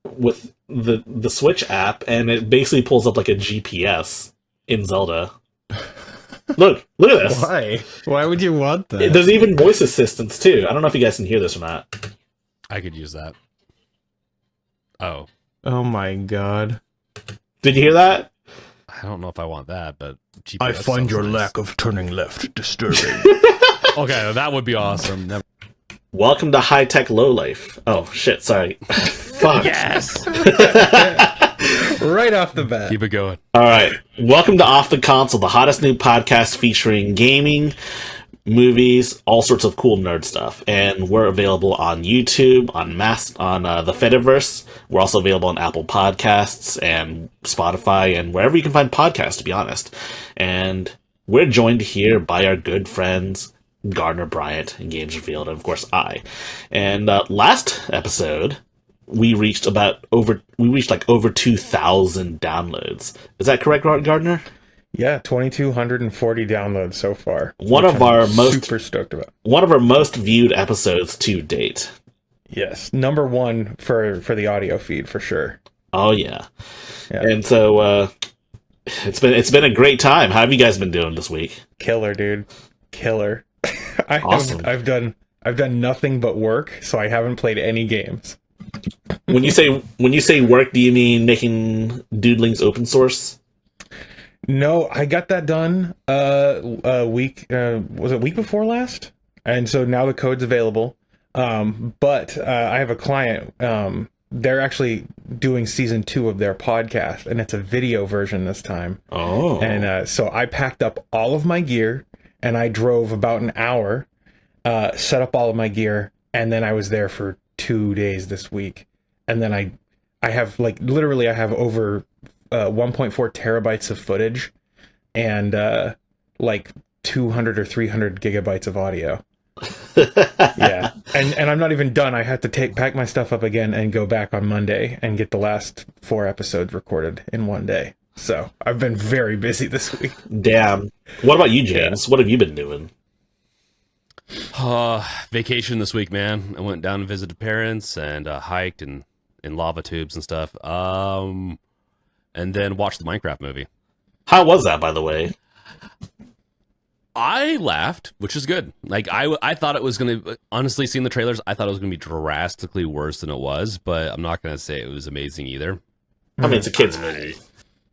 with the Switch app, and it basically pulls up like a GPS in Zelda. Look at this. Why? Why would you want that? There's even voice assistance too. I don't know if you guys can hear this or not. I could use that. Oh. Oh my god. Did you hear that? I don't know if I want that, but GPS I find your nice. lack of turning left disturbing. Okay, that would be awesome. Never... Welcome to High Tech Low Life. Oh shit, sorry. Fuck. Yes! Right off the bat. Keep it going. Alright. Welcome to Off the Console, the hottest new podcast featuring gaming, movies, all sorts of cool nerd stuff. And we're available on YouTube, on the Fediverse. We're also available on Apple Podcasts and Spotify and wherever you can find podcasts, to be honest. And we're joined here by our good friends Gardner Bryant and Games Revealed, and of course I. And last episode we reached over 2,000 downloads. Is that correct, Gardner? Yeah, 2,240 downloads so far. Super stoked about. One of our most viewed episodes to date. Yes, number one for the audio feed for sure. Oh yeah. And so it's been a great time. How have you guys been doing this week? Killer, dude. Killer. Awesome. I've done nothing but work, so I haven't played any games. When you say work, do you mean making Doodlings open source? No, I got that done a week was it week before last? And so now the code's available. But I have a client, they're actually doing season 2 of their podcast, and it's a video version this time. Oh. And so I packed up all of my gear, and I drove about an hour, set up all of my gear, and then I was there for 2 days this week. And then I have literally over 1.4 terabytes of footage and 200 or 300 gigabytes of audio. Yeah. And I'm not even done. I have to pack my stuff up again and go back on Monday and get the last 4 episodes recorded in one day. So I've been very busy this week. Damn. What about you, James? What have you been doing? Vacation this week, man. I went down and visited parents and hiked in lava tubes and stuff. And then watched the Minecraft movie. How was that, by the way? I laughed, which is good. I thought it was going to, honestly, seeing the trailers, I thought it was going to be drastically worse than it was, but I'm not going to say it was amazing either. I mean, it's a kid's movie.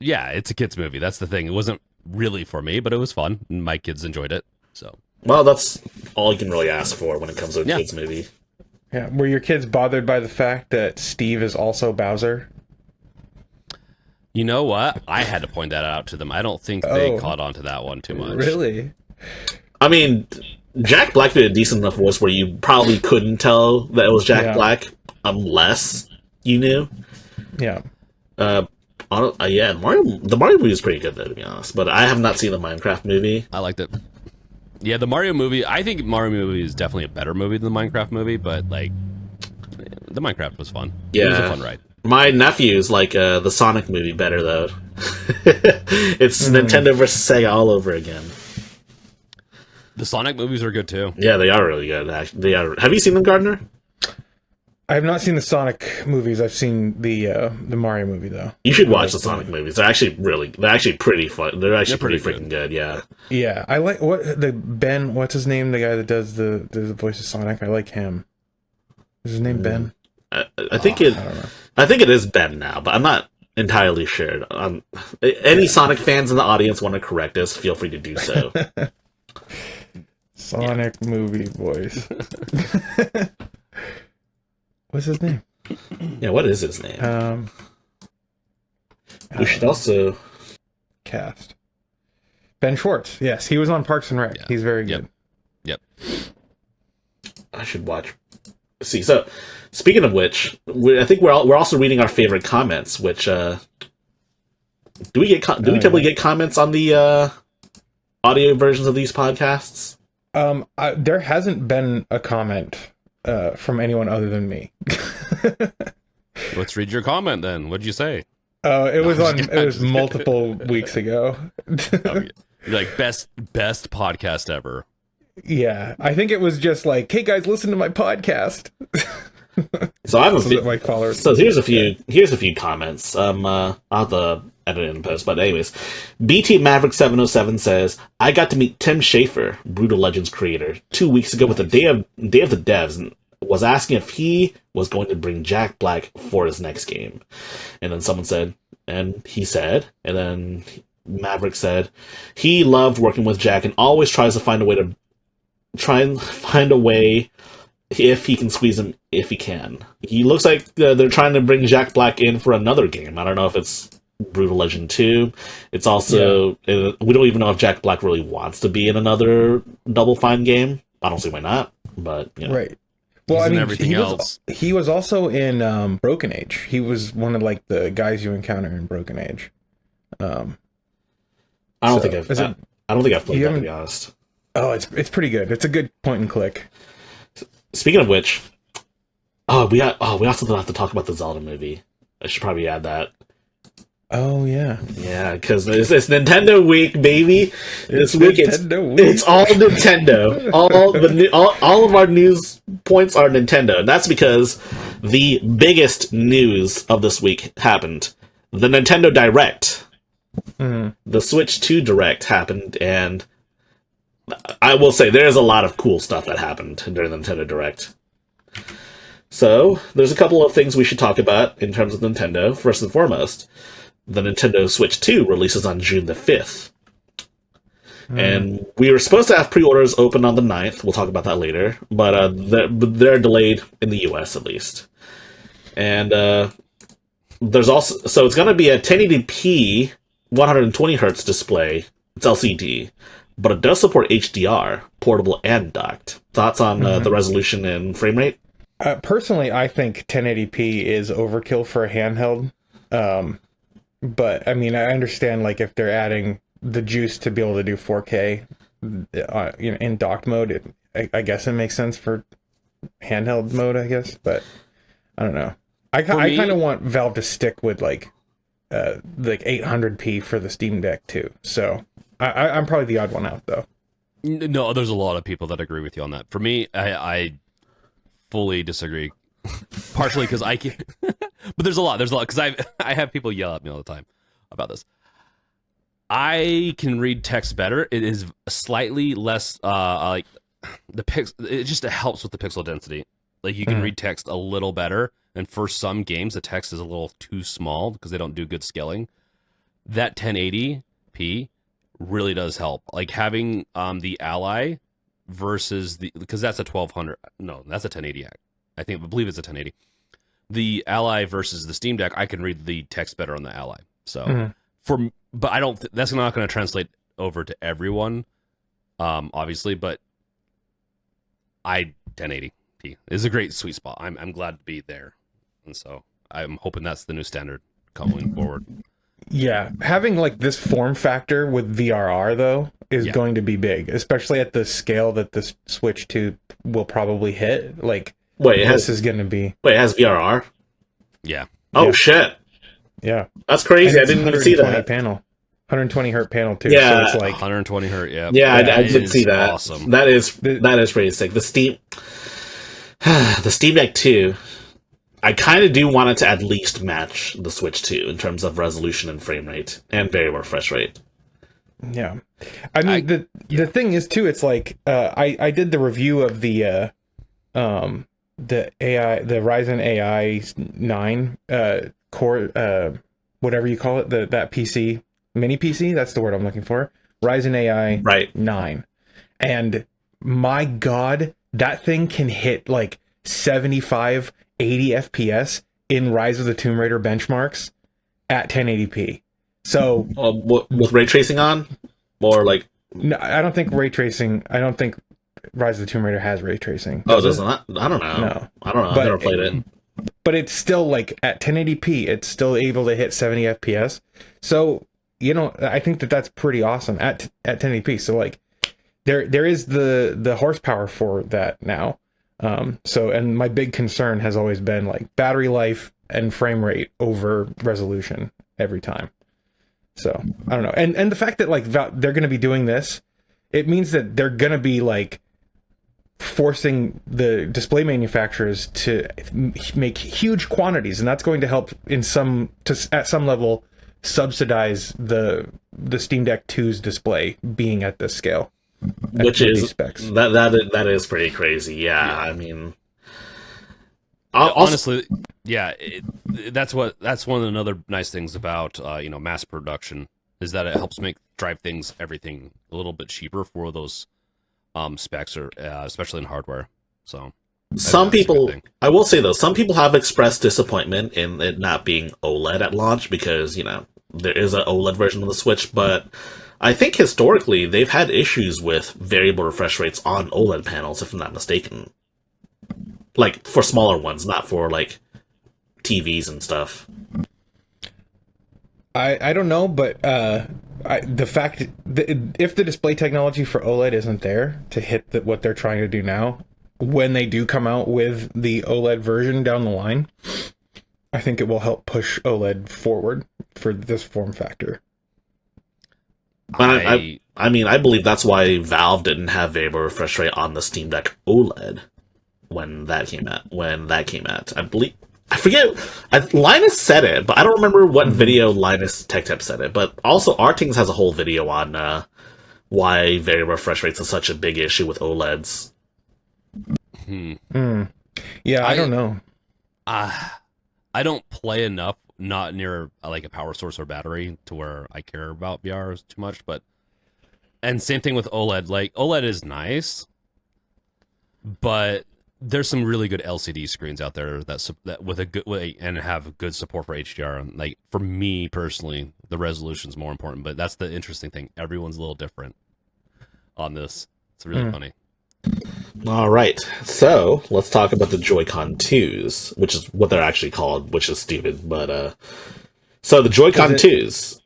Yeah, it's a kid's movie. That's the thing. It wasn't really for me, but it was fun. And my kids enjoyed it. So, well, that's all you can really ask for when it comes to a kid's movie. Yeah. Were your kids bothered by the fact that Steve is also Bowser? You know what? I had to point that out to them. I don't think they caught on to that one too much. Really? I mean, Jack Black did a decent enough voice where you probably couldn't tell that it was Jack Black unless you knew. Yeah. The Mario movie is pretty good though, to be honest. But I have not seen the Minecraft movie. I liked it. Yeah, the Mario movie. I think Mario movie is definitely a better movie than the Minecraft movie, but the Minecraft was fun. Yeah, it was a fun ride. My nephews like the Sonic movie better though. It's Nintendo versus Sega all over again. The Sonic movies are good too. Yeah, they are really good. Actually, they are. Have you seen them, Gardner? I have not seen the Sonic movies. I've seen the Mario movie though. You should watch the Sonic movies. They're actually pretty fun. They're actually pretty freaking good. Yeah. Yeah, I like Ben. What's his name? The guy that does the voice of Sonic. I like him. Is his name Ben? I think it is Ben now, but I'm not entirely sure. Any Sonic fans in the audience want to correct us? Feel free to do so. Sonic movie voice. What's his name? Yeah, what is his name? We should also cast Ben Schwartz. Yes, he was on Parks and Rec. Yeah. He's very good. Yep. I should watch. See, so speaking of which, I think we're also reading our favorite comments. Which do we typically get comments on the audio versions of these podcasts? There hasn't been a comment from anyone other than me. Let's read your comment then. What'd you say? It was multiple weeks ago. You're like best podcast ever. Yeah, I think it was just like, hey guys, listen to my podcast. So I have a so that my followers. So here's a few comments. I'll have to edit it in post, but anyways, BT Maverick 707 says, "I got to meet Tim Schafer, Brutal Legends creator, 2 weeks ago with the Day of the Devs, and was asking if he was going to bring Jack Black for his next game." And then someone said, and he said, and then Maverick said, he loved working with Jack and always tries to find a way if he can squeeze him, if he can. He looks like they're trying to bring Jack Black in for another game. I don't know if it's Brutal Legend 2. It's also, we don't even know if Jack Black really wants to be in another Double Fine game. I don't see why not, but, you know. Right. Well, I mean, everything else. He was also in Broken Age. He was one of like the guys you encounter in Broken Age. I don't think I've played that, to be honest. Oh, it's pretty good. It's a good point and click. Speaking of which, we also have to talk about the Zelda movie. I should probably add that. Oh yeah, yeah, because it's Nintendo week, baby. This week it's all Nintendo. all of our news points are Nintendo, and that's because the biggest news of this week happened. The Nintendo Direct, the Switch 2 Direct happened, and I will say there's a lot of cool stuff that happened during the Nintendo Direct. So there's a couple of things we should talk about in terms of Nintendo. First and foremost, the Nintendo Switch 2 releases on June the 5th. And we were supposed to have pre-orders open on the 9th. We'll talk about that later. But they're delayed in the US, at least. And there's also... So it's going to be a 1080p 120 hertz display. It's LCD. But it does support HDR, portable and docked. Thoughts on the resolution and frame rate? Personally, I think 1080p is overkill for a handheld. But I mean, I understand like if they're adding the juice to be able to do 4K, in docked mode, I guess it makes sense for handheld mode, I guess. But I don't know. I kind of want Valve to stick with like 800p for the Steam Deck too. So I'm probably the odd one out though. No, there's a lot of people that agree with you on that. For me, I fully disagree. Partially because I can, but there's a lot because I have people yell at me all the time about this. I can read text better. It is slightly less like the it just helps with the pixel density. Like you can read text a little better, and for some games the text is a little too small because they don't do good scaling. That 1080p really does help. Like having the Ally versus because that's a 1200. No, that's a 1080. I believe it's a 1080. The Ally versus the Steam Deck, I can read the text better on the Ally. So but I don't. That's not going to translate over to everyone, obviously. But 1080p is a great sweet spot. I'm glad to be there, and so I'm hoping that's the new standard going forward. Yeah, having like this form factor with VRR though is going to be big, especially at the scale that the Switch 2 will probably hit. Like. Wait, it has VRR? Yeah. Oh, shit. Yeah. That's crazy. I didn't even see that. 120 hertz panel, too. Yeah. So it's like 120 hertz, yeah. Yeah, I did see that. Awesome. That is pretty sick. The Steam Deck 2, I kind of do want it to at least match the Switch 2 in terms of resolution and frame rate and variable refresh rate. Yeah. I mean, the thing is, too, it's like, I did the review of the Ryzen AI 9 core, whatever you call it, that PC, mini PC, that's the word I'm looking for. Ryzen AI 9. And my God, that thing can hit like 75, 80 FPS in Rise of the Tomb Raider benchmarks at 1080p. So with ray tracing on? Or like... No, I don't think Rise of the Tomb Raider has ray tracing. Does it? I don't know. No. I don't know. I've never played it. But it's still like at 1080p, it's still able to hit 70 FPS. So, I think that's pretty awesome at 1080p. So like there is the horsepower for that now. And my big concern has always been like battery life and frame rate over resolution every time. So, I don't know. And the fact that like they're going to be doing this, it means that they're going to be like forcing the display manufacturers to make huge quantities, and that's going to help at some level subsidize the Steam Deck 2's display being at this scale, which is specs. That is pretty crazy. Yeah. I mean, honestly, yeah, that's one of the other nice things about mass production is that it helps drive everything a little bit cheaper for those specs, or especially in hardware. So some people, I will say though, some people have expressed disappointment in it not being OLED at launch because there is an OLED version of the Switch, but I think historically they've had issues with variable refresh rates on OLED panels, if I'm not mistaken. Like for smaller ones, not for like TVs and stuff. I don't know, but the fact that if the display technology for OLED isn't there to hit what they're trying to do now, when they do come out with the OLED version down the line, I think it will help push OLED forward for this form factor. I mean, I believe that's why Valve didn't have variable refresh rate on the Steam Deck OLED when that came out. I forget. Linus said it, but I don't remember what video Linus TechTip said it. But also, Artings has a whole video on why variable refresh rates is such a big issue with OLEDs. Yeah, I don't know. I don't play enough, not near like a power source or battery, to where I care about VR too much. And same thing with OLED. Like OLED is nice, but there's some really good LCD screens out there that with a good and have good support for HDR. And like for me personally, the resolution's more important. But that's the interesting thing. Everyone's a little different on this. It's really funny. All right, so let's talk about the Joy-Con 2s, which is what they're actually called, which is stupid. But so the Joy-Con 2s.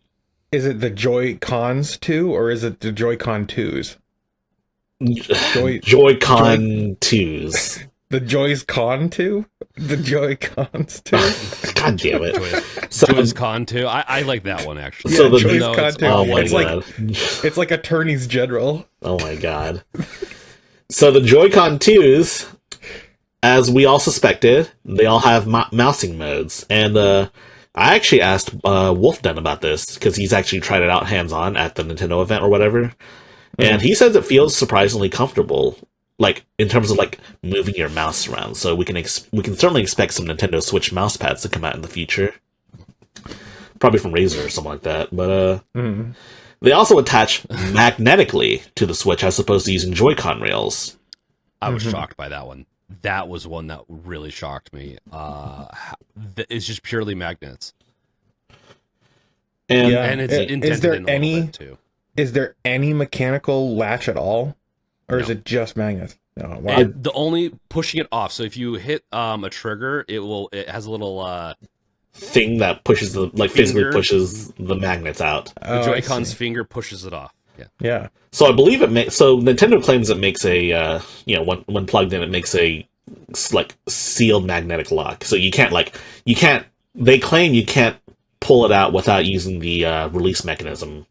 Is it the Joy-Cons 2 or is it the Joy-Con 2s? Joy-Con 2s. The Joy-Con 2? The Joy-Cons 2? God damn it. Joy-Con 2? I like that one, actually. Yeah, so the Joy-Con 2. Oh my god. It's like Attorneys General. Oh my god. So the Joy-Con 2s, as we all suspected, they all have mousing modes. And I actually asked Wolfden about this, because he's actually tried it out hands-on at the Nintendo event or whatever. And he says it feels surprisingly comfortable, like in terms of like moving your mouse around. So we can certainly expect some Nintendo Switch mouse pads to come out in the future, probably from Razer or something like that. But they also attach magnetically to the Switch as opposed to using Joy-Con rails. I was shocked by that one. That was one that really shocked me. It's just purely magnets, and it's intended is there in any too. Is there any mechanical latch at all, or is it just magnets? No, wow. The only pushing it off. So if you hit a trigger, it has a little thing that pushes physically pushes the magnets out. The Joy-Con's finger pushes it off. Yeah. So I believe so Nintendo claims it makes a when plugged in, it makes a like sealed magnetic lock. So you can't they claim you can't pull it out without using the release mechanism.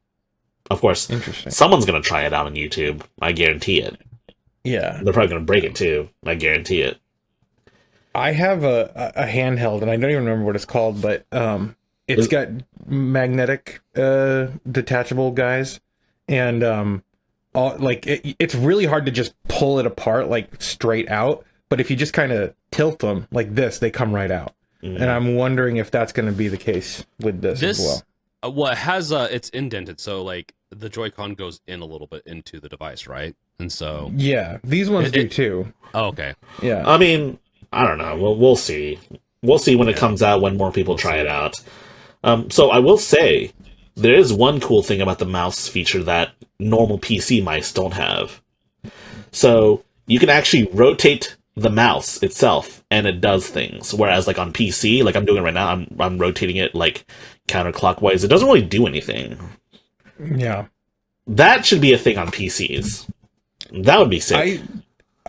Of course, someone's going to try it out on YouTube. I guarantee it. Yeah. They're probably going to break it too. I guarantee it. I have a handheld, and I don't even remember what it's called, but it's got magnetic detachable guys, and it's really hard to just pull it apart like straight out. But if you just kind of tilt them like this, they come right out. And I'm wondering if that's going to be the case with this as well. Well, it has it's indented, so like the Joy-Con goes in a little bit into the device, right? And so yeah, these ones do too. Oh, okay. Yeah. I mean, I don't know. We'll see. We'll see when it comes out, when more people try it out. So I will say, there is one cool thing about the mouse feature that normal PC mice don't have. So you can actually rotate the mouse itself, and it does things. Whereas, like on PC, like I'm doing it right now, I'm rotating it like counterclockwise. It doesn't really do anything. Yeah, that should be a thing on PCs. That would be sick.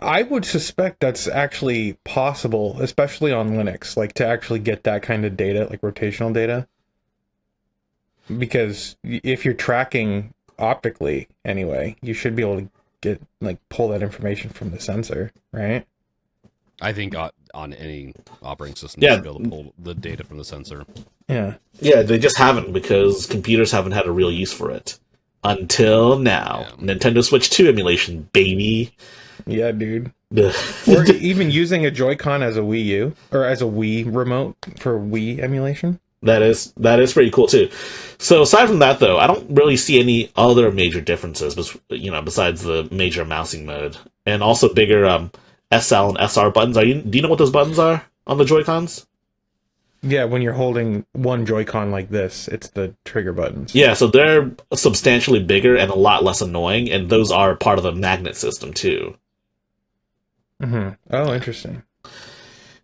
I would suspect that's actually possible, especially on Linux, like to actually get that kind of data, like rotational data. Because if you're tracking optically anyway, you should be able to pull that information from the sensor, right? I think on any operating system, Yeah. you should be able to pull the data from the sensor. Yeah. Yeah, they just haven't because computers haven't had a real use for it. Until now. Yeah. Nintendo Switch 2 emulation, baby. Yeah, dude. Ugh. Or even using a Joy-Con as a Wii U or as a Wii remote for Wii emulation. That is pretty cool too. So aside from that, though, I don't really see any other major differences, besides the major mousing mode and also bigger SL and SR buttons. Do you know what those buttons are on the Joy-Cons? Yeah, when you're holding one Joy-Con like this, it's the trigger buttons. Yeah, so they're substantially bigger and a lot less annoying, and those are part of the magnet system too. Mm-hmm. Oh, interesting.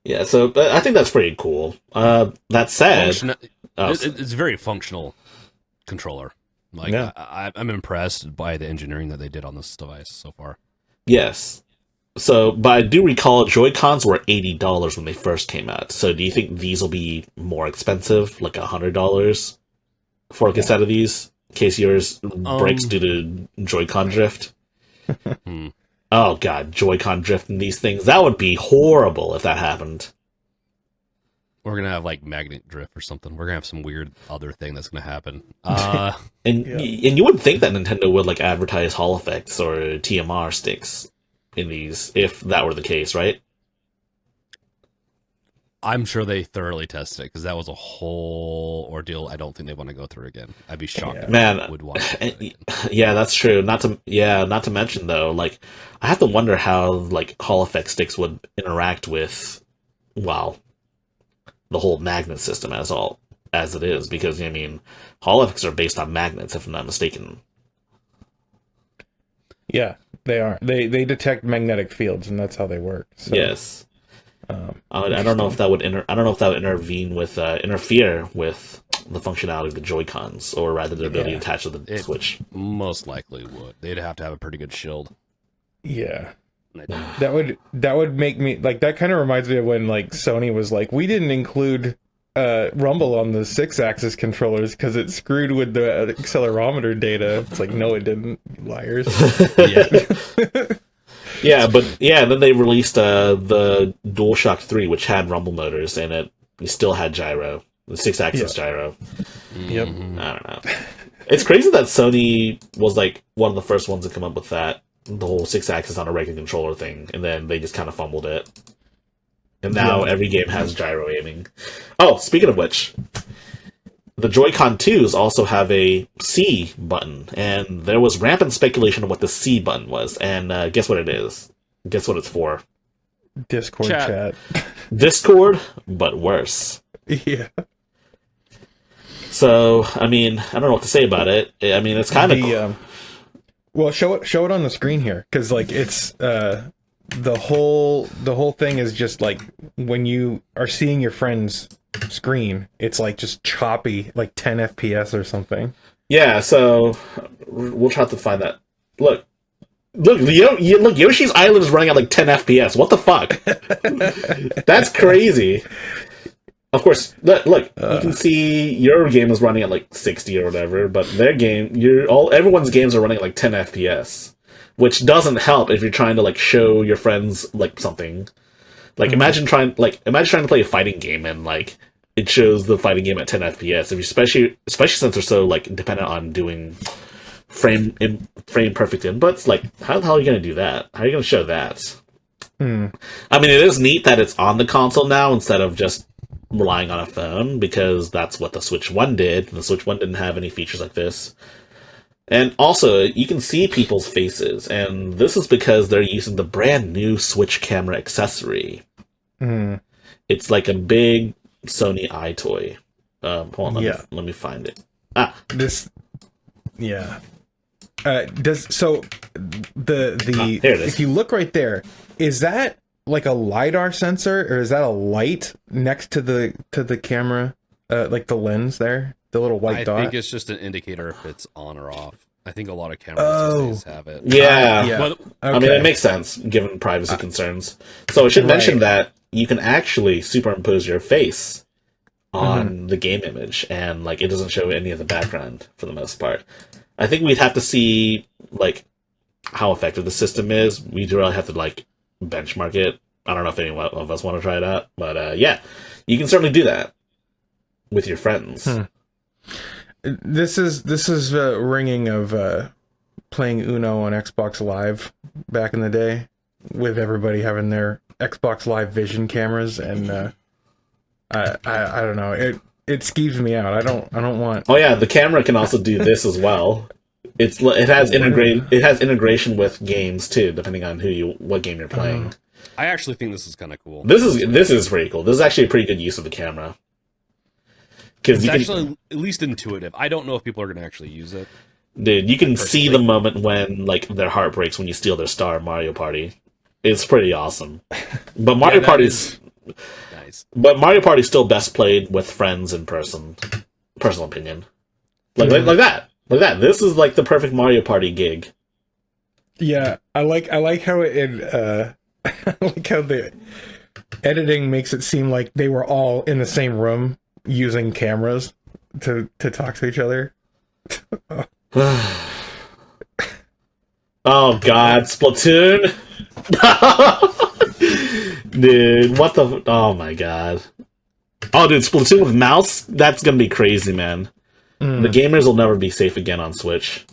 Yeah, so I think that's pretty cool. That said, It's a very functional controller. Like, Yeah. I'm impressed by the engineering that they did on this device so far. yes. So, but I do recall Joy-Cons were $80 when they first came out. So do you think these will be more expensive, like $100 before it gets out of these? In case yours breaks due to Joy-Con drift? Oh god, Joy-Con drift in these things. That would be horrible if that happened. We're going to have, like, magnet drift or something. We're going to have some weird other thing that's going to happen. And you wouldn't think that Nintendo would, like, advertise Hall effects or TMR sticks in these, if that were the case, right? I'm sure they thoroughly tested it, because that was a whole ordeal I don't think they want to go through again. I'd be shocked if Man, they would want to go through it again. Yeah, that's true. Not to mention though, like I have to wonder how like Hall effect sticks would interact with, well, the whole magnet system as it is, because I mean, Hall effects are based on magnets, if I'm not mistaken. Yeah, they are. They detect magnetic fields, and that's how they work. So, Yes. I don't know if that would interfere with the functionality of the Joy-Cons, or rather the ability to attach to the Switch. Most likely would. They'd have to have a pretty good shield. Yeah. That would make me like, that kind of reminds me of when like Sony was like, we didn't include rumble on the 6-axis controllers because it screwed with the accelerometer data. It's like, no, it didn't, you liars. Yeah, and then they released the DualShock 3, which had rumble motors, and it still had gyro, the 6-axis gyro. Yep. I don't know. It's crazy that Sony was like one of the first ones to come up with that, the whole 6-axis on a regular controller thing, and then they just kind of fumbled it. And now every game has gyro aiming. Oh, speaking of which, the Joy-Con 2s also have a C button, and there was rampant speculation of what the C button was, and guess what it is? Guess what it's for? Discord chat. Discord, but worse. Yeah. So, I mean, I don't know what to say about it. I mean, it's kind of... well, show it on the screen here, because like it's the whole thing is just like when you are seeing your friend's screen, it's like just choppy, like 10 FPS or something. Yeah, so we'll try to find that. Look, Yoshi's Island is running at like 10 FPS. What the fuck? That's crazy. Of course, look, you can see your game is running at like 60 or whatever, but their game, everyone's games are running at like 10 FPS, which doesn't help if you're trying to like show your friends like something. Like imagine trying to play a fighting game and like it shows the fighting game at 10 FPS. If you especially since they're so like dependent on doing frame perfect inputs, like how the hell are you going to do that? How are you going to show that? I mean, it is neat that it's on the console now instead of just relying on a phone, because that's what the Switch 1 did. The Switch 1 didn't have any features like this. And also, you can see people's faces, and this is because they're using the brand new Switch camera accessory. It's like a big Sony iToy. Hold on, let me find it. The here it is. if you look right there, is that like a LiDAR sensor, or is that a light next to the camera, like the lens there, the little white dot? I think it's just an indicator if it's on or off. I think a lot of cameras these days have it. Yeah. But, I mean, it makes sense given privacy concerns. So I should mention that you can actually superimpose your face on the game image, and like it doesn't show any of the background for the most part. I think we'd have to see like how effective the system is. We do really have to like benchmark it. I don't know if any of us want to try it out, but yeah, you can certainly do that with your friends. This is ringing of playing Uno on Xbox Live back in the day, with everybody having their Xbox Live Vision cameras, and I don't know, it skeeves me out. I don't want. Oh yeah, the camera can also do this as well. It has integration with games too, depending on what game you're playing. I actually think this is kind of cool. This is pretty cool. This is actually a pretty good use of the camera. It's actually at least intuitive. I don't know if people are going to actually use it. Dude, you can see the moment when like their heart breaks when you steal their star in Mario Party. It's pretty awesome. But Mario Party's nice. But Mario Party's still best played with friends in person. Personal opinion. Like that. Like that. This is like the perfect Mario Party gig. Yeah, I like how it I like how the editing makes it seem like they were all in the same room using cameras to talk to each other. Oh god, Splatoon! Dude, what the... Oh my god. Oh dude, Splatoon with mouse? That's gonna be crazy, man. The gamers will never be safe again on Switch.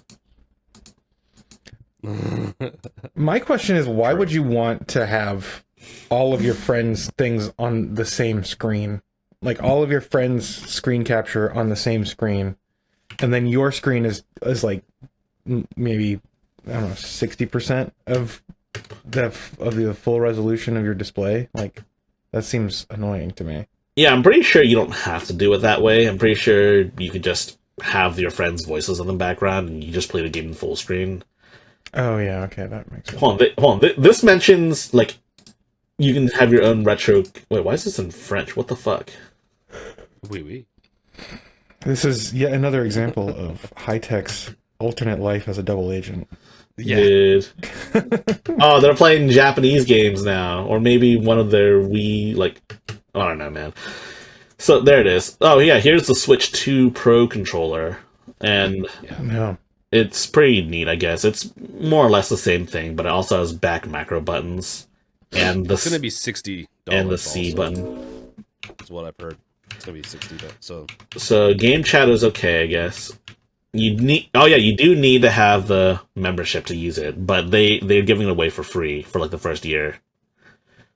My question is, why would you want to have all of your friends' things on the same screen? Like, all of your friends' screen capture on the same screen, and then your screen is like maybe, I don't know, 60% of the full resolution of your display. Like, that seems annoying to me. Yeah, I'm pretty sure you don't have to do it that way. I'm pretty sure you could just have your friends' voices in the background and you just play the game in full screen. Oh yeah, okay, that makes sense. Hold on. This mentions, like, you can have your own retro... Wait, why is this in French? What the fuck? Oui. This is yet another example of High-Tech's alternate life as a double agent. Yeah. Dude. Oh, they're playing Japanese games now. Or maybe one of their Wii, like... I don't know, man. So, there it is. Oh, yeah, here's the Switch 2 Pro controller. And... Yeah. It's pretty neat, I guess. It's more or less the same thing, but it also has back macro buttons. And It's going to be $60. And the C button. That's what I've heard. It's going to be $60. So game chat is okay, I guess. You do need to have the membership to use it, but they're giving it away for free for like the first year.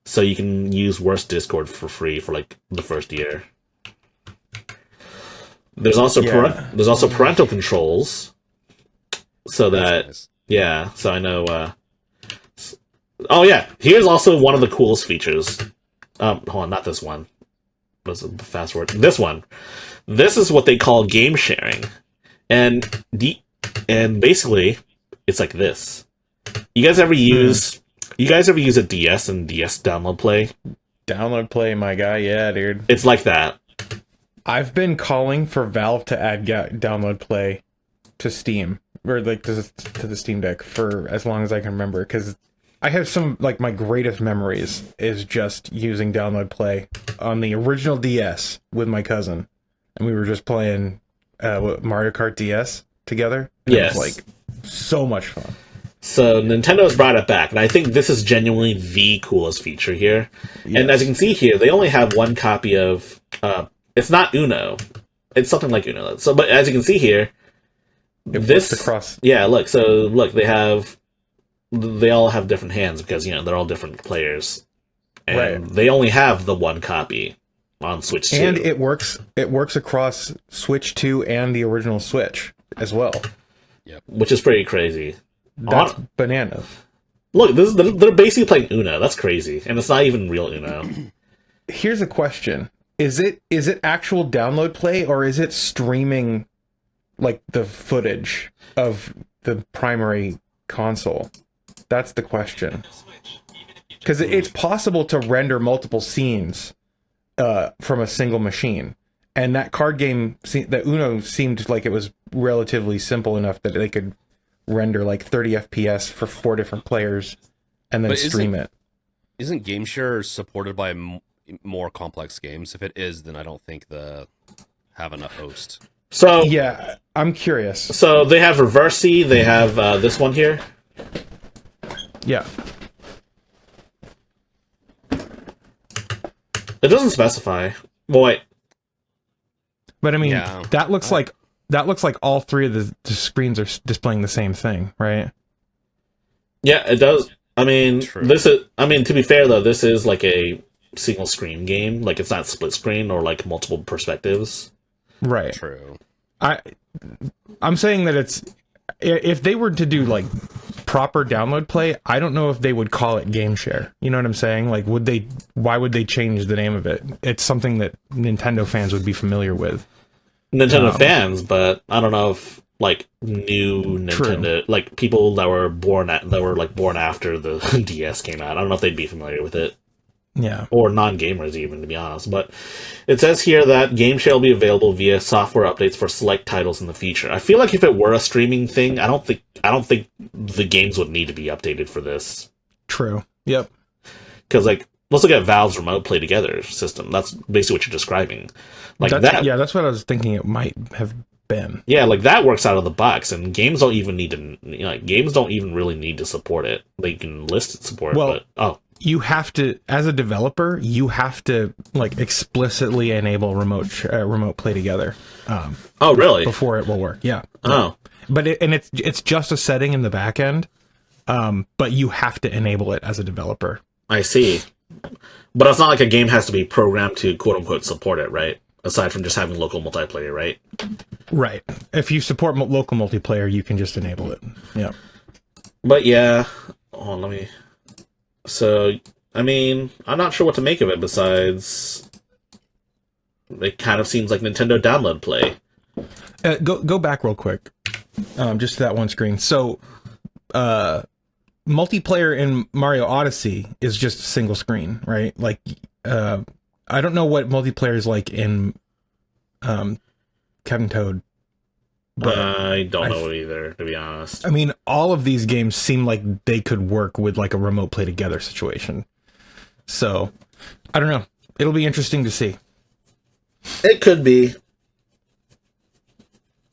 So you can use Worst Discord for free for like the first year. There's also parental controls. So that nice. Yeah, so I know oh yeah, here's also one of the coolest features. Hold on, not this one. What's the fast word? This one. This is what they call game sharing. And basically it's like this. You guys ever use a DS and DS download play? Download play, my guy, yeah, dude. It's like that. I've been calling for Valve to add download play to Steam, or like to the Steam Deck, for as long as I can remember, because I have some, like, my greatest memories is just using download play on the original DS with my cousin, and we were just playing Mario Kart DS together. Yes. It was like so much fun. So Nintendo's brought it back, and I think this is genuinely the coolest feature here. Yes. And as you can see here, they only have one copy of it's not Uno. It's something like Uno. So, but as you can see here, this across. Yeah, look. So look, they all have different hands because they're all different players, and right. They only have the one copy on Switch 2. And it works across Switch 2 and the original Switch as well. Yep. Which is pretty crazy. That's bananas. Look, they're basically playing Uno. That's crazy, and it's not even real Uno. Here's a question: Is it actual download play, or is it streaming, like, the footage of the primary console? That's the question. Because it's possible to render multiple scenes from a single machine, and that card game, the Uno, seemed like it was relatively simple enough that they could render like 30 FPS for 4 different players and then stream it. Isn't GameShare supported by more complex games? If it is, then I don't think have enough host. So yeah, I'm curious. So they have Reversi, they have this one here. Yeah. It doesn't specify. Well, wait. But I mean, Yeah. that looks like all three of the screens are displaying the same thing, right? Yeah, it does. I mean, True. to be fair though, this is like a single screen game. Like it's not split screen or like multiple perspectives. Right. True. I'm saying that it's, if they were to do like proper download play, I don't know if they would call it game share. You know what I'm saying? Like, why would they change the name of it? It's something that Nintendo fans would be familiar with. Nintendo fans, but I don't know if like new Nintendo, like people that were born after the DS came out. I don't know if they'd be familiar with it. Yeah. Or non-gamers even, to be honest. But it says here that game share will be available via software updates for select titles in the future. I feel like if it were a streaming thing, I don't think the games would need to be updated for this. True. Yep. Because like, let's look at Valve's remote play together system. That's basically what you're describing. Like that. Yeah, that's what I was thinking it might have been. Yeah, like that works out of the box, and games don't even need to. Games don't even really need to support it. They can list support. Well, but you have to, as a developer, you have to like explicitly enable remote play together. Oh, really? Before it will work. Yeah. Oh, but it's just a setting in the back end. But you have to enable it as a developer. I see. But it's not like a game has to be programmed to quote unquote support it, right? Aside from just having local multiplayer, right? Right. If you support local multiplayer, you can just enable it. Yeah. But yeah, let me. So, I mean, I'm not sure what to make of it besides it kind of seems like Nintendo download play. Go back real quick, just to that one screen. So, multiplayer in Mario Odyssey is just a single screen, right? Like, I don't know what multiplayer is like in Captain Toad. But I don't know either, to be honest. I mean, all of these games seem like they could work with like a remote play together situation. So, I don't know. It'll be interesting to see. It could be.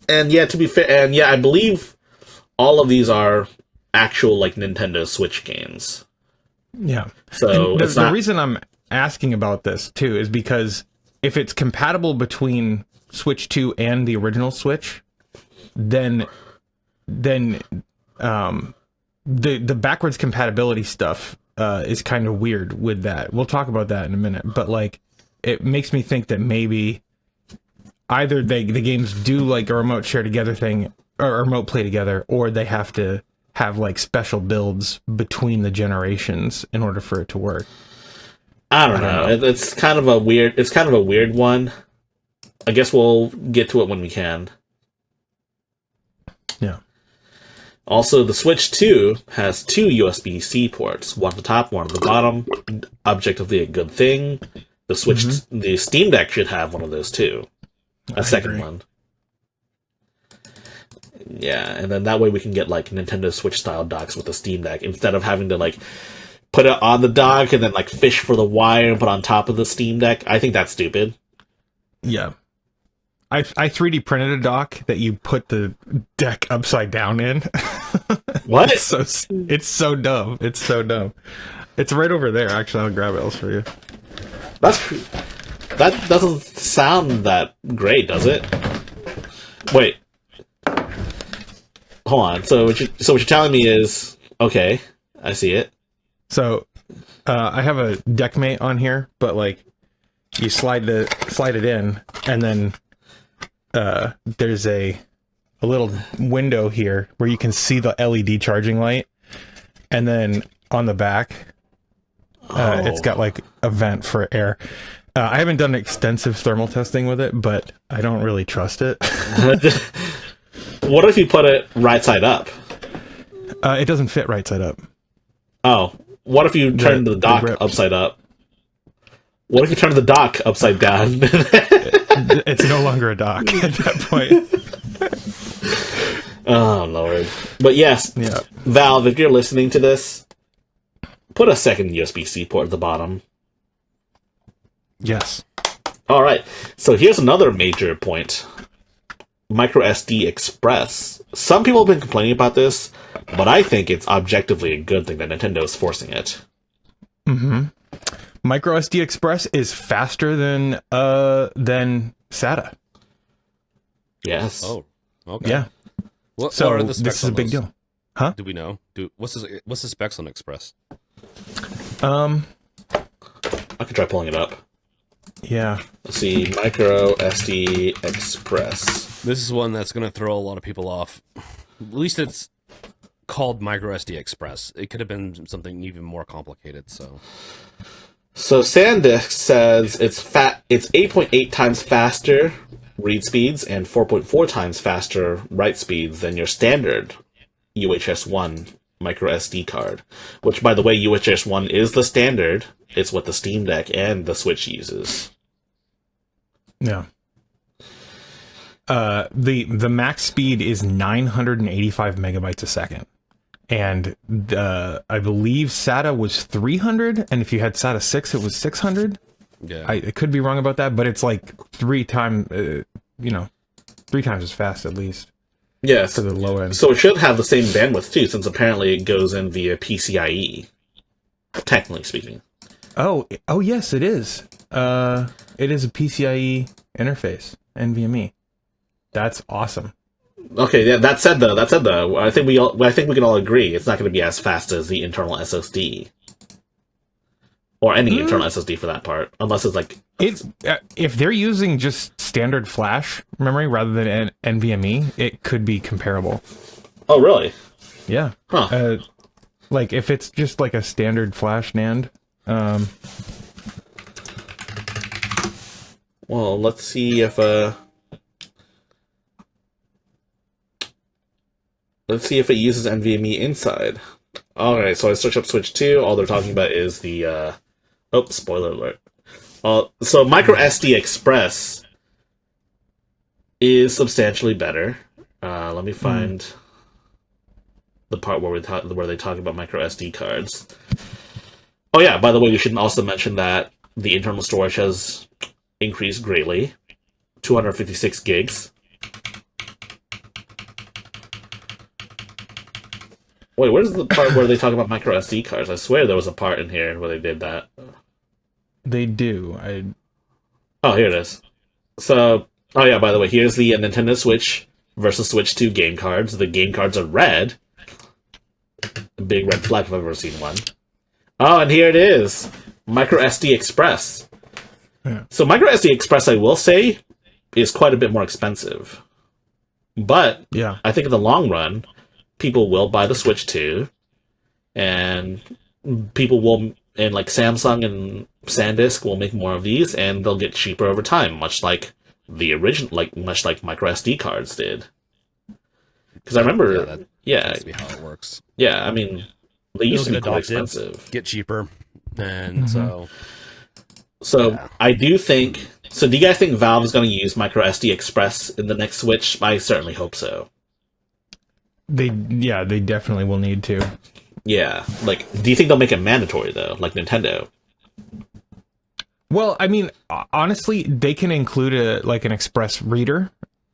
And yeah, to be fair, and yeah, I believe all of these are actual like Nintendo Switch games. Yeah. So the reason I'm asking about this too is because if it's compatible between Switch 2 and the original Switch, then the backwards compatibility stuff is kind of weird with that. We'll talk about that in a minute, but like it makes me think that maybe either the games do like a remote share together thing or remote play together, or they have to have like special builds between the generations in order for it to work. I don't know. It's kind of a weird one. I guess we'll get to it when we can. Yeah. Also, the Switch 2 has two USB-C ports, one at the top, one at the bottom. Objectively a good thing. The the Steam Deck should have one of those too. A second one. Yeah, and then that way we can get like Nintendo Switch style docks with the Steam Deck instead of having to like put it on the dock and then like fish for the wire and put on top of the Steam Deck. I think that's stupid. Yeah. I 3D printed a dock that you put the deck upside down in. What? It's so dumb. It's so dumb. It's right over there. Actually, I'll grab it. I'll show you. That doesn't sound that great, does it? Wait. Hold on. So what you're telling me is okay. I see it. So I have a deck mate on here, but like you slide it in, and then there's a little window here where you can see the LED charging light, and then on the back it's got like a vent for air. I haven't done extensive thermal testing with it, but I don't really trust it. What if you put it right side up? It doesn't fit right side up. Oh, what if you turn the dock upside up? What if you turn the dock upside down? It's no longer a dock at that point. Oh, Lord. But yes, yeah. Valve, if you're listening to this, put a second USB-C port at the bottom. Yes. All right. So here's another major point. micro SD Express. Some people have been complaining about this, but I think it's objectively a good thing that Nintendo is forcing it. Mm-hmm. Micro SD Express is faster than SATA. Yes. Oh, okay. Yeah. What So are the specs this is a on big those? deal. Huh? Do we know? What's the specs on Express? Um. I could try pulling it up. Yeah. Let's see, micro SD Express. This is one that's going to throw a lot of people off. At least it's called micro SD Express. It could have been something even more complicated. So SanDisk says it's 8.8 times faster read speeds and 4.4 times faster write speeds than your standard UHS-1 micro SD card. Which, by the way, UHS-1 is the standard. It's what the Steam Deck and the Switch uses. Yeah. The max speed is 985 megabytes a second. And I believe SATA was 300, and if you had SATA 6, it was 600. yeah, I could be wrong about that, but it's like 3 times as fast at least Yes. for the low end. So it should have the same bandwidth too, since apparently it goes in via PCIe. Technically speaking. Oh yes, it is. It is a PCIe interface, NVMe. That's awesome. Okay, yeah, that said though, I think we can all agree it's not going to be as fast as the internal SSD. Or any internal SSD for that part, unless it's like If they're using just standard flash memory rather than NVMe, it could be comparable. Oh, really? Yeah. Huh. Like if it's just like a standard flash NAND. Well, let's see if it uses NVMe inside. Alright, so I searched up Switch 2. All they're talking about is the spoiler alert. So micro SD Express is substantially better. Let me find the part where they talk about micro SD cards. Oh yeah, by the way, we should also mention that the internal storage has increased greatly. 256 gigs. Wait, where's the part where they talk about micro SD cards? I swear there was a part in here where they did that. They do. Oh, here it is. So, oh yeah, by the way, here's the Nintendo Switch versus Switch 2 game cards. The game cards are red. A big red flag if I've ever seen one. Oh, and here it is. Micro SD Express. Yeah. So Micro SD Express, I will say, is quite a bit more expensive. But Yeah. I think in the long run, people will buy the Switch 2, and people will, and like Samsung and SanDisk will make more of these, and they'll get cheaper over time, much like the original, much like micro SD cards did. Because I remember, That's how it works. yeah, I mean, they used to be It'll quite get adopted, expensive. get cheaper, and so yeah. I do think. So, do you guys think Valve is going to use micro SD Express in the next Switch? I certainly hope so. They definitely will need to. Yeah, do you think they'll make it mandatory though, like Nintendo? Well, I mean, honestly, they can include an Express reader,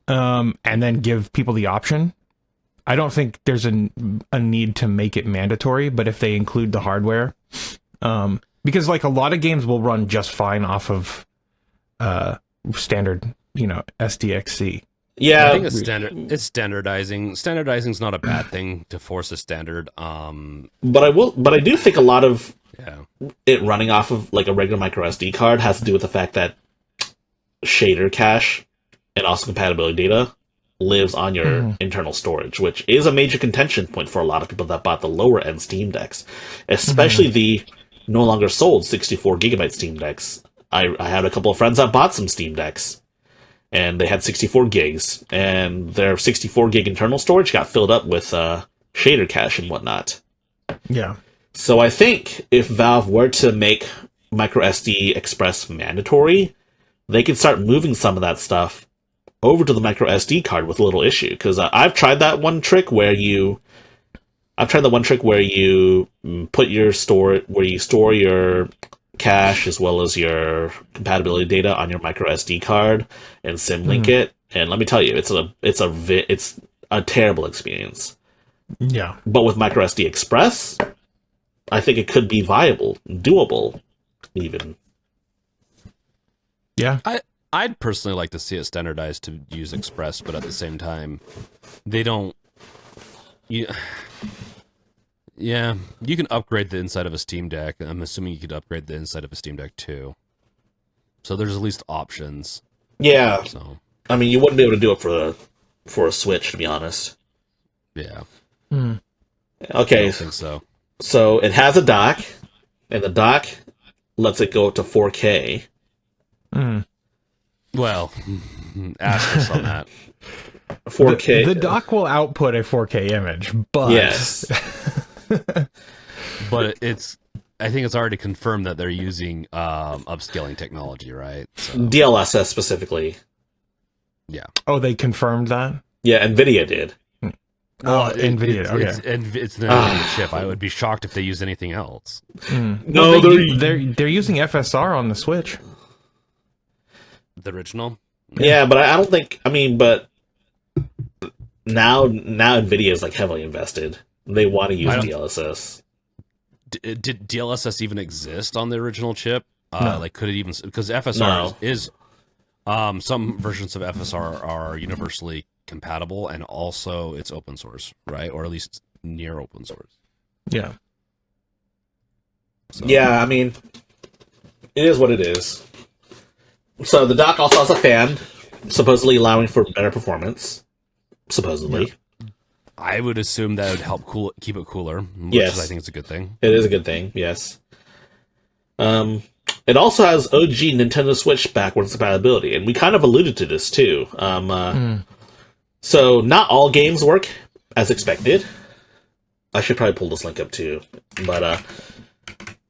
and then give people the option. I don't think there's a need to make it mandatory, but if they include the hardware, because like a lot of games will run just fine off of standard, SDXC. Yeah, I think it's standardizing. Standardizing's not a bad thing to force a standard. but I do think a lot of Yeah. it running off of like a regular micro SD card has to do with the fact that shader cache and also compatibility data lives on your internal storage, which is a major contention point for a lot of people that bought the lower end Steam Decks, especially the no longer sold 64 gigabyte Steam Decks. I had a couple of friends that bought some Steam Decks, and they had 64 gigs, and their 64 gig internal storage got filled up with shader cache and whatnot. Yeah. So I think if Valve were to make microSD Express mandatory, they could start moving some of that stuff over to the microSD card with a little issue. Because I've tried that one trick where you put your store your cache as well as your compatibility data on your microSD card and symlink it, And let me tell you, it's a terrible experience. Yeah. But with microSD Express, I think it could be viable, doable, even. Yeah. I'd personally like to see it standardized to use Express, but at the same time, they don't. Yeah, you can upgrade the inside of a Steam Deck. I'm assuming you could upgrade the inside of a Steam Deck too. So there's at least options. Yeah. So I mean, you wouldn't be able to do it for a Switch, to be honest. yeah. Hmm. I Okay. don't think so. So it has a dock, and the dock lets it go up to 4K. Hmm. Well, ask us on that. 4K. The dock will output a 4K image, but Yes. But I think it's already confirmed that they're using upscaling technology, right? So, DLSS specifically. yeah. Oh, they confirmed that? Yeah, NVIDIA did. Oh, NVIDIA. It's the NVIDIA chip. I would be shocked if they used anything else. No, they're using FSR on the Switch. The original? Yeah, but I don't think. I mean, but now NVIDIA is like heavily invested. They want to use DLSS. Did DLSS even exist on the original chip? No. Like, could it even? Because FSR is some versions of FSR are universally compatible, and also it's open source, right? Or at least near open source. Yeah. So, Yeah, I mean, it is what it is. So the dock also has a fan, supposedly allowing for better performance. Supposedly. Yeah. I would assume that would help keep it cooler, which Yes. I think is a good thing. It is a good thing, yes. It also has OG Nintendo Switch backwards compatibility, and we kind of alluded to this too. So not all games work as expected. I should probably pull this link up too, but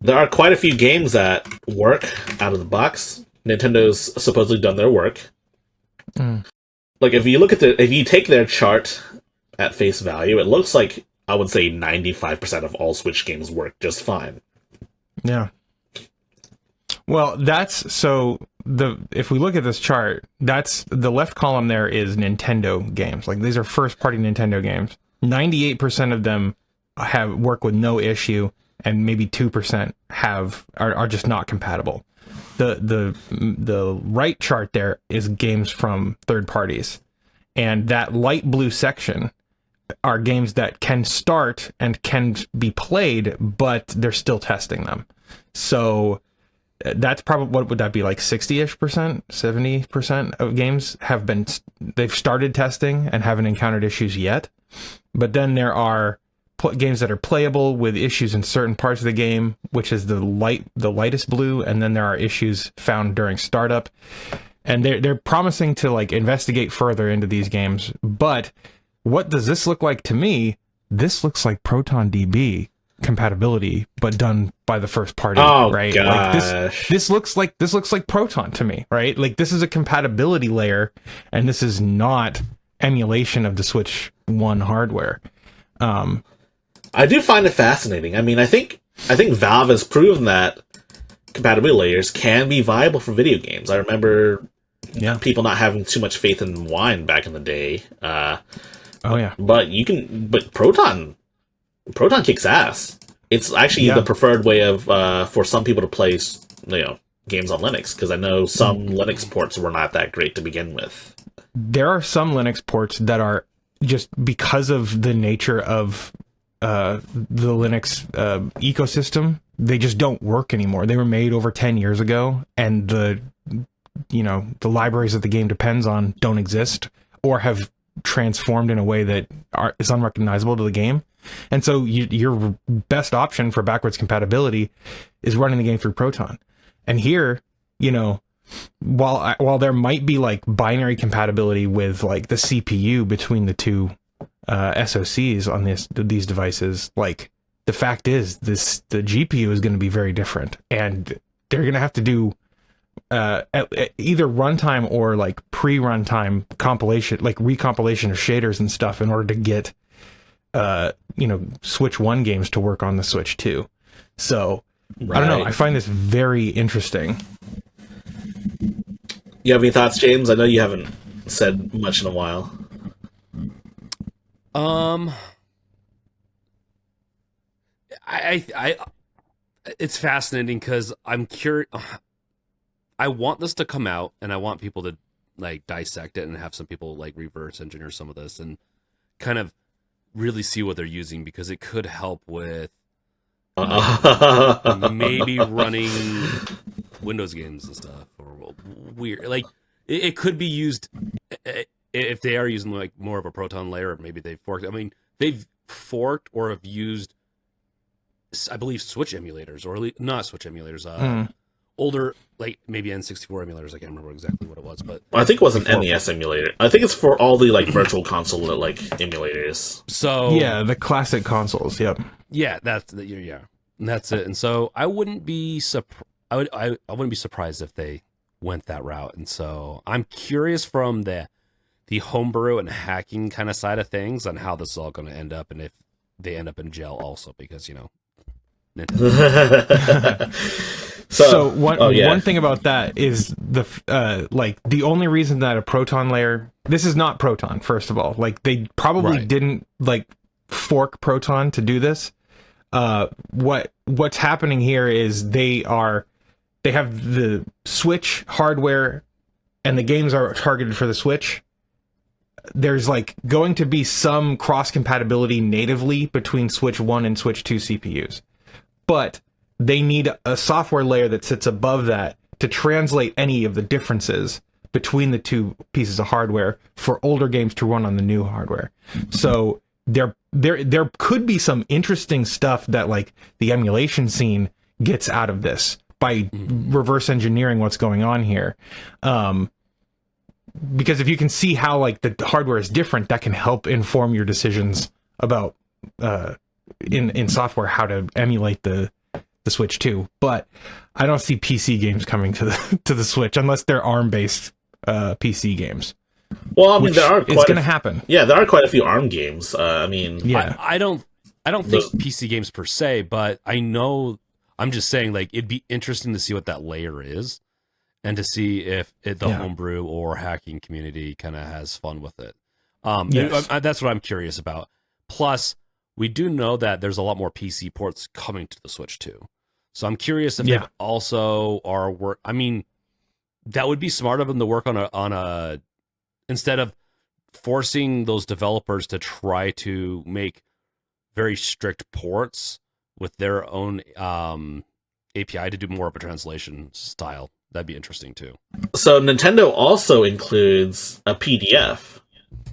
there are quite a few games that work out of the box. Nintendo's supposedly done their work. Like if you take their chart at face value, it looks like I would say 95% of all Switch games work just fine. Yeah. Well, if we look at this chart, that's the left column there is Nintendo games. Like these are first party Nintendo games. 98% of them work with no issue, and maybe 2% are just not compatible. The right chart there is games from third parties, and that light blue section are games that can start and can be played, but they're still testing them. So that's probably, what would that be, like 60-ish%, 70% of games they've started testing and haven't encountered issues yet. But then there are games that are playable with issues in certain parts of the game, which is the lightest blue, and then there are issues found during startup. And they're promising to like investigate further into these games. But what does this look like to me? This looks like ProtonDB compatibility, but done by the first party, right? Gosh. Like this looks like Proton to me, right? Like this is a compatibility layer, and this is not emulation of the Switch 1 hardware. I do find it fascinating. I mean, I think Valve has proven that compatibility layers can be viable for video games. I remember people not having too much faith in Wine back in the day. But Proton kicks ass. It's actually the preferred way of for some people to play, games on Linux, because I know some Linux ports were not that great to begin with. There are some Linux ports that are just because of the nature of the Linux ecosystem, they just don't work anymore. They were made over 10 years ago, and the libraries that the game depends on don't exist or have transformed in a way that is unrecognizable to the game. And so your best option for backwards compatibility is running the game through Proton. And here, while there might be like binary compatibility with like the CPU between the two SoCs on these devices, like the fact is the GPU is going to be very different, and they're going to have to do either runtime or like pre-runtime compilation, like recompilation of shaders and stuff in order to get Switch 1 games to work on the Switch 2. So I don't know, I find this very interesting. You have any thoughts, James? I know you haven't said much in a while. I it's fascinating because I'm curious. I want this to come out, and I want people to like dissect it and have some people like reverse engineer some of this and kind of really see what they're using, because it could help with maybe running Windows games and stuff, or weird. Like it could be used if they are using like more of a Proton layer, or maybe they've forked. I mean, they've forked or have used, I believe, Switch emulators, or not Switch emulators, older, like maybe N64 emulators. I can't remember exactly what it was, but I think it was an NES emulator. I think it's for all the like virtual console like emulators. So yeah, the classic consoles. Yep. Yeah, that's and that's it. And so I wouldn't be I wouldn't be surprised if they went that route. And so I'm curious from the homebrew and hacking kind of side of things on how this is all going to end up, and if they end up in jail also, because So one thing about that is the only reason that a Proton layer, this is not Proton, first of all. Like, they probably didn't like fork Proton to do this. What's happening here is they have the Switch hardware, and the games are targeted for the Switch. There's like going to be some cross compatibility natively between Switch 1 and Switch 2 CPUs, but they need a software layer that sits above that to translate any of the differences between the two pieces of hardware for older games to run on the new hardware. So there could be some interesting stuff that like the emulation scene gets out of this by reverse engineering what's going on here. Because if you can see how like the hardware is different, that can help inform your decisions about in software how to emulate the Switch 2. But I don't see PC games coming to the Switch unless they're ARM-based PC games. Well, I mean, it's going to happen. Yeah, there are quite a few ARM games. I mean, yeah, I don't think PC games per se, but I'm just saying, like, it'd be interesting to see what that layer is, and to see if the homebrew or hacking community kind of has fun with it. Yes. That's what I'm curious about. Plus, we do know that there's a lot more PC ports coming to the Switch too. So I'm curious if they also are work. I mean, that would be smart of them to work on a instead of forcing those developers to try to make very strict ports with their own API to do more of a translation style. That'd be interesting too. So Nintendo also includes a PDF,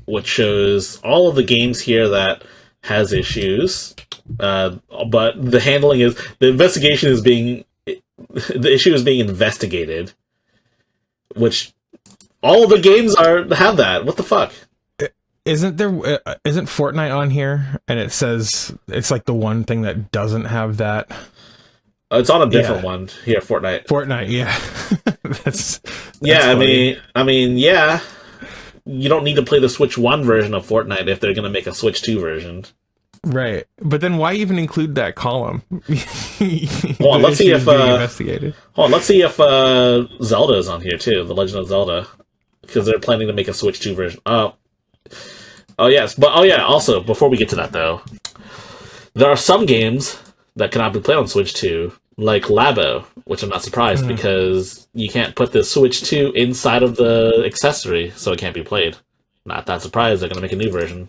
which shows all of the games here that has issues, but the investigation is the issue is being investigated, which all of the games have that. What the fuck? Isn't Fortnite on here? And it says it's like the one thing that doesn't have that. It's on a different one here. Fortnite, yeah. that's funny. I mean, yeah. You don't need to play the Switch 1 version of Fortnite if they're going to make a Switch 2 version. Right. But then why even include that column? Hold on, let's see if Zelda is on here too, The Legend of Zelda, because they're planning to make a Switch 2 version. Oh yes, but also, before we get to that though, there are some games that cannot be played on Switch 2, like Labo, which I'm not surprised because you can't put the Switch 2 inside of the accessory, so it can't be played. Not that surprised, they're going to make a new version.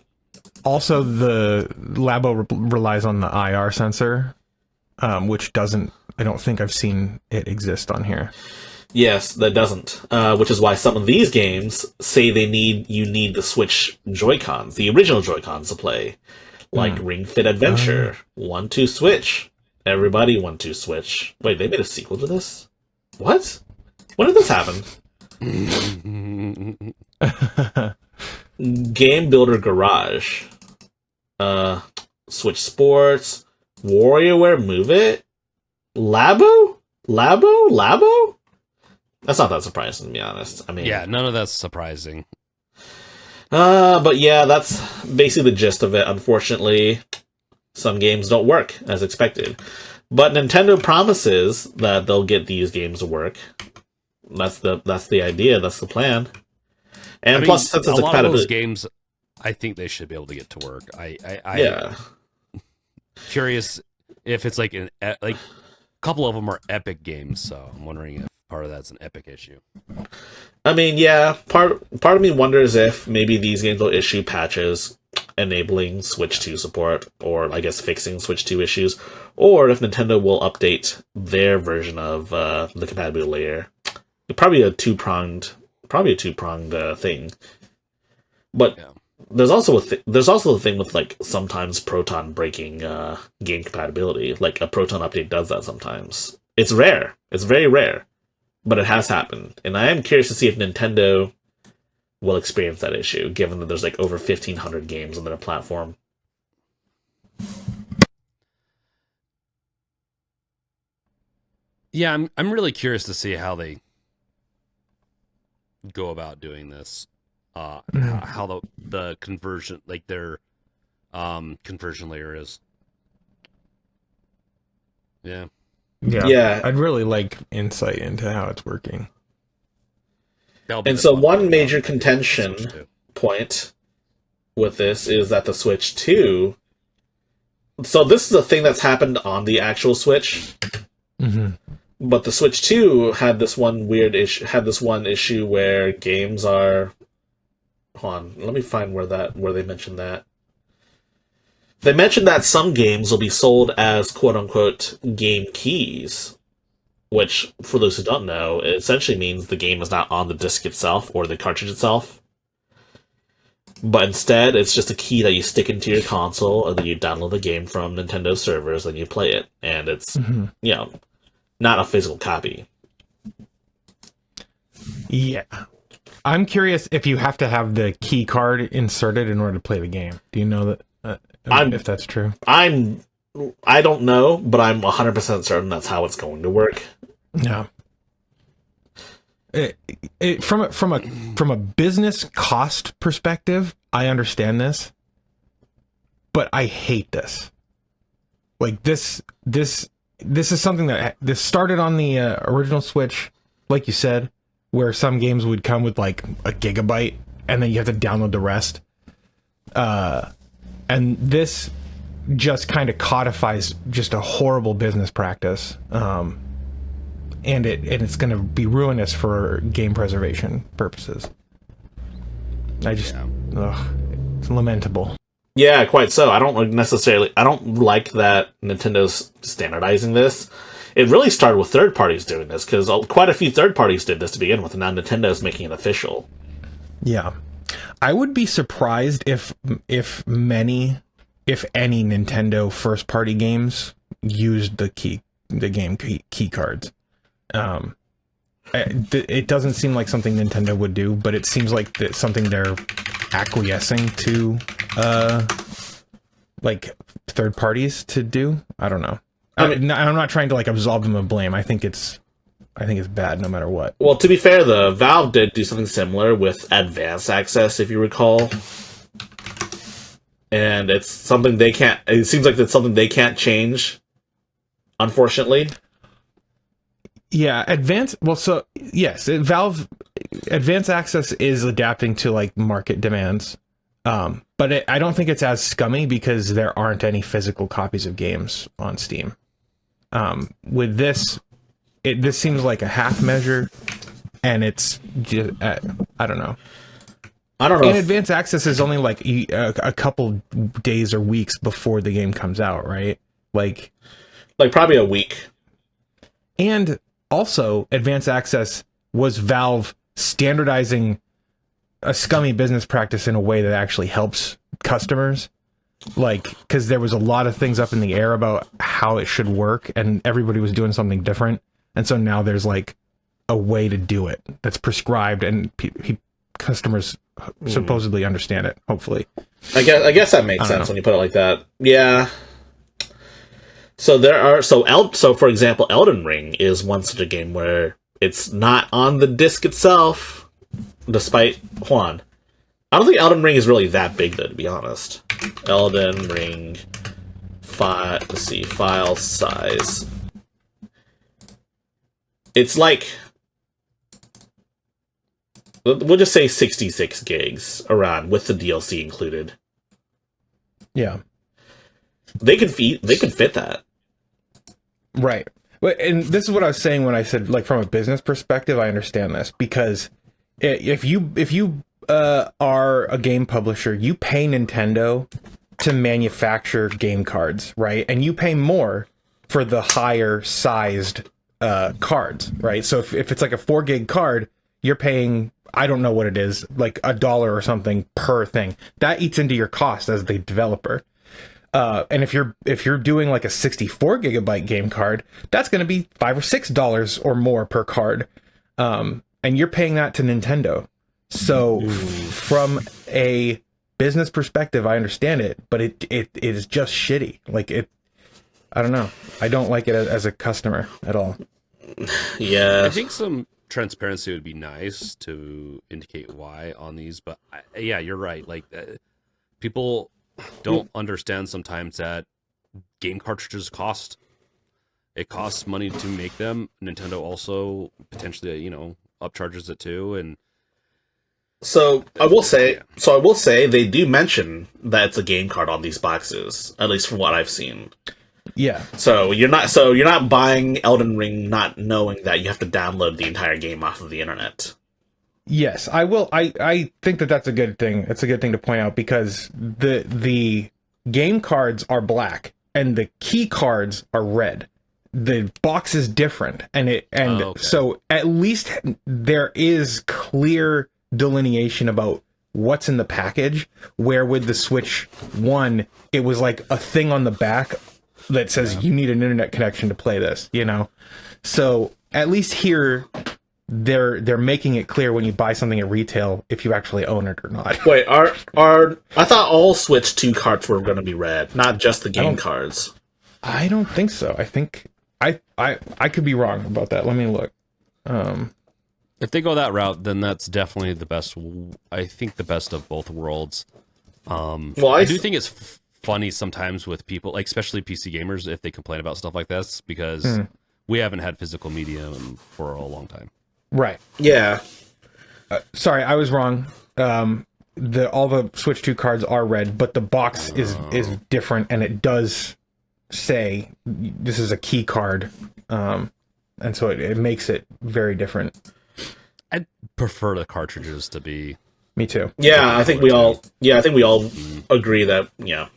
Also, the Labo relies on the IR sensor, which I don't think I've seen it exist on here. Yes, that doesn't. Which is why some of these games say you need the Switch Joy-Cons, the original Joy-Cons to play. Like Ring Fit Adventure, 1-2 Switch. Everybody 1-2 Switch. Wait, they made a sequel to this? What? When did this happen? Game Builder Garage. Switch Sports. WarioWare Move It. Labo? That's not that surprising, to be honest. I mean, yeah, none of that's surprising. But yeah, that's basically the gist of it. Unfortunately, some games don't work as expected. But Nintendo promises that they'll get these games to work. That's the idea. That's the plan. And I mean, plus, since a it's a lot of those compatibility, games, I think they should be able to get to work. yeah. Curious if it's like a couple of them are Epic games, so I'm wondering if part of that's an Epic issue. I mean, yeah. Part of me wonders if maybe these games will issue patches enabling Switch 2 support, or I guess fixing Switch 2 issues, or if Nintendo will update their version of the compatibility layer. Probably a two-pronged thing. But Yeah. there's also the thing with like sometimes Proton breaking game compatibility. Like a Proton update does that sometimes. It's rare. It's very rare, but it has happened, and I am curious to see if Nintendo will experience that issue, given that there's like over 1,500 games on their platform. Yeah, I'm really curious to see how they go about doing this. How the conversion, like their conversion layer is. Yeah. Yeah, I'd really like insight into how it's working. And so one major contention point with this is that the Switch 2... So this is a thing that's happened on the actual Switch. Mm-hmm. But the Switch 2 had this one issue where games are... Hold on, let me find where they mentioned that. They mentioned that some games will be sold as quote-unquote game keys, which, for those who don't know, it essentially means the game is not on the disc itself or the cartridge itself. But instead, it's just a key that you stick into your console, and then you download the game from Nintendo servers, and you play it. And it's, not a physical copy. Yeah. I'm curious if you have to have the key card inserted in order to play the game. Do you know that? If that's true? I don't know, but I'm 100% certain that's how it's going to work. Yeah. From a business cost perspective, I understand this, but I hate this. Like this is something that this started on the original Switch, like you said, where some games would come with like a gigabyte, and then you have to download the rest. And this just kind of codifies just a horrible business practice. And it's going to be ruinous for game preservation purposes. It's lamentable. Yeah, quite so. I don't like that Nintendo's standardizing this. It really started with third parties doing this, because quite a few third parties did this to begin with, and now Nintendo's making it official. Yeah. I would be surprised if any Nintendo first party games used the game key cards. It doesn't seem like something Nintendo would do, but it seems like that's something they're acquiescing to, like third parties to do. I don't know. I'm not trying to like absolve them of blame. I think it's bad no matter what. Well, to be fair, though, Valve did do something similar with Advanced Access, if you recall. And it's something they can't... It seems like it's something they can't change, unfortunately. Yeah, Valve Advanced Access is adapting to like market demands. But I don't think it's as scummy because there aren't any physical copies of games on Steam. With this, this seems like a half measure, and it's just, I don't know. And Advanced Access is only like a couple days or weeks before the game comes out, right? Like probably a week. And also, Advanced Access was Valve standardizing a scummy business practice in a way that actually helps customers. Like, because there was a lot of things up in the air about how it should work, and everybody was doing something different. And so now there's like a way to do it that's prescribed, and customers supposedly understand it. Hopefully, I guess that makes sense when you put it like that. Yeah. So for example, Elden Ring is one such a game where it's not on the disc itself, despite Juan. I don't think Elden Ring is really that big, though, to be honest. Elden Ring, file size. It's like we'll just say 66 gigs around with the DLC included. Yeah. They could fit that. Right. And this is what I was saying when I said, like, from a business perspective, I understand this, because if you are a game publisher, you pay Nintendo to manufacture game cards, right? And you pay more for the higher sized cards, right? So if it's like a 4 gig card, you're paying, I don't know what it is, like $1 or something per thing. That eats into your cost as the developer. And if you're doing like a 64 gigabyte game card, that's going to be $5 or $6 or more per card. And you're paying that to Nintendo. So from a business perspective, I understand it, but it is just shitty. Like, I don't know. I don't like it as a customer at all. Yeah. I think some transparency would be nice to indicate why on these, but yeah, you're right. Like, people don't understand sometimes that game cartridges cost. It costs money to make them. Nintendo also potentially, upcharges it too, and So I will say they do mention that it's a game card on these boxes, at least from what I've seen. Yeah. So you're not buying Elden Ring not knowing that you have to download the entire game off of the internet. Yes, I will. I think that's a good thing. It's a good thing to point out, because the game cards are black and the key cards are red. The box is different, so at least there is clear delineation about what's in the package, where with the Switch 1 it was like a thing on the back that says you need an internet connection to play this, so at least here they're making it clear when you buy something at retail if you actually own it or not. Wait, are I thought all Switch 2 cards were going to be red, not just the game cards. I don't think so. I think I could be wrong about that. Let me look. If they go that route, then that's definitely the best. I think the best of both worlds. I do think it's funny sometimes with people, like especially PC gamers, if they complain about stuff like this, because we haven't had physical media for a long time. Right. Yeah. Sorry, I was wrong. All the Switch 2 cards are red, but the box is different, and it does say this is a key card, and so it makes it very different. I prefer the cartridges to be. Me too. Yeah, I think we all agree that, yeah.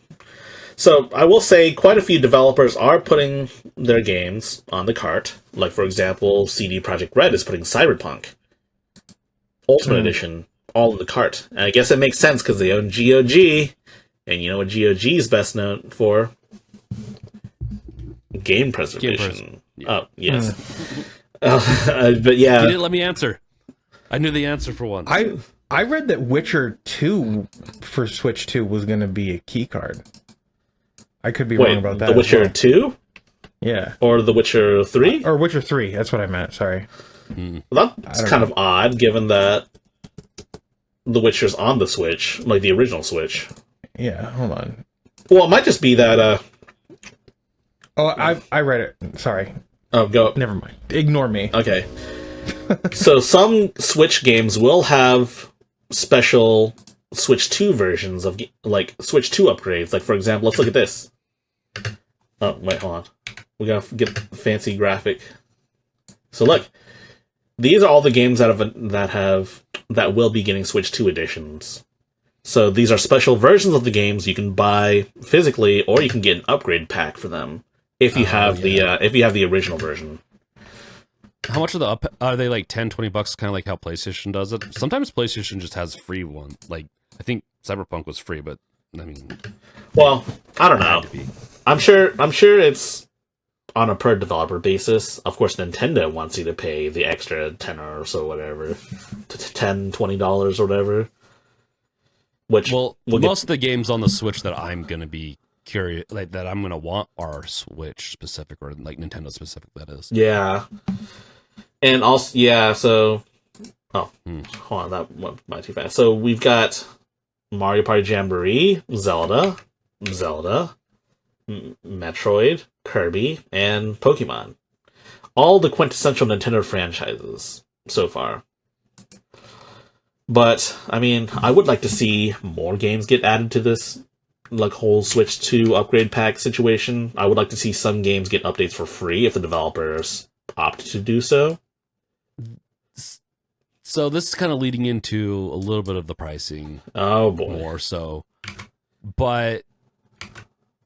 So I will say quite a few developers are putting their games on the cart. Like, for example, CD Projekt Red is putting Cyberpunk Ultimate Edition all in the cart. And I guess it makes sense because they own GOG, and you know what GOG is best known for? Game preservation. Yeah. Oh, yes. But yeah. You didn't let me answer. I knew the answer for once. I read that Witcher 2 for Switch 2 was going to be a key card. I could be wrong about that. The Witcher 2? Yeah. Or The Witcher 3? Or Witcher 3, that's what I meant, sorry. That's kind of odd, given that The Witcher's on the Switch, like the original Switch. Yeah, hold on. Well, it might just be that, Oh, I read it. Sorry. Oh, go. Never mind. Ignore me. Okay. So some Switch games will have special Switch 2 versions of, like, Switch 2 upgrades. Like, for example, let's look at this. Oh, wait, hold on. We gotta get the fancy graphic. So look, these are all the games that will be getting Switch 2 editions. So these are special versions of the games you can buy physically, or you can get an upgrade pack for them if you have the original version. How much are they, like $10-$20, kind of like how PlayStation does it? Sometimes PlayStation just has free one. Like, I think Cyberpunk was free, but I mean, well, I don't know. I'm sure it's on a per developer basis. Of course, Nintendo wants you to pay the extra $10 or so, whatever, to $10-$20 or whatever. Which most of the games on the Switch that I'm gonna be curious, like that I'm gonna want, are Switch specific or like Nintendo specific. That is. Yeah. And also, yeah. So, hold on, that went by too fast. So we've got Mario Party Jamboree, Zelda, Metroid, Kirby, and Pokemon. All the quintessential Nintendo franchises so far. But I mean, I would like to see more games get added to this like whole Switch 2 upgrade pack situation. I would like to see some games get updates for free if the developers opt to do so. So this is kind of leading into a little bit of the pricing. Oh boy. More so. But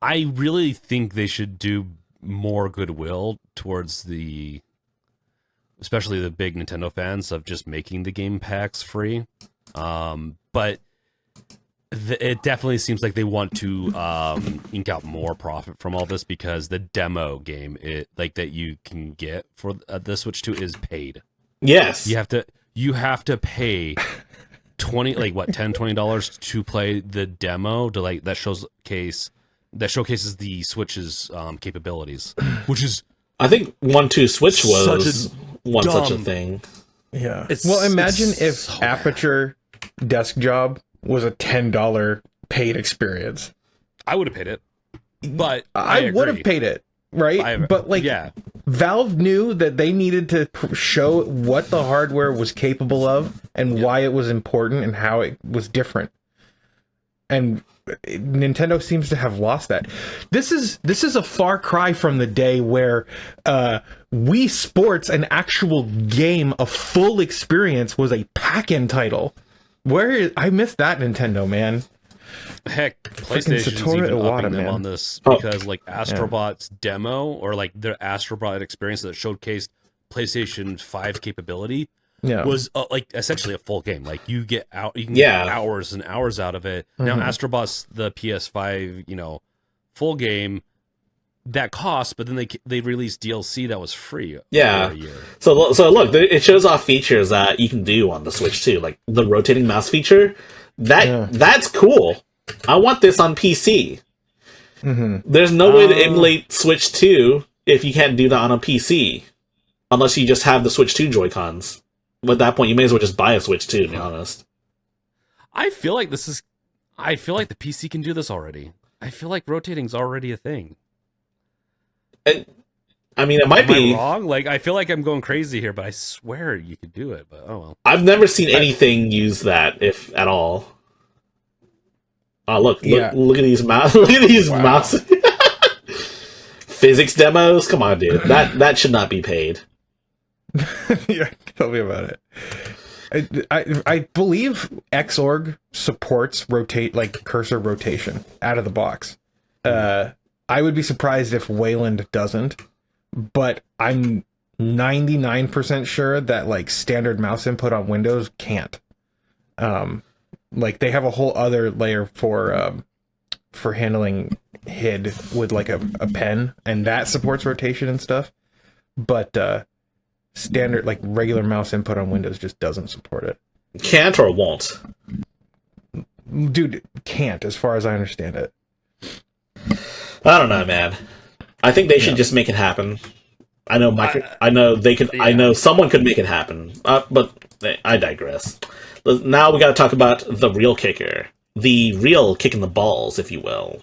I really think they should do more goodwill towards especially the big Nintendo fans of just making the game packs free. But it definitely seems like they want to ink out more profit from all this, because the demo game that you can get for the Switch 2 is paid. Yes. You have to pay $20 to play the demo that showcases the Switch's capabilities, which is, I think 1-2 Switch was such a thing. Yeah. Well, imagine if so Aperture Desk Job was a $10 paid experience. I would have paid it, but I would have paid it, right? But Valve knew that they needed to show what the hardware was capable of and why it was important and how it was different. And Nintendo seems to have lost that. This is a far cry from the day where Wii Sports, an actual game, a full experience, was a pack-in title. I missed that, Nintendo, man. Heck, PlayStation's even upping them on this, because Astrobot's demo, or their Astrobot experience that showcased PlayStation 5 capability, was essentially a full game. You get hours and hours out of it. Now Astrobot's the PS5, full game that cost, but then they released DLC that was free. Yeah. A year. So look, it shows off features that you can do on the Switch too, like the rotating mouse feature. That's cool. I want this on PC. There's no way to emulate Switch 2 if you can't do that on a PC, unless you just have the Switch 2 Joy-Cons. At that point, you may as well just buy a Switch 2, to be honest. I feel like the PC can do this already. I feel like rotating's already a thing. I mean, it might be wrong. I feel like I'm going crazy here, but I swear you could do it. But oh well. I've never seen anything use that, if at all. Look at these mouse. Look at these mouse. Physics demos. Come on, dude. That should not be paid. Yeah, tell me about it. I believe Xorg supports cursor rotation out of the box. I would be surprised if Wayland doesn't, but I'm 99% sure that standard mouse input on Windows can't. They have a whole other layer for handling HID with a pen, and that supports rotation and stuff. But standard regular mouse input on Windows just doesn't support it. Can't or won't? Dude, can't, as far as I understand it. I don't know, man. I think they should just make it happen. I know they could. I know someone could make it happen. But I digress. Now we got to talk about the real kicker, the real kick in the balls, if you will.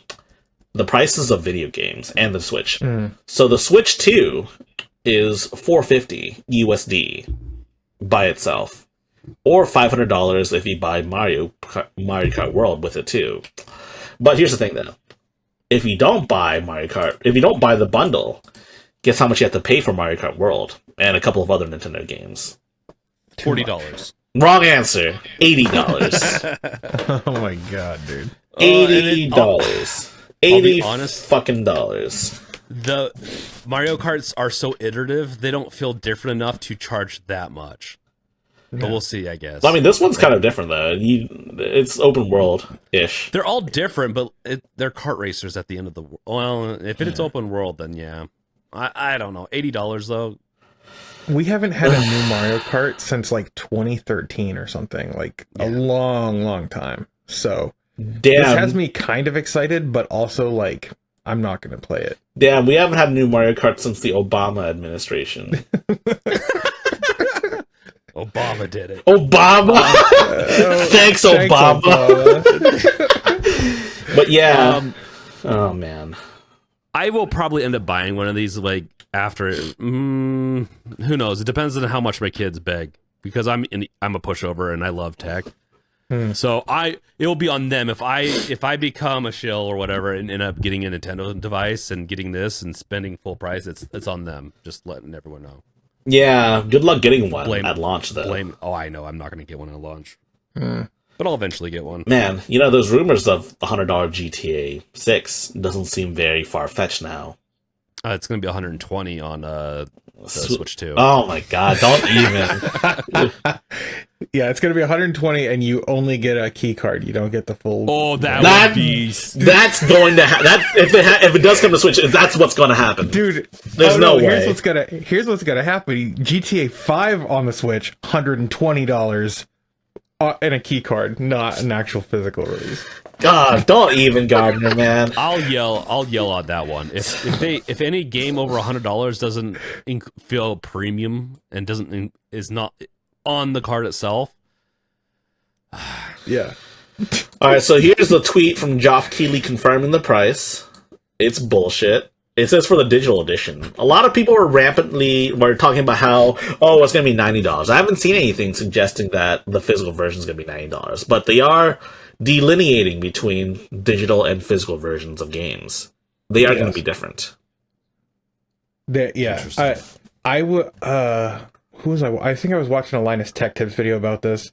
The prices of video games and the Switch. So the Switch 2 is $450 USD by itself, or $500 if you buy Mario Kart World with it too. But here's the thing, though. If you don't buy Mario Kart, if you don't buy the bundle, guess how much you have to pay for Mario Kart World and a couple of other Nintendo games? $40. Wrong answer. $80. Oh my god, dude. $80. Honest, fucking dollars. The Mario Karts are so iterative; they don't feel different enough to charge that much. But we'll see, I guess. I mean, this one's kind of different, though. It's open world-ish. They're all different, but they're kart racers at the end of the... Well, if it's open world, then yeah. I don't know. $80, though. We haven't had a new Mario Kart since, 2013 or something. A long, long time. So, this has me kind of excited, but also, I'm not going to play it. Damn, we haven't had a new Mario Kart since the Obama administration. Obama did it. Obama! Thanks, Obama! But yeah. Oh, man. I will probably end up buying one of these, after... who knows? It depends on how much my kids beg. because I'm a pushover and I love tech. So it will be on them if I become a shill or whatever and end up getting a Nintendo device and getting this and spending full price. It's on them. Just letting everyone know. Yeah, good luck getting one at launch, though. Oh, I know. I'm not going to get one at launch. But I'll eventually get one. Man, those rumors of the $100 GTA 6 doesn't seem very far-fetched now. It's going to be 120 on the Switch 2. Oh my god, don't even. Yeah, it's going to be 120 and you only get a key card. You don't get the full... Oh, that would be... That's going to happen. If it does come to Switch, that's what's going to happen. Dude, there's no way. Here's what's gonna happen. GTA 5 on the Switch, $120 and a key card, not an actual physical release. God, don't even, Gardner, man. I'll yell on that one. If any game over $100 doesn't feel premium and is not on the card itself. Yeah. All right, so here's the tweet from Geoff Keighley confirming the price. It's bullshit. It says for the digital edition. A lot of people were talking about how, it's going to be $90. I haven't seen anything suggesting that the physical version is going to be $90, but they are delineating between digital and physical versions of games. They are going to be different. I would. Who was I? I think I was watching a Linus Tech Tips video about this,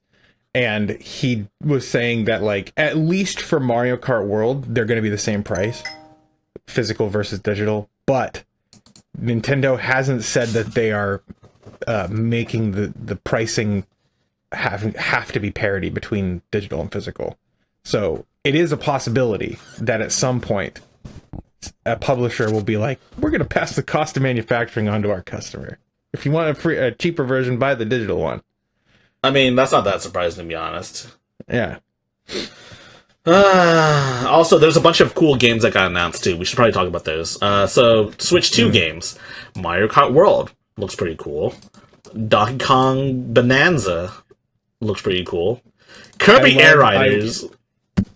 and he was saying that at least for Mario Kart World, they're going to be the same price, physical versus digital. But Nintendo hasn't said that they are making the pricing have to be parity between digital and physical. So it is a possibility that at some point a publisher will be like, we're going to pass the cost of manufacturing onto our customer. If you want a cheaper version, buy the digital one. I mean, that's not that surprising, to be honest. Yeah. Also, there's a bunch of cool games that got announced, too. We should probably talk about those. So, Switch 2 games. Mario Kart World looks pretty cool. Donkey Kong Bonanza looks pretty cool. Kirby Air Riders...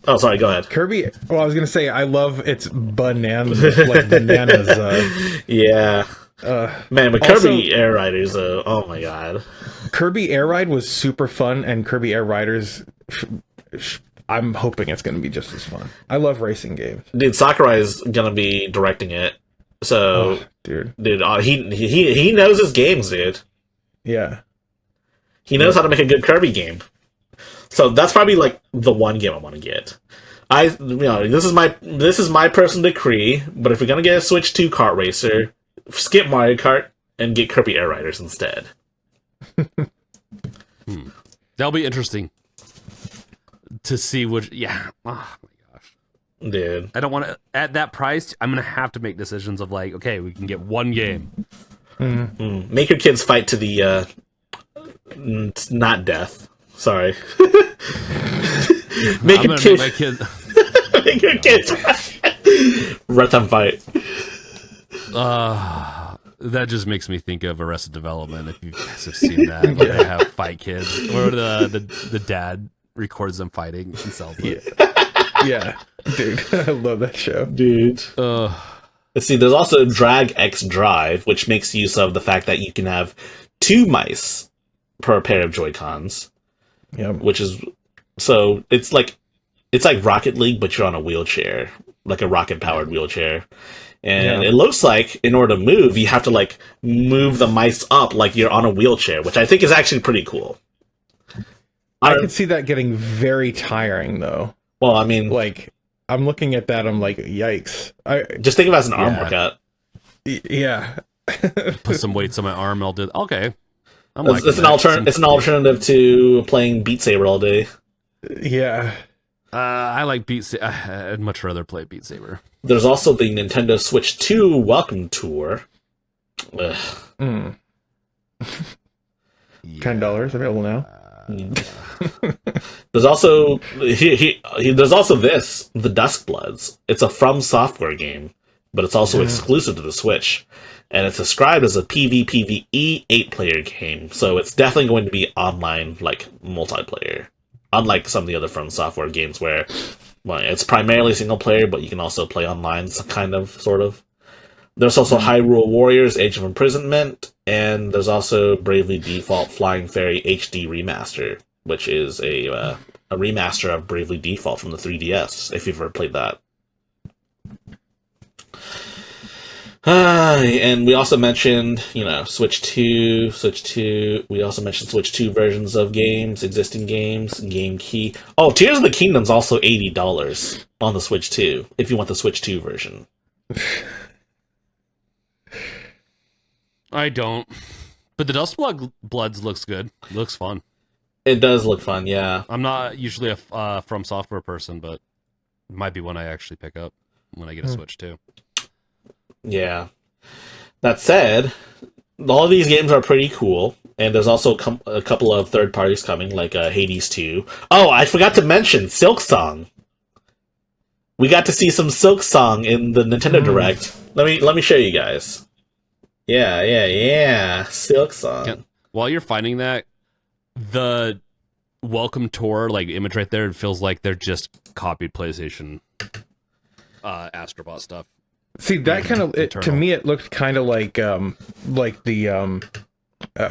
Oh, sorry, go ahead. Kirby... Well, I was going to say, I love its bananas, like bananas. Yeah. Man, but Kirby Air Riders, oh my god. Kirby Air Ride was super fun, and Kirby Air Riders, I'm hoping it's going to be just as fun. I love racing games. Dude, Sakurai's going to be directing it. So, dude, he knows his games, dude. Yeah. He knows how to make a good Kirby game. So that's probably the one game I want to get. This is my personal decree, but if you're going to get a Switch 2 kart racer, skip Mario Kart and get Kirby Air Riders instead. That'll be interesting to see which. Yeah. Oh my gosh, dude. I don't want to at that price. I'm gonna have to make decisions of okay, we can get one game. Make your kids fight to the not death. Sorry. Make your kids. Make your kids red time fight. That just makes me think of Arrested Development. If you guys have seen that, where they have fight kids, or the dad records them fighting and sells it. Yeah, dude, I love that show, dude. Let's see. There's also Drag X Drive, which makes use of the fact that you can have 2 mice per pair of Joy-Cons. Yeah, which is it's like Rocket League, but you're on a wheelchair, like a rocket-powered wheelchair. And it looks like in order to move, you have to move the mice up like you're on a wheelchair, which I think is actually pretty cool. I could see that getting very tiring, though. Well, I mean, I'm looking at that, I'm like, yikes. Just think of it as an arm workout. Yeah. Put some weights on my arm, I'll do. Okay. It's an alternative to playing Beat Saber all day. Yeah. I like Beat Saber. I'd much rather play Beat Saber. There's also the Nintendo Switch 2 Welcome Tour. $10 available now. There's also there's also this, The Duskbloods. It's a From Software game, but it's also exclusive to the Switch. And it's described as a PvPvE 8-player game, so it's definitely going to be online, multiplayer. Unlike some of the other From Software games where it's primarily single player, but you can also play online, sort of. There's also Hyrule Warriors: Age of Imprisonment, and there's also Bravely Default Flying Fairy HD Remaster, which is a remaster of Bravely Default from the 3DS, if you've ever played that. And we also mentioned, Switch 2. We also mentioned Switch 2 versions of games, existing games, Game Key. Oh, Tears of the Kingdom's also $80 on the Switch 2, if you want the Switch 2 version. I don't. But the Dustbloods looks good. Looks fun. It does look fun, yeah. I'm not usually a From Software person, but it might be one I actually pick up when I get a Switch 2. Yeah. That said, all of these games are pretty cool, and there's also a couple of third parties coming, like Hades 2. Oh, I forgot to mention Silksong. We got to see some Silksong in the Nintendo Direct. Let me show you guys. Yeah. Silksong. While you're finding that, the welcome tour image right there, it feels like they're just copied PlayStation Astrobot stuff. See, that kind of to me it looked kind of like the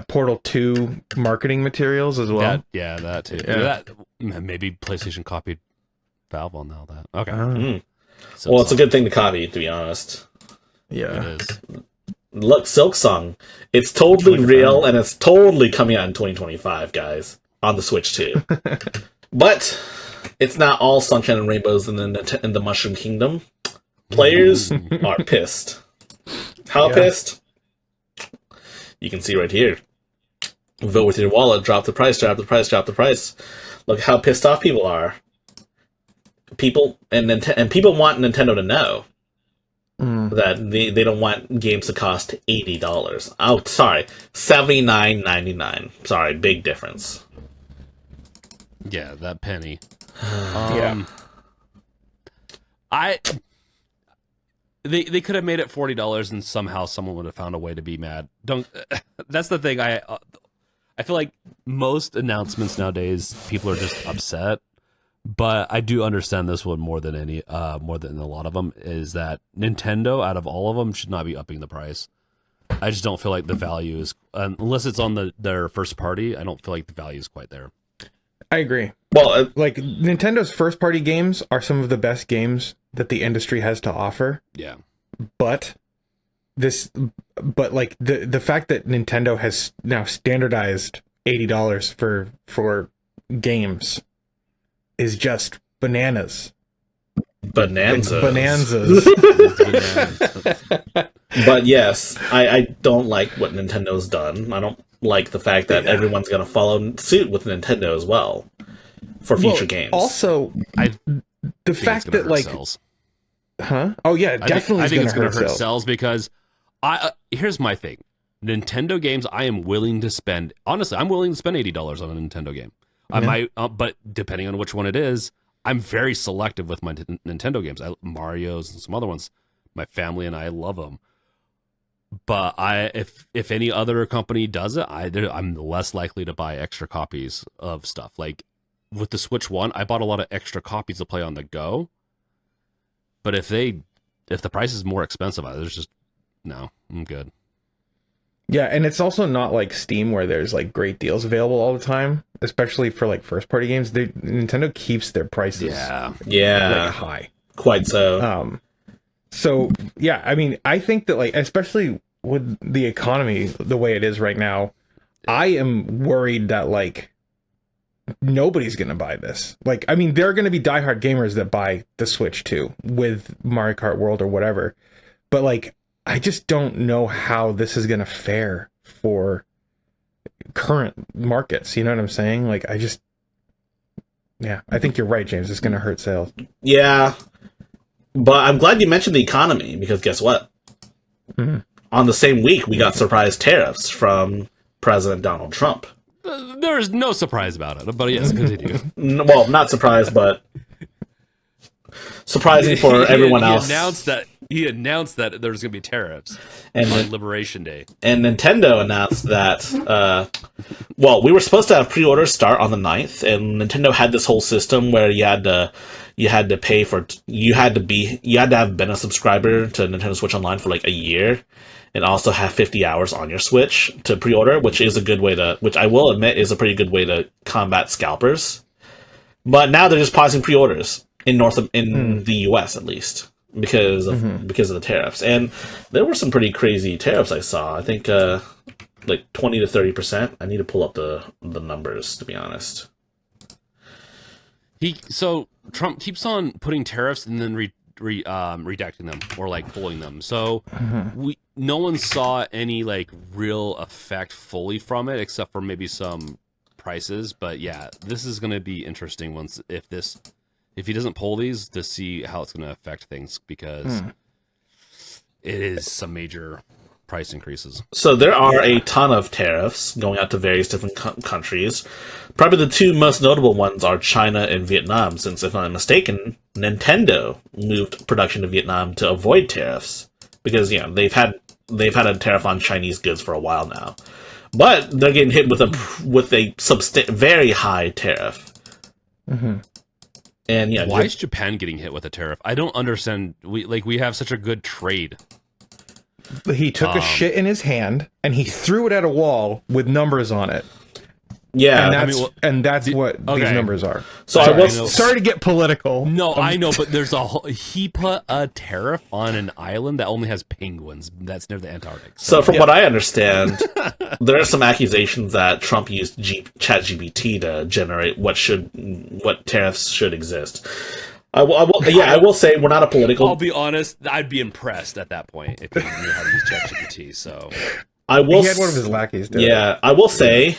Portal 2 marketing materials as well. That too. Yeah. That maybe PlayStation copied Valve on all that. Okay. Well, it's a good thing to copy, to be honest. Yeah. It is. Look, Silksong. It's totally real, and it's totally coming out in 2025, guys, on the Switch 2. But it's not all sunshine and rainbows in the Mushroom Kingdom. Players are pissed. How pissed? You can see right here. Vote with your wallet, drop the price. Look how pissed off people are. People and people want Nintendo to know that they don't want games to cost $80. Oh, sorry, $79.99. Sorry, big difference. Yeah, that penny. They could have made it $40 and somehow someone would have found a way to be mad. That's the thing. I feel like most announcements nowadays, people are just upset. But I do understand this one more than a lot of them, is that Nintendo, out of all of them, should not be upping the price. I just don't feel like the value is, unless it's on their first party, I don't feel like the value is quite there. I agree. Well, Nintendo's first party games are some of the best games that the industry has to offer. Yeah. But the fact that Nintendo has now standardized $80 for games is just bananas. Bonanzas. But yes, I don't like what Nintendo's done. I don't like the fact that everyone's going to follow suit with Nintendo as well for future games. Also, the fact that sales. Oh yeah, definitely. I think it's going to hurt sales because here's my thing: Nintendo games, I am willing to spend. Honestly, I'm willing to spend $80 on a Nintendo game. I might, but depending on which one it is, I'm very selective with my Nintendo games. Mario's and some other ones. My family and I love them. But if any other company does it, I'm less likely to buy extra copies of stuff. Like with the Switch 1, I bought a lot of extra copies to play on the go. But if the price is more expensive, there's just no, I'm good. Yeah, and it's also not like Steam where there's like great deals available all the time, especially for like first party games. Nintendo keeps their prices high. Quite so. So yeah, I mean, I think that especially with the economy the way it is right now, I am worried that nobody's gonna buy this. I mean, there are gonna be diehard gamers that buy the Switch 2 with Mario Kart World or whatever, but I just don't know how this is going to fare for current markets. You know what I'm saying? I think you're right, James. It's going to hurt sales. Yeah. But I'm glad you mentioned the economy, because guess what? Mm-hmm. On the same week, we got surprise tariffs from President Donald Trump. There is no surprise about it, but yes, continue. Well, not surprised, but surprising for everyone else. He announced that there was going to be tariffs on Liberation Day. And Nintendo announced that, we were supposed to have pre-orders start on the 9th, and Nintendo had this whole system where you had to you had to pay for you had to have been a subscriber to Nintendo Switch Online for like a year, and also have 50 hours on your Switch to pre-order, which is a good way to, which I will admit is a pretty good way to combat scalpers. But now they're just pausing pre-orders in the US at least because of the tariffs, and there were some pretty crazy tariffs I saw. I think like 20 to 30%. I need to pull up the numbers, to be honest. So Trump keeps on putting tariffs and then redacting them or like pulling them. So no one saw any like real effect fully from it, except for maybe some prices. But yeah, this is going to be interesting if he doesn't pull these, to see how it's going to affect things, because it is some major price increases. So there are a ton of tariffs going out to various different countries. Probably the two most notable ones are China and Vietnam, since if I'm not mistaken, Nintendo moved production to Vietnam to avoid tariffs, because they've had a tariff on Chinese goods for a while now, but they're getting hit with a very high tariff. And why is Japan getting hit with a tariff? I don't understand. We have such a good trade. He took a shit in his hand and he threw it at a wall with numbers on it. Yeah, and that's what these numbers are. So sorry to get political. No, I know, but he put a tariff on an island that only has penguins. That's near the Antarctic. So from what I understand, there are some accusations that Trump used ChatGPT to generate what tariffs should exist. I will say we're not a political. I'll be honest, I'd be impressed at that point if he knew how to use ChatGPT. So he had one of his lackeys do it. Yeah, I will say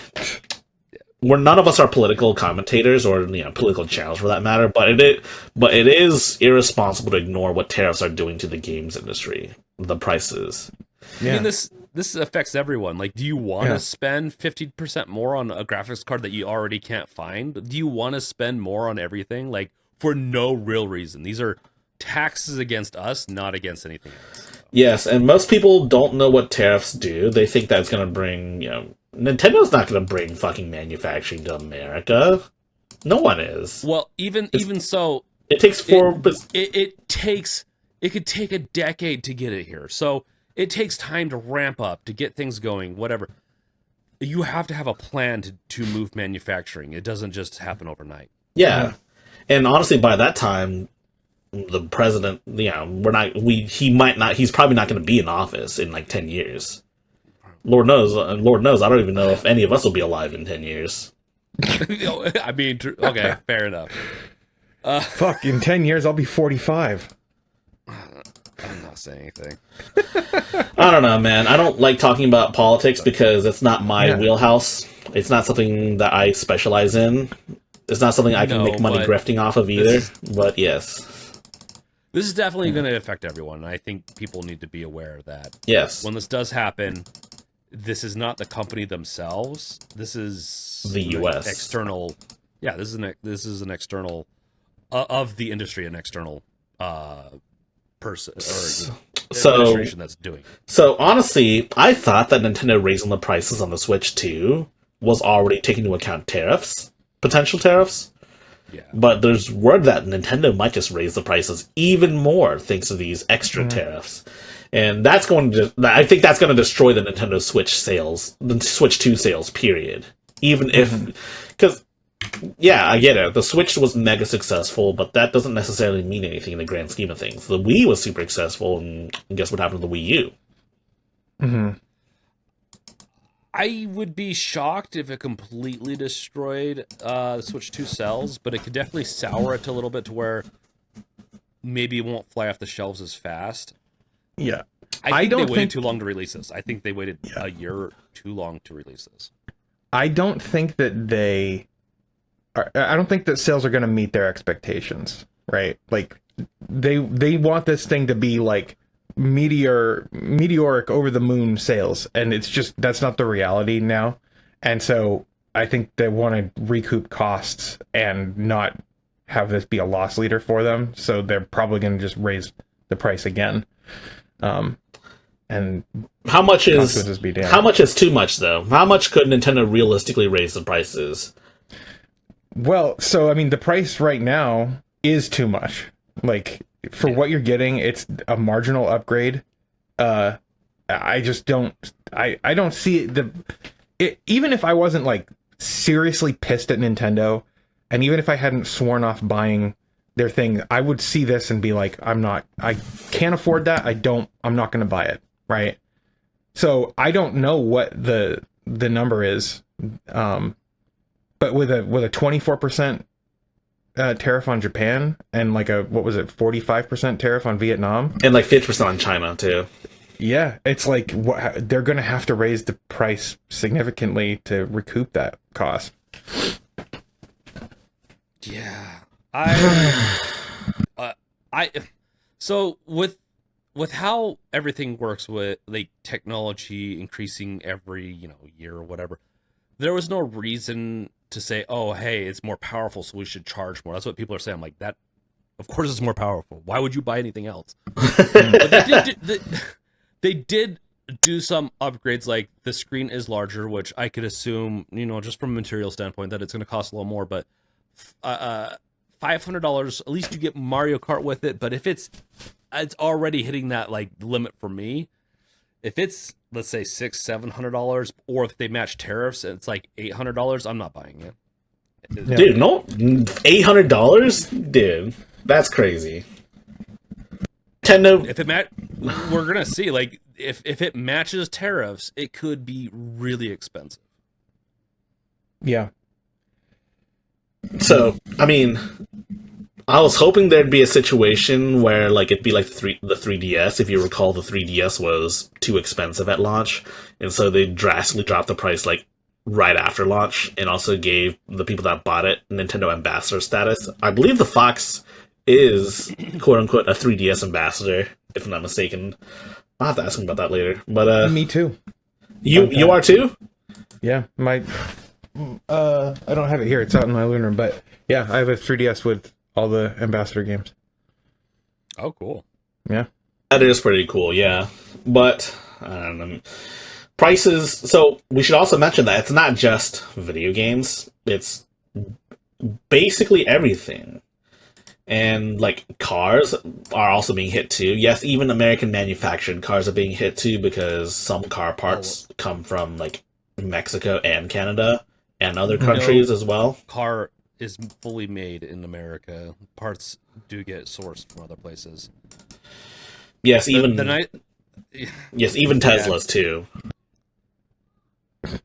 none of us are political commentators or political channels for that matter, but it is irresponsible to ignore what tariffs are doing to the games industry, the prices. Yeah. I mean, this affects everyone. Like, do you want to spend 50% more on a graphics card that you already can't find? Do you want to spend more on everything, like, for no real reason? These are taxes against us, not against anything else. Yes, and most people don't know what tariffs do. They think that's going to bring, Nintendo's not going to bring fucking manufacturing to America. No one is. Well, even so, it takes it could take a decade to get it here. So it takes time to ramp up, to get things going, whatever. You have to have a plan to move manufacturing. It doesn't just happen overnight. Yeah. And honestly, by that time, the president, he's probably not going to be in office in like 10 years. Lord knows, I don't even know if any of us will be alive in 10 years. I mean, okay, fair enough. Fuck, in 10 years, I'll be 45. I'm not saying anything. I don't know, man. I don't like talking about politics because it's not my wheelhouse. It's not something that I specialize in. It's not something I can make money grifting off of either. But yes. This is definitely going to affect everyone. I think people need to be aware that when this does happen, this is not the company themselves. This is the U.S. external. Yeah, this is an external of the industry, an external person or administration that's doing. So honestly, I thought that Nintendo raising the prices on the Switch 2 was already taking into account potential tariffs. Yeah. But there's word that Nintendo might just raise the prices even more thanks to these extra tariffs. And I think that's going to destroy the Nintendo Switch sales, the Switch 2 sales, period. Even if, because, I get it. The Switch was mega successful, but that doesn't necessarily mean anything in the grand scheme of things. The Wii was super successful, and guess what happened to the Wii U? Mm-hmm. I would be shocked if it completely destroyed the Switch 2 sales, but it could definitely sour it a little bit to where maybe it won't fly off the shelves as fast. Yeah. I think they waited too long to release this. I think they waited a year too long to release this. I don't think that I don't think that sales are going to meet their expectations, right? Like, they want this thing to be like meteoric over the moon sales, and it's just that's not the reality now. And so I think they want to recoup costs and not have this be a loss leader for them, so they're probably going to just raise the price again. And how much is too much though? How much could Nintendo realistically raise the prices? Well, so I mean, the price right now is too much. Like, for what you're getting, it's a marginal upgrade. I just don't. I don't see it. Even if I wasn't like seriously pissed at Nintendo, and even if I hadn't sworn off buying their thing, I would see this and be like, I can't afford that. I'm not going to buy it. Right. So I don't know what the number is. But with a 24% tariff on Japan and like a, what was it, 45% tariff on Vietnam, and like 50% on China too. Yeah, it's like they're going to have to raise the price significantly to recoup that cost. Yeah, so with how everything works with like technology increasing every year or whatever, there was no reason to say, oh hey, it's more powerful, so we should charge more. That's what people are saying. I'm like, that of course it's more powerful. Why would you buy anything else? But they did do some upgrades, like the screen is larger, which I could assume, just from a material standpoint, that it's going to cost a little more. But $500, at least you get Mario Kart with it. But if it's already hitting that like limit for me. If it's, let's say, $600-700, or if they match tariffs and it's like $800, I'm not buying it. Yeah. Dude, no, $800, dude, that's crazy. Nintendo, if it we're gonna see, like, if it matches tariffs, it could be really expensive. Yeah. So, I mean, I was hoping there'd be a situation where, like, it'd be like the 3DS. If you recall, the 3DS was too expensive at launch, and so they drastically dropped the price, like, right after launch, and also gave the people that bought it Nintendo ambassador status. I believe the Fox is, quote-unquote, a 3DS ambassador, if I'm not mistaken. I'll have to ask him about that later. But me too. You are too? Yeah, I don't have it here. It's out in my living room, but yeah, I have a 3DS with all the ambassador games. Oh, cool. Yeah. That is pretty cool, yeah. But, I don't know. Prices, so we should also mention that it's not just video games. It's basically everything. And, like, cars are also being hit too. Yes, even American manufactured cars are being hit too, because some car parts come from, like, Mexico and Canada and other countries as well. Car is fully made in America. Parts do get sourced from other places. Yes, even Teslas too.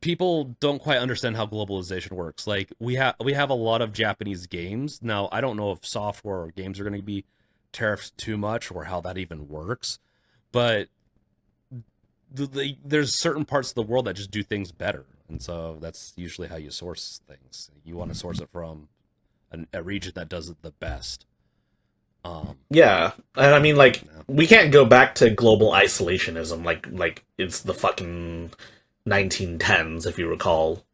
People don't quite understand how globalization works. Like, we have a lot of Japanese games. Now, I don't know if software or games are going to be tariffed too much or how that even works, but there's certain parts of the world that just do things better. And so that's usually how you source things. You want to source it from a region that does it the best. Yeah, and I mean, like, we can't go back to global isolationism like it's the fucking 1910s, if you recall.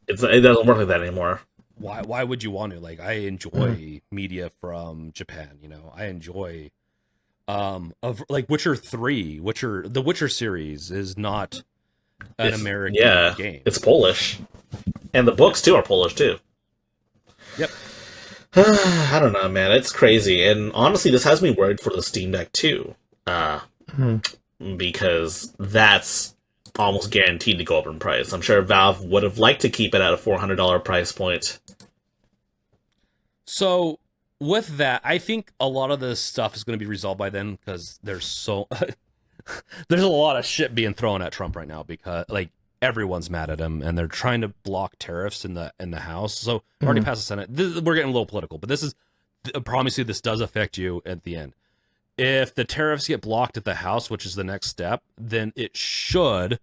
It doesn't work like that anymore. Why would you want to? Like, I enjoy media from Japan. I enjoy of like Witcher 3. The Witcher series is not an American game. It's Polish, and the books too are Polish too. Yep. I don't know, man. It's crazy, and honestly, this has me worried for the Steam Deck too, because that's almost guaranteed to go up in price. I'm sure Valve would have liked to keep it at a $400 price point. So with that, I think a lot of this stuff is going to be resolved by then, because there's a lot of shit being thrown at Trump right now, because like everyone's mad at him and they're trying to block tariffs in the House. So it already passed the Senate. We're getting a little political, but this is, I promise you, this does affect you at the end. If the tariffs get blocked at the House, which is the next step, then it should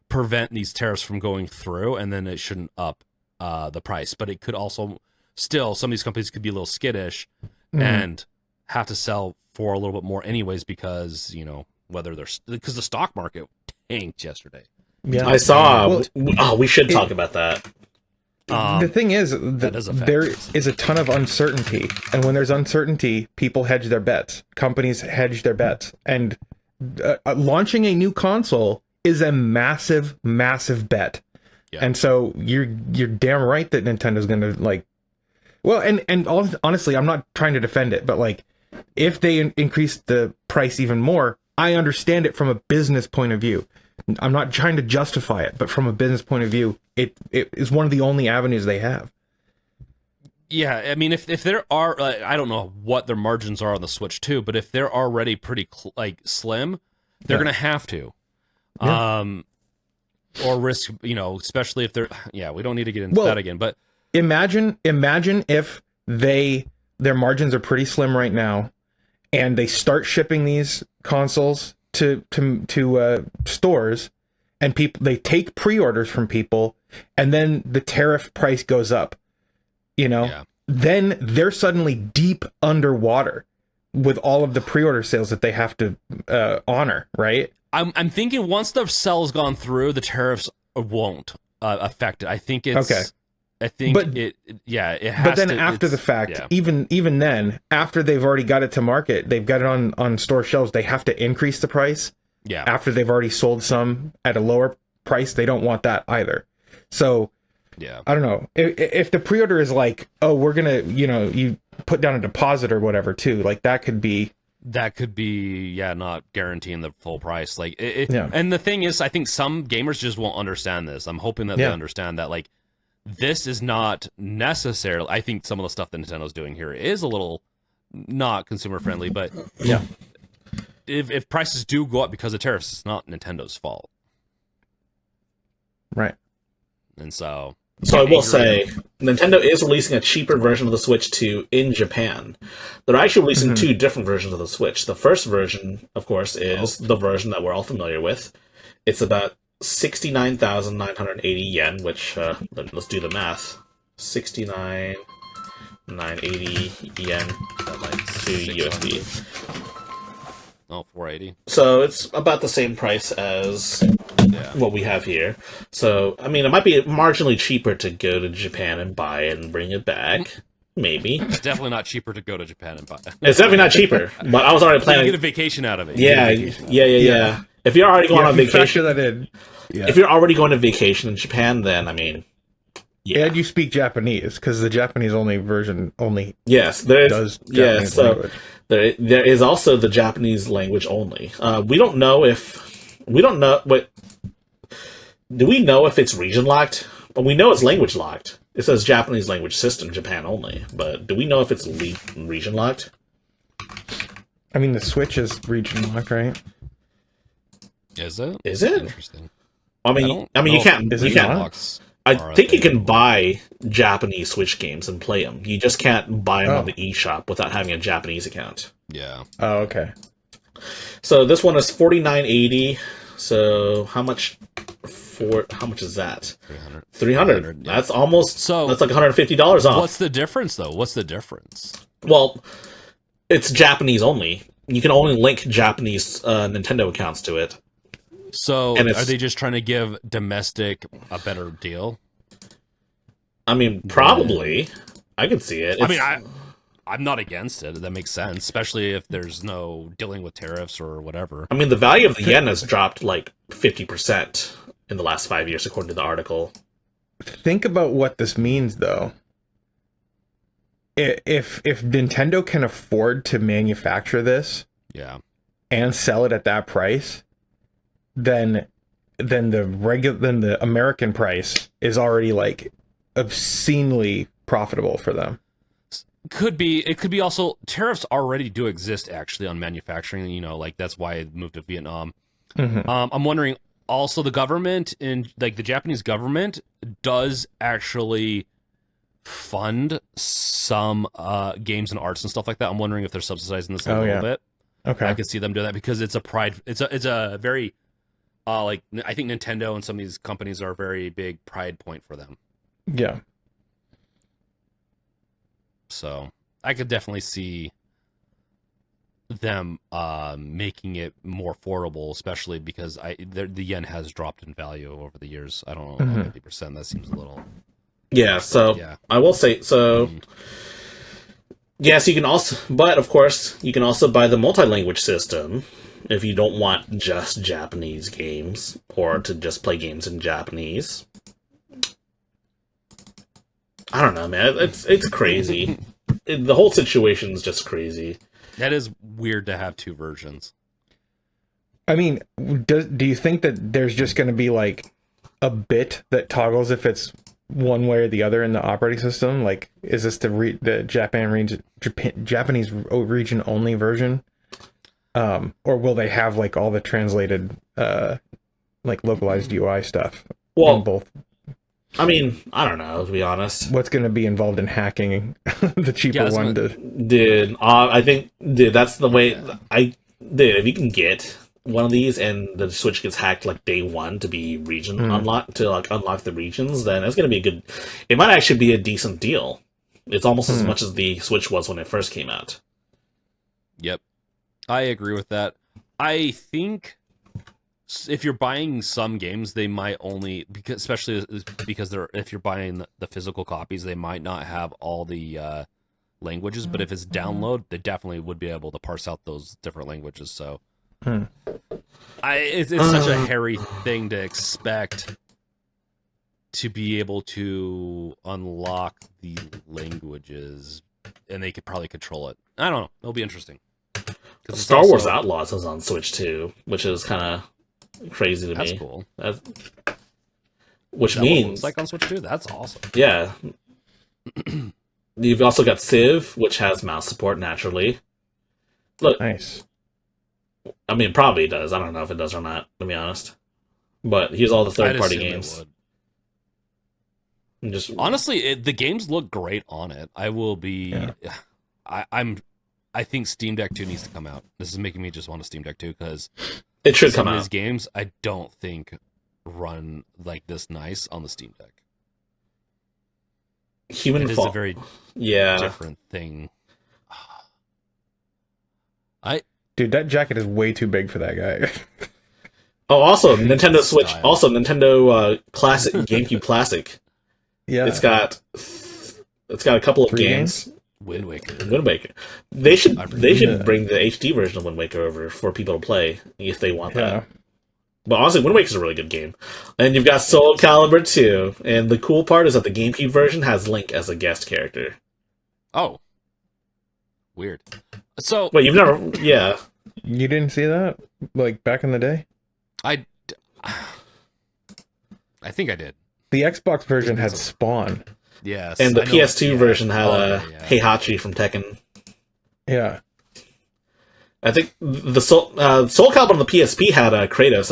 prevent these tariffs from going through, and then it shouldn't up the price. But it could also still, some of these companies could be a little skittish and have to sell for a little bit more anyways, because because the stock market tanked yesterday. Yeah, I saw. We should talk about that. The thing is, there is a ton of uncertainty, and when there's uncertainty, people hedge their bets. Companies hedge their bets, and launching a new console is a massive, massive bet. Yeah. And so you're damn right that Nintendo's going to, like, Well, and honestly, I'm not trying to defend it, but like, if they increase the price even more, I understand it from a business point of view. I'm not trying to justify it, but from a business point of view, it is one of the only avenues they have. Yeah, I mean, if there are, I don't know what their margins are on the Switch too, but if they're already pretty like slim, they're gonna have to, or risk, especially if they're. Yeah, we don't need to get into that again, but imagine if their margins are pretty slim right now, and they start shipping these consoles to stores, and they take pre-orders from people, and then the tariff price goes up. Then they're suddenly deep underwater with all of the pre-order sales that they have to honor, right? I'm thinking once the sell's gone through, the tariffs won't affect it. I think it's okay. I think it has. But then after the fact, even then, after they've already got it to market, they've got it on store shelves, they have to increase the price. Yeah. After they've already sold some at a lower price, they don't want that either. So. Yeah, I don't know if the pre-order is like, oh, we're gonna, you put down a deposit or whatever too. Like that could be, not guaranteeing the full price. Like And the thing is, I think some gamers just won't understand this. I'm hoping that they understand that like this is not necessarily. I think some of the stuff that Nintendo's doing here is a little not consumer friendly, but if prices do go up because of tariffs, it's not Nintendo's fault, right? And so I will say, Nintendo is releasing a cheaper version of the Switch 2 in Japan. They're actually releasing two different versions of the Switch. The first version, of course, is the version that we're all familiar with. It's about 69,980 yen, which, let's do the math. 69,980 yen, like 2 USD. Oh, 480. So it's about the same price as what we have here. So, I mean, it might be marginally cheaper to go to Japan and buy it and bring it back. Maybe. It's definitely not cheaper to go to Japan and buy it. It's definitely not cheaper, but I was already planning. You get a vacation out of it. Yeah. If you're already going on vacation. Factor that in. Yeah. If you're already going to vacation in Japan, then, I mean... Yeah. And you speak Japanese, because the Japanese version only does Japanese language. There is also the Japanese language only. We don't know if it's region locked? Well, we know it's language locked. It says Japanese language system, Japan only. But do we know if it's region locked? I mean, the Switch is region locked, right? Is it? Is it? Interesting. I mean, you can't. I think you can buy Japanese Switch games and play them. You just can't buy them on the eShop without having a Japanese account. Yeah. Oh, okay. So this one is $49.80. So how much is that? 300. Yeah. That's almost that's like $150 off. What's the difference though? What's the difference? Well, it's Japanese only. You can only link Japanese Nintendo accounts to it. So, are they just trying to give domestic a better deal? I mean, probably. I could see it. I mean, I'm not against it. That makes sense, especially if there's no dealing with tariffs or whatever. I mean, the value of the yen has dropped like 50% in the last 5 years, according to the article. Think about what this means, though. If Nintendo can afford to manufacture this, and sell it at that price, then the American price is already like obscenely profitable for them. Could be. It could be also tariffs already do exist actually on manufacturing. Like that's why I moved to Vietnam. Mm-hmm. I'm wondering also the government the Japanese government does actually fund some games and arts and stuff like that. I'm wondering if they're subsidizing this a little bit. Okay, I could see them do that because it's a pride. It's a very I think Nintendo and some of these companies are a very big pride point for them. Yeah. So I could definitely see them making it more affordable, especially because the yen has dropped in value over the years. I don't know, 50%. That seems a little. Yeah. So I will say so. Yes, you can also, but of course, you can also buy the multi-language system if you don't want just Japanese games or to just play games in Japanese. I don't know, man. It's crazy. The whole situation is just crazy. That is weird to have two versions. I mean, do you think that there's just going to be like a bit that toggles if it's one way or the other in the operating system? Like, is this the Japanese region only version, or will they have like all the translated like localized UI stuff? Well, in both. I mean, I don't know, to be honest. What's going to be involved in hacking the cheaper one? Dude, I think, dude, that's the way. Dude, if you can get one of these and the Switch gets hacked like day one to be region unlocked, to like unlock the regions, then it's going to be a good. It might actually be a decent deal. It's almost as much as the Switch was when it first came out. Yep, I agree with that. I think if you're buying some games, they might only, especially because if you're buying the physical copies, they might not have all the languages. But if it's download, they definitely would be able to parse out those different languages. So, it's such a hairy thing to expect to be able to unlock the languages, and they could probably control it. I don't know. It'll be interesting. Star Wars Outlaws is on Switch too, which is kind of crazy to me. That's cool. Which means it's like on Switch 2. That's awesome. Yeah. You've also got Civ, which has mouse support naturally. Look, nice. I mean, probably does. I don't know if it does or not, to be honest. But here's all the third-party games. Honestly, the games look great on it. I will be. Yeah. I think Steam Deck 2 needs to come out. This is making me just want a Steam Deck 2 because it should come out. Some of these games I don't think run like this nice on the Steam Deck. It is a very different thing. Dude, that jacket is way too big for that guy. Oh, also Nintendo Switch. Also Nintendo Classic, GameCube Classic. Yeah, it's got a couple of games. Wind Waker. They should bring the HD version of Wind Waker over for people to play if they want that. But honestly, Wind Waker is a really good game. And you've got Soul Calibur 2, and the cool part is that the GameCube version has Link as a guest character. Oh, weird. So wait, you've never? Yeah, you didn't see that like back in the day? I think I did. The Xbox version had Spawn. Yes, and the PS2 version had Heihachi from Tekken. Yeah, I think the Soul Calibur on the PSP had Kratos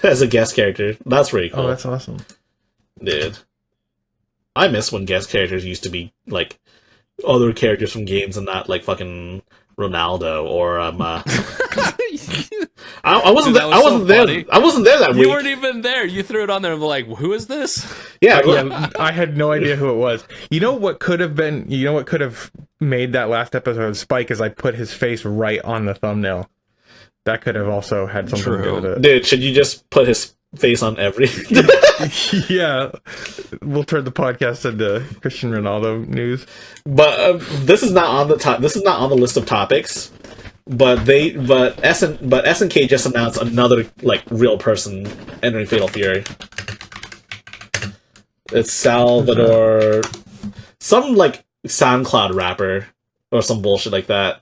as a guest character. That's pretty cool. Oh, that's awesome, dude. I miss when guest characters used to be like other characters from games and not like fucking Ronaldo or I wasn't there. I wasn't there. I wasn't there that week. You weren't even there. You threw it on there and were like, "Who is this?" Yeah, I had no idea who it was. You know what could have been? You know what could have made that last episode spike is I put his face right on the thumbnail. That could have also had something to do with it. Dude, should you just put his face on every? Yeah, we'll turn the podcast into Cristiano Ronaldo news. But this is not on the top. This is not on the list of topics. But SNK just announced another like real person entering Fatal Fury. It's Salvador, some like SoundCloud rapper or some bullshit like that.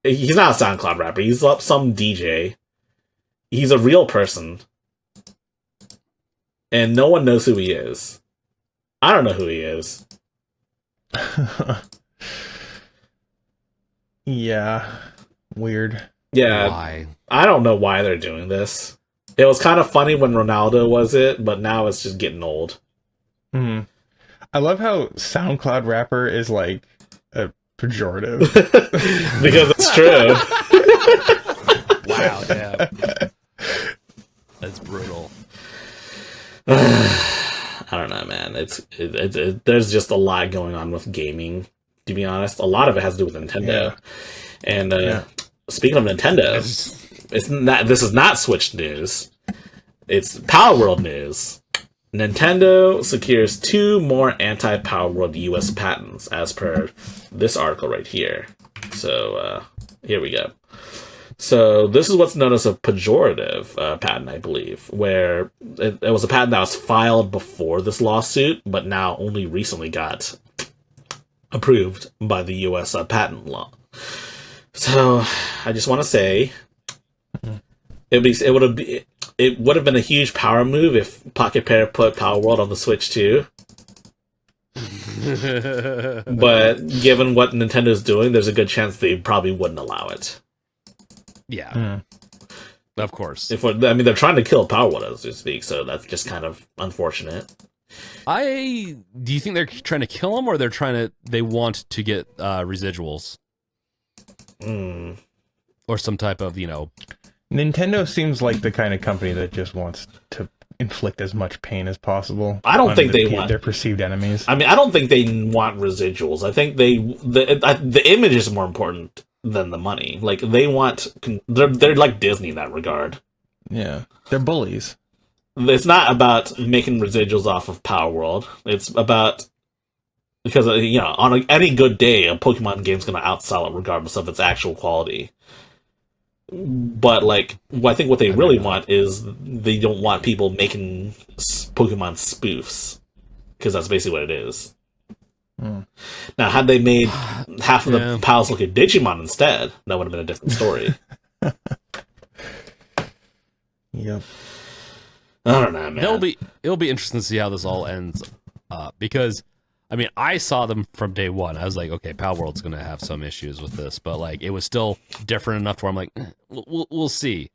He's not a SoundCloud rapper. He's some DJ. He's a real person, and no one knows who he is. I don't know who he is. Yeah. Weird. Yeah. Why? I don't know why they're doing this. It was kind of funny when Ronaldo was it, but now it's just getting old. I love how SoundCloud rapper is like a pejorative. Because it's true. Wow, yeah. That's brutal. I don't know, man. There's just a lot going on with gaming, to be honest. A lot of it has to do with Nintendo. Yeah. And speaking of Nintendo, this is not Switch news. It's Palworld news. Nintendo secures 2 more anti-Palworld US patents, as per this article right here. So, here we go. So this is what's known as a pejorative patent, I believe, where it was a patent that was filed before this lawsuit, but now only recently got approved by the U.S. Patent law. So I just want to say it would have been a huge power move if Pocket Pair put Palworld on the Switch too. But given what Nintendo's doing, there's a good chance they probably wouldn't allow it. Yeah, of course. They're trying to kill Palworld as we speak, so that's just kind of unfortunate. Do you think they're trying to kill him, or they want to get residuals, or some type of Nintendo seems like the kind of company that just wants to inflict as much pain as possible. I don't think they want their perceived enemies. I mean, I don't think they want residuals. I think the image is more important than the money. Like they're like Disney in that regard. Yeah, they're bullies. It's not about making residuals off of Palworld. It's about because on any good day, a Pokemon game's going to outsell it regardless of its actual quality. But I think what they really want is they don't want people making Pokemon spoofs, because that's basically what it is. Now, had they made half of the pals look at Digimon instead, that would have been a different story. Yep. I don't know, man. It'll be interesting to see how this all ends, because I mean, I saw them from day one. I was like, okay, Palworld's going to have some issues with this, but it was still different enough to where I'm like, we'll see.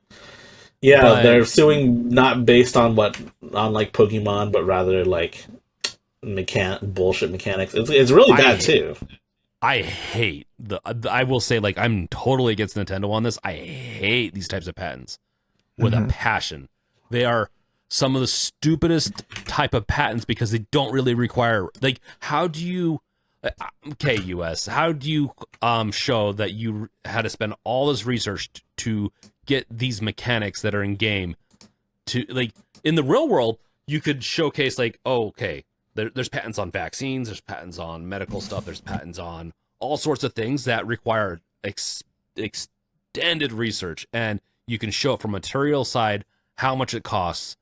Yeah, but they're suing not based on Pokemon, but rather bullshit mechanics. It's really bad too. I hate I will say, I'm totally against Nintendo on this. I hate these types of patents with a passion. They are some of the stupidest type of patents because they don't really require, how do you, okay, US, how do you show that you had to spend all this research to get these mechanics that are in game to, in the real world, you could showcase, okay, there's patents on vaccines, there's patents on medical stuff, there's patents on all sorts of things that require extended research, and you can show it from a material side how much it costs.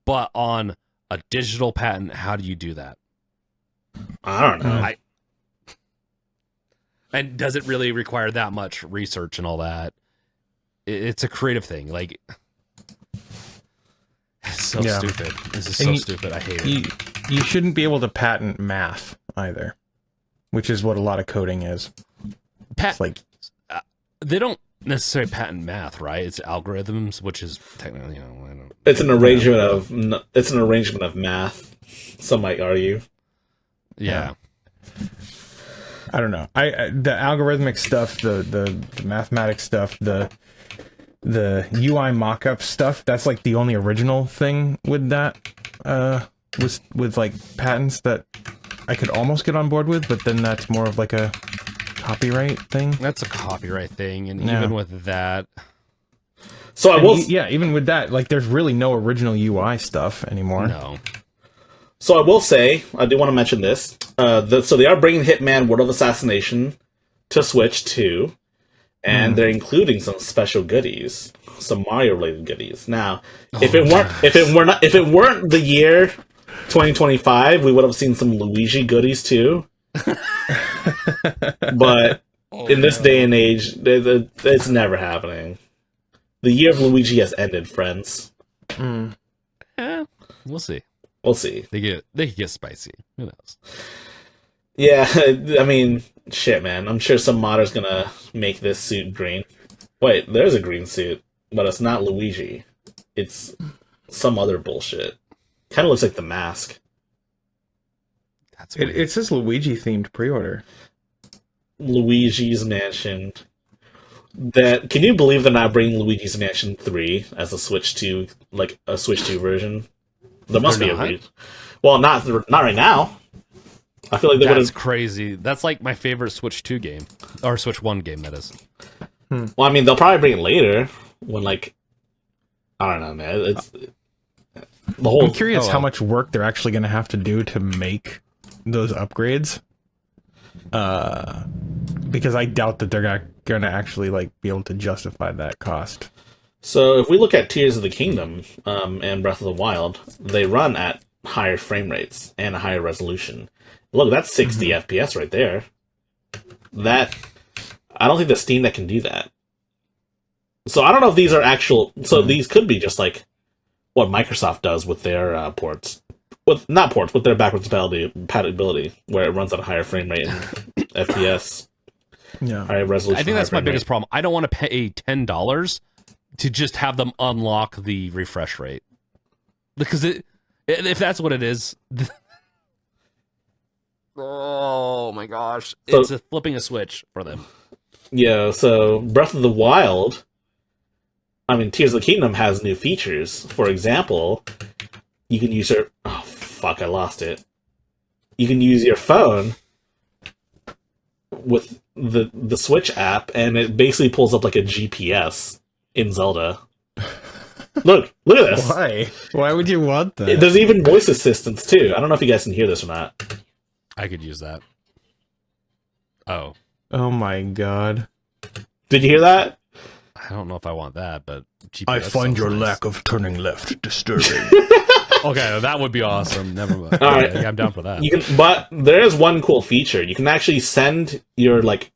But on a digital patent, how do you do that? I don't know. And does it really require that much research and all that? It's a creative thing. It's so stupid. This is so stupid. I hate it. You shouldn't be able to patent math either, which is what a lot of coding is. They don't necessarily patent math, right? It's algorithms, which is technically, it's an arrangement of math. Some might argue. Yeah. I don't know. The algorithmic stuff, the mathematics stuff, the UI mock-up stuff, that's the only original thing with that with patents that I could almost get on board with, but then that's more of a copyright thing. That's a copyright thing, and even with that, so I will. Even with that, there's really no original UI stuff anymore. No. So I will say, I do want to mention this. So they are bringing Hitman: Word of Assassination to Switch too, and they're including some special goodies, some Mario-related goodies. Now, if it weren't the year 2025, we would have seen some Luigi goodies too. But in this day and age, it's never happening. The year of Luigi has ended, friends. Yeah, we'll see. We'll see. They could get spicy. Who knows? Yeah, I mean, shit, man. I'm sure some modder's gonna make this suit green. Wait, there's a green suit, but it's not Luigi. It's some other bullshit. Kind of looks like the mask. That's it says Luigi themed pre-order. Luigi's Mansion. Can you believe they're not bringing Luigi's Mansion 3 as a Switch 2, a Switch 2 version? There must be a reason. Well, not right now. I feel like they would have. That's crazy. That's my favorite Switch 2 game, or Switch 1 game. That is. Well, I mean, they'll probably bring it later when I don't know, man. It's the whole. I'm curious how much work they're actually going to have to do to make those upgrades. Because I doubt that they're gonna actually like be able to justify that cost? So if we look at Tears of the Kingdom and Breath of the Wild, they run at higher frame rates and a higher resolution. Look, that's 60 FPS right there. That I don't think the Steam Deck can do that. So I don't know if these are actual. So these could be just like what Microsoft does with their ports, with their backwards compatibility, where it runs at a higher frame rate and FPS. Yeah, higher resolution. I think that's my biggest problem. I don't want to pay $10 to just have them unlock the refresh rate, because if that's what it is. Oh my gosh. So, it's flipping a switch for them. Yeah, so Breath of the Wild, I mean, Tears of the Kingdom has new features. For example, you can use your... Oh, fuck, I lost it. You can use your phone with the Switch app, and it basically pulls up like a GPS in Zelda. Look at this. Why? Why would you want that? There's even voice assistants, too. I don't know if you guys can hear this or not. I could use that. Oh. Oh my god. Did you hear that? I don't know if I want that, but GPS I find your nice. lack of turning left disturbing. Okay, that would be awesome. Never mind. All right. Yeah, I'm down for that. But there is one cool feature. You can actually send your like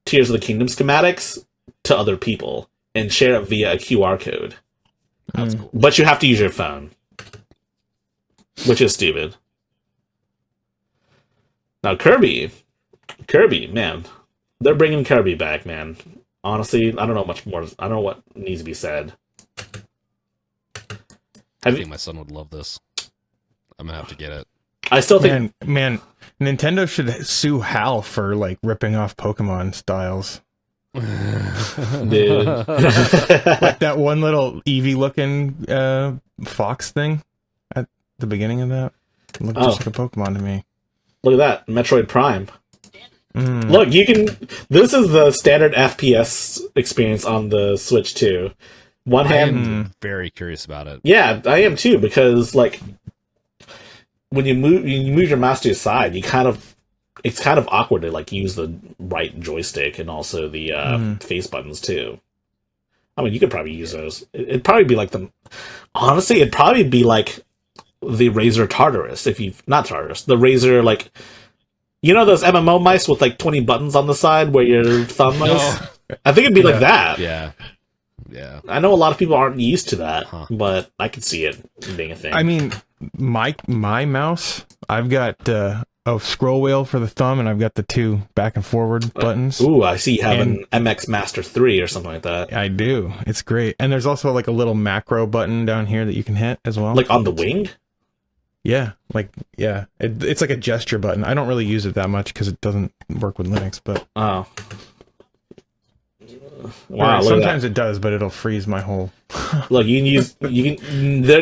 Tears of the Kingdom schematics to other people and share it via a QR code. That's cool. But you have to use your phone, which is stupid. Now Kirby, man, they're bringing Kirby back, man. Honestly, I don't know much more. I don't know what needs to be said. I think my son would love this. I'm gonna have to get it. I still think, man, Nintendo should sue Hal for like ripping off Pokemon styles. dude. Like that one little Eevee looking fox thing at the beginning of that. It looked just like a Pokemon to me. Look at that, Metroid Prime. Look, you can. This is the standard FPS experience on the Switch too. One hand. I'm very curious about it. Yeah, I am too, because like when you move your mouse to your side, it's kind of awkward to like use the right joystick and also the face buttons too. I mean, you could probably use those. It'd probably be like honestly, it'd probably be like the Razer Tartarus, the Razer, like, you know those MMO mice with like 20 buttons on the side where your thumb is? I think it'd be like that. Yeah. I know a lot of people aren't used to that, but I could see it being a thing. I mean, my mouse, I've got a scroll wheel for the thumb, and I've got the two back and forward buttons. Ooh, I see you have an MX Master 3 or something like that. I do. It's great. And there's also like a little macro button down here that you can hit as well. Like on the wing? Yeah, it's like a gesture button. I don't really use it that much because it doesn't work with Linux, but Oh. Wow, sometimes it does, but it'll freeze my whole. Look, they're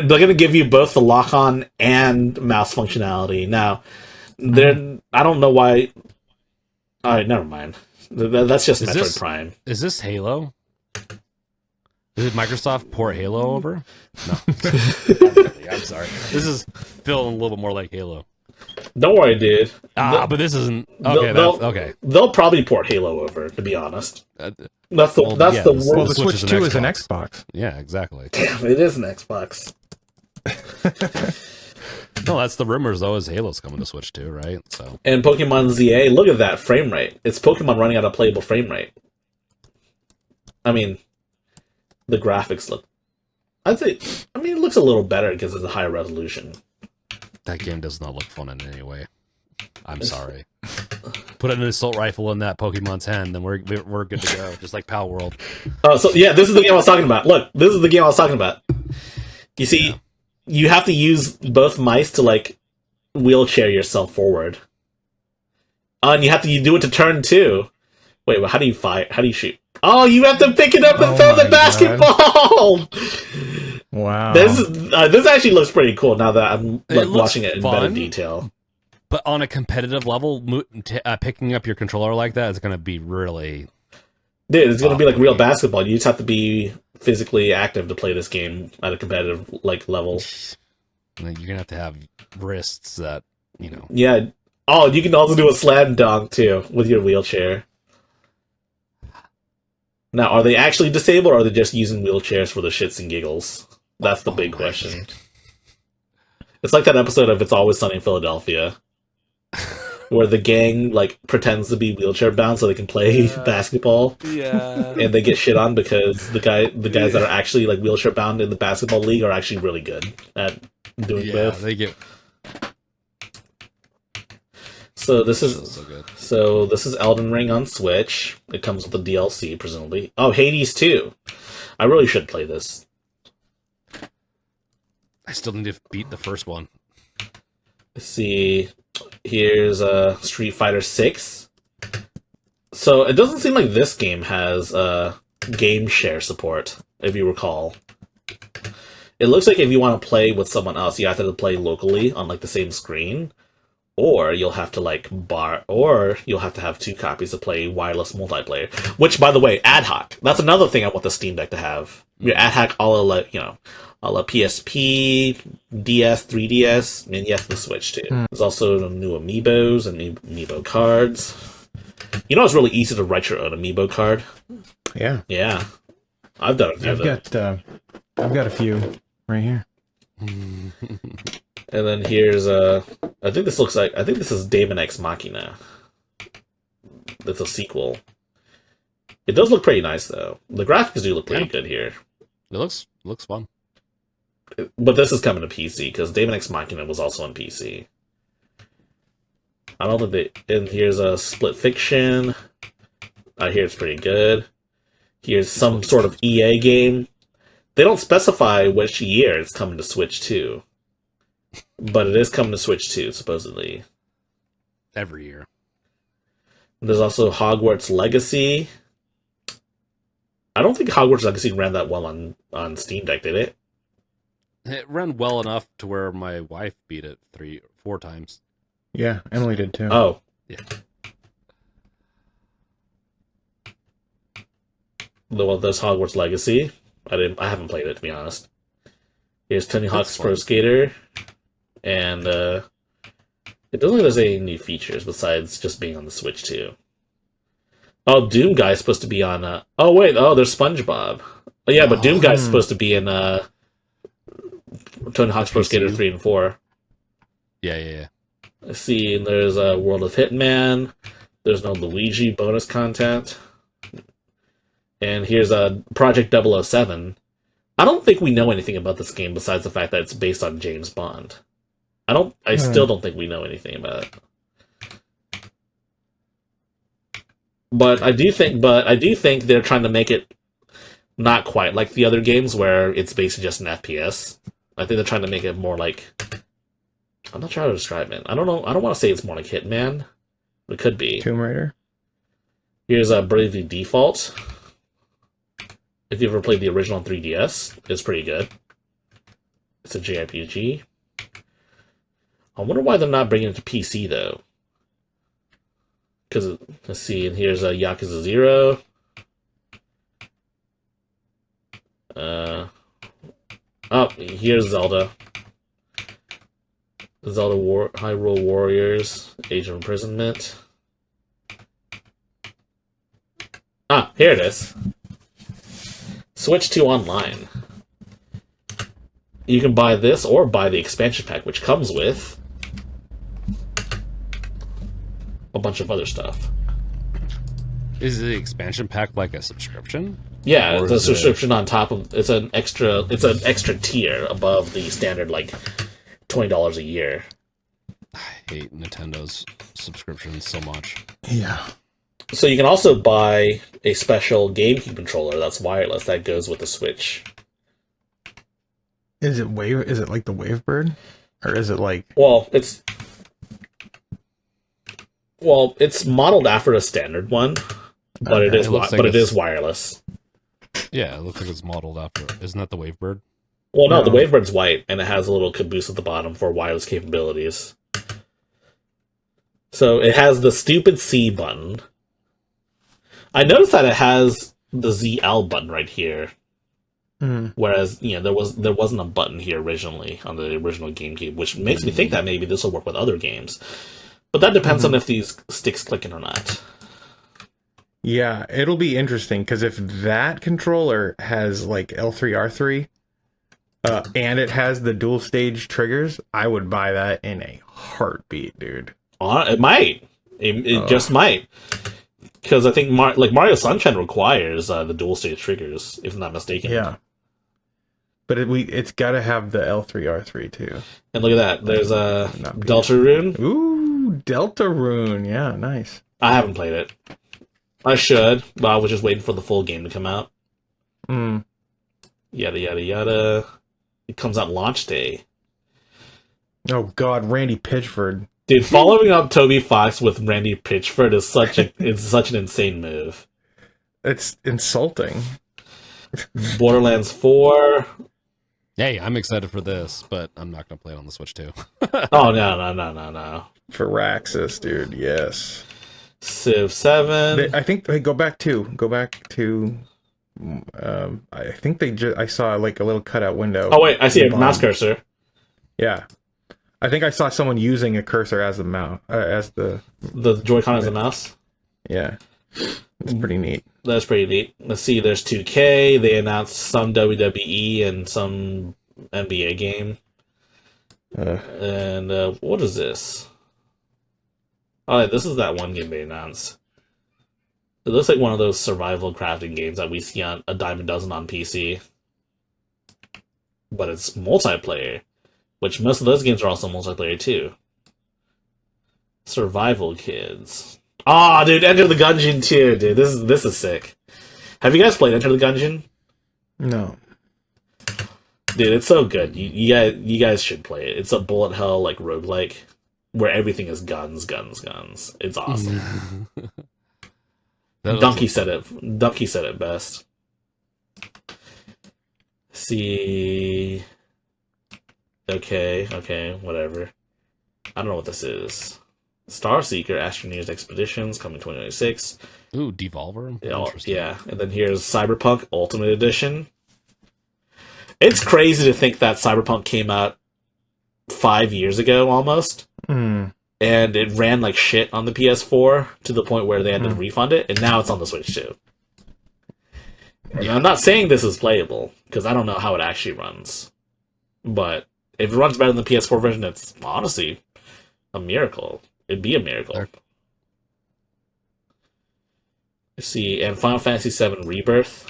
going to give you both the lock-on and mouse functionality. Now, I don't know why. All right, never mind. That's just Metroid Prime. Is this Halo? Did Microsoft port Halo over? No. I'm sorry. This is feeling a little more like Halo. Don't worry, dude. But this isn't. Okay, okay. They'll probably port Halo over, to be honest. That's the worst. Well, the Switch 2 is an Xbox. Yeah, exactly. Damn, it is an Xbox. No, that's the rumors, though, is Halo's coming to Switch 2, right? So. And Pokemon ZA, look at that frame rate. It's Pokemon running at a playable frame rate. I mean, the graphics look... it looks a little better because it's a higher resolution. That game does not look fun in any way. I'm sorry. Put an assault rifle in that Pokemon's hand, then we're good to go, just like Palworld. Oh, so yeah, this is the game I was talking about. Look, this is the game I was talking about. You see, you have to use both mice to like wheelchair yourself forward, and you have to do it to turn too. Wait, how do you fire? How do you shoot? Oh, you have to pick it up and throw the basketball. Wow, this actually looks pretty cool now that I'm watching it in fun, better detail. But on a competitive level, picking up your controller like that is going to be really... Dude, it's going to be like real basketball. You just have to be physically active to play this game at a competitive level. You're going to have wrists that, Yeah. Oh, you can also do a slam dunk, too, with your wheelchair. Now, are they actually disabled, or are they just using wheelchairs for the shits and giggles? That's the big question. It's like that episode of It's Always Sunny in Philadelphia, where the gang like pretends to be wheelchair bound so they can play basketball. Yeah. And they get shit on because the guys that are actually like wheelchair bound in the basketball league are actually really good at doing both. They get. So this is so good. So this is Elden Ring on Switch. It comes with the DLC, presumably. Oh, Hades 2. I really should play this. I still need to beat the first one. Let's see. Here's Street Fighter 6. So it doesn't seem like this game has game share support, if you recall. It looks like if you want to play with someone else, you have to play locally on like the same screen. Or you'll have to you'll have to have 2 copies to play wireless multiplayer. Which, by the way, ad hoc. That's another thing I want the Steam Deck to have. Your ad hoc, a la PSP, DS, 3DS, and yes, the Switch too. There's also new amiibos and amiibo cards. You know, it's really easy to write your own amiibo card. Yeah. Yeah, I've done a few. I've got a few right here. And then here's I think this is Daemon X Machina. That's a sequel. It does look pretty nice though. The graphics do look pretty good here. It looks fun. But this is coming to PC because Daemon X Machina was also on PC. I don't think and here's a Split Fiction. I hear it's pretty good. Here's some sort of EA game. They don't specify which year it's coming to Switch 2. But it is coming to Switch 2, supposedly. Every year. There's also Hogwarts Legacy. I don't think Hogwarts Legacy ran that well on Steam Deck, did it? It ran well enough to where my wife beat it 3 or 4 times. Yeah, Emily did too. Oh. Yeah. There's Hogwarts Legacy. I haven't played it, to be honest. Here's Tony Hawk's Pro Skater. And it doesn't look like there's any new features besides just being on the Switch too. Oh, Doom Guy's supposed to be on there's SpongeBob. Oh yeah, but Doom Guy's supposed to be in Tony Hawk's Pro Skater 3 and 4. Yeah. Let's see, there's a World of Hitman. There's no Luigi bonus content. And here's a Project 007. I don't think we know anything about this game besides the fact that it's based on James Bond. I still don't think we know anything about it. But I do think they're trying to make it not quite like the other games where it's basically just an FPS. I think they're trying to make it more like, I'm not sure how to describe it. I don't know. I don't want to say it's more like Hitman. It could be. Tomb Raider. Here's a Bravely Default. If you ever played the original 3DS, it's pretty good. It's a JRPG. I wonder why they're not bringing it to PC, though. Because, let's see, and here's a Yakuza 0. Here's Zelda. Hyrule Warriors, Age of Imprisonment. Here it is. Switch 2 Online. You can buy this or buy the expansion pack, which comes with a bunch of other stuff. Is the expansion pack like a subscription? Yeah, Or it's a is subscription on top of it's an extra tier above the standard like $20 a year. I hate Nintendo's subscriptions so much. Yeah. So you can also buy a special GameCube controller that's wireless that goes with the Switch. Is it like the Wavebird? Or is it like it's modeled after a standard one, but Okay. it is wireless. Yeah, it looks like it's modeled after. Isn't that the Wavebird? Well, no, No. the Wavebird's white, and it has a little caboose at the bottom for wireless capabilities. So it has the stupid C button. I noticed that it has the ZL button right here, whereas there wasn't a button here originally on the original GameCube, which makes me think that maybe this will work with other games. But that depends on if these sticks clicking or not. Yeah, it'll be interesting because if that controller has like L3R3, and it has the dual stage triggers, I would buy that in a heartbeat, dude. It might. It just might. Because I think Mario Sunshine requires the dual stage triggers, if I'm not mistaken. Yeah. But it's got to have the L3R3 too. And look at that. There's a Deltarune. Ooh, Deltarune. Yeah, nice. I haven't played it. I should, but I was just waiting for the full game to come out. Yada, yada, yada. It comes out launch day. Oh, God, Randy Pitchford. Dude, following up Toby Fox with Randy Pitchford is such an insane move. It's insulting. Borderlands 4. Hey, I'm excited for this, but I'm not going to play it on the Switch too. Oh, no. Firaxis, dude, yes. Civ 7. I think they go back to I think I saw like a little cutout window. Oh wait, I see a mouse cursor. Yeah, I think I saw someone using a cursor as the mouse, as the Joy-Con as a mouse. Yeah, it's pretty neat. That's pretty neat. Let's see, there's 2K. They announced some WWE and some NBA game. And what is this? Oh, this is that one game they announced. It looks like one of those survival crafting games that we see on a dime a dozen on PC. But it's multiplayer, which most of those games are also multiplayer too. Survival Kids. Ah, dude, Enter the Gungeon too, dude. This is sick. Have you guys played Enter the Gungeon? No. Dude, it's so good. You guys should play it. It's a bullet hell like roguelike where everything is guns. It's awesome. Donkey said it best. See. Okay, whatever. I don't know what this is. Star Seeker Astroneers Expeditions coming 2026. Ooh, Devolver. Yeah, and then here's Cyberpunk Ultimate Edition. It's crazy to think that Cyberpunk came out 5 years ago almost. And it ran like shit on the PS4 to the point where they had to refund it, and now it's on the Switch too. Yeah, I'm not saying this is playable, because I don't know how it actually runs. But if it runs better than the PS4 version, it's honestly a miracle. It'd be a miracle. Let's see, and Final Fantasy VII Rebirth.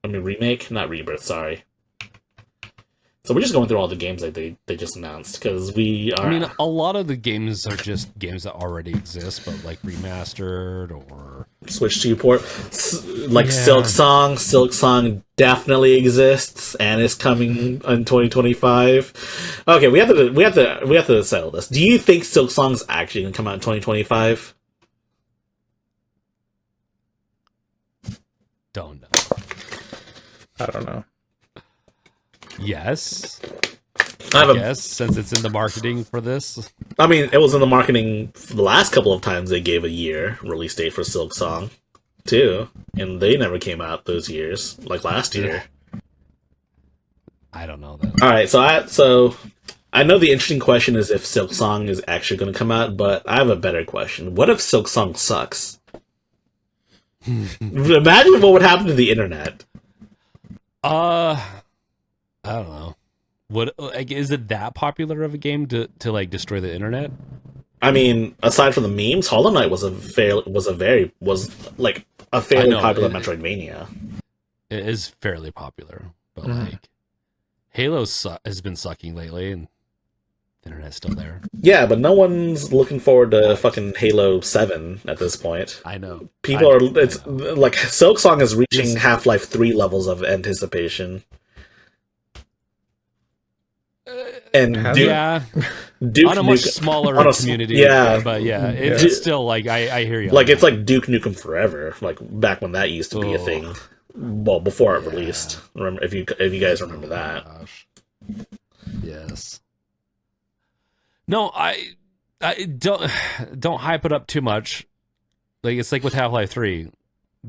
I mean, Remake? Not Rebirth, sorry. So we're just going through all the games that they just announced, because we are... I mean, a lot of the games are just games that already exist, but like remastered or... Switch to port. Like Silksong. Silksong definitely exists and is coming in 2025. Okay, we have to settle this. Do you think Silksong's actually going to come out in 2025? Don't know. I don't know. Yes. I guess, since it's in the marketing for this. I mean, it was in the marketing for the last couple of times they gave a year release date for Silksong, too. And they never came out those years, like last year. I don't know that. Alright, so I know the interesting question is if Silksong is actually going to come out, but I have a better question. What if Silksong sucks? Imagine what would happen to the internet. I don't know. What, like, is it that popular of a game to like destroy the internet? I mean, aside from the memes, Hollow Knight was fairly popular Metroidvania. It is fairly popular, but like Halo has been sucking lately, and the internet's still there. Yeah, but no one's looking forward to fucking Halo 7 at this point. I know. It's like Silksong is reaching Half-Life 3 levels of anticipation. And Duke on a much smaller community, but it's still like I hear you. Like it's like Duke Nukem Forever, like back when that used to be a thing. Well, before it released. Remember if you guys remember that? Gosh. Yes. No, I don't hype it up too much. Like it's like with Half-Life 3.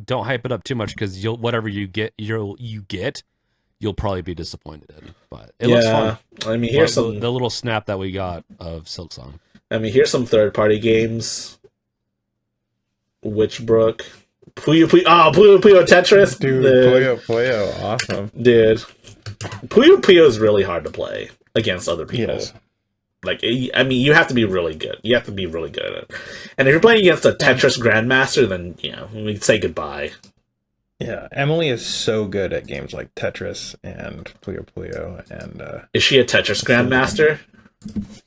Don't hype it up too much because whatever you get, you'll probably be disappointed in. But it looks fun. I mean, here's some the little snap that we got of Silksong. I mean, here's some third-party games. Witchbrook, Puyo Puyo Tetris, Dude, Puyo, awesome. Dude, Puyo is really hard to play against other people. Yes. Like, I mean, you have to be really good. You have to be really good at it. And if you're playing against a Tetris Grandmaster, then, we'd say goodbye. Yeah, Emily is so good at games like Tetris and Puyo, and is she a Tetris Grandmaster?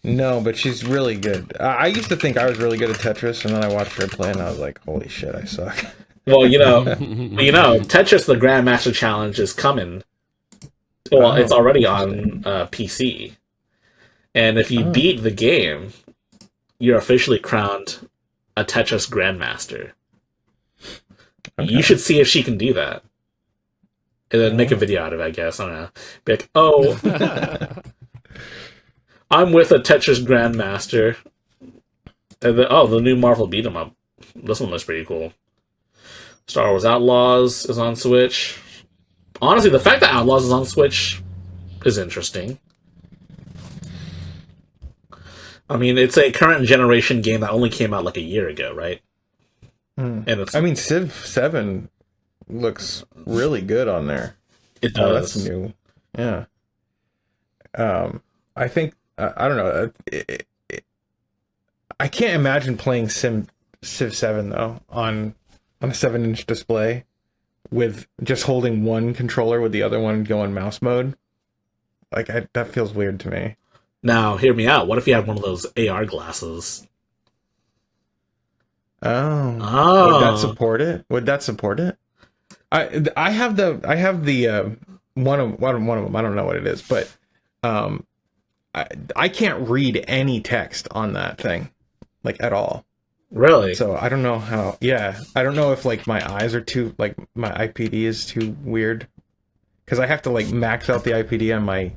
No, but she's really good. I used to think I was really good at Tetris, and then I watched her play, and I was like, "Holy shit, I suck." Well, Tetris the Grandmaster Challenge is coming. Well, it's already on PC, and if you beat the game, you're officially crowned a Tetris Grandmaster. Okay. You should see if she can do that. And then make a video out of it, I guess. I don't know. Be like, I'm with a Tetris Grandmaster. And then, the new Marvel beat 'em up. This one looks pretty cool. Star Wars Outlaws is on Switch. Honestly, the fact that Outlaws is on Switch is interesting. I mean, it's a current generation game that only came out like a year ago, right? And Civ 7 looks really good on there. It does. That's new. Yeah. I think I don't know. I can't imagine playing Civ 7 though on a 7-inch display with just holding one controller with the other one going mouse mode. Like that feels weird to me. Now, hear me out. What if you had one of those AR glasses? Oh. Would that support it? I have the one of them. I don't know what it is, but I can't read any text on that thing, like at all. Really? So I don't know how. Yeah, I don't know if like my eyes are too like my IPD is too weird, because I have to like max out the IPD on my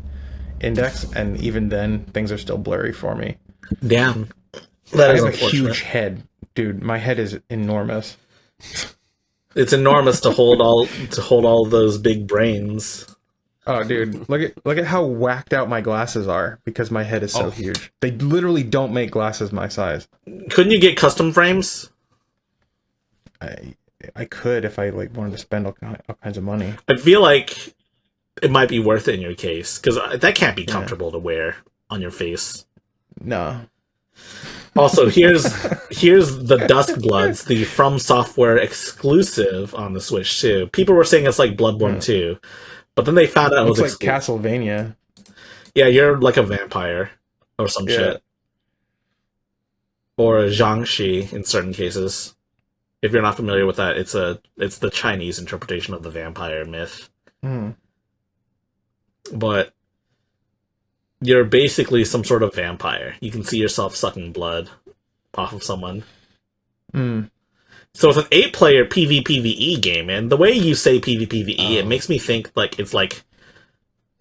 index, and even then things are still blurry for me. Damn. I have a huge head, dude. My head is enormous. It's enormous to hold all those big brains. Oh, dude, look at how whacked out my glasses are because my head is so huge. They literally don't make glasses my size. Couldn't you get custom frames? I could if I like wanted to spend all kinds of money. I feel like it might be worth it in your case, because that can't be comfortable to wear on your face. No. Also, here's the Duskbloods, the From Software exclusive on the Switch too. People were saying it's like Bloodborne 2, but then they found out it was like Castlevania. Yeah, you're like a vampire or some shit, or a Jiangshi in certain cases. If you're not familiar with that, it's the Chinese interpretation of the vampire myth. But you're basically some sort of vampire. You can see yourself sucking blood off of someone. So it's an 8-player PvPvE game, and the way you say PvPvE, it makes me think like it's like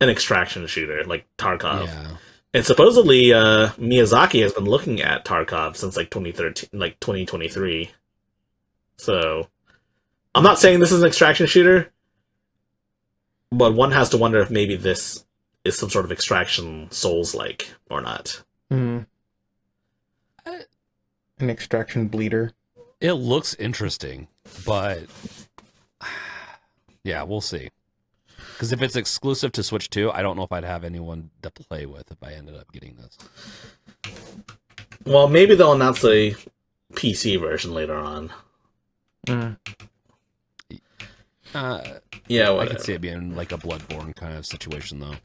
an extraction shooter, like Tarkov. Yeah. And supposedly Miyazaki has been looking at Tarkov since like 2013, like 2023. So I'm not saying this is an extraction shooter, but one has to wonder if maybe this is some sort of extraction Souls-like or not. An extraction bleeder. It looks interesting, but yeah, we'll see. Because if it's exclusive to Switch 2, I don't know if I'd have anyone to play with if I ended up getting this. Well, maybe they'll announce a PC version later on. Yeah, whatever. I could see it being like a Bloodborne kind of situation, though.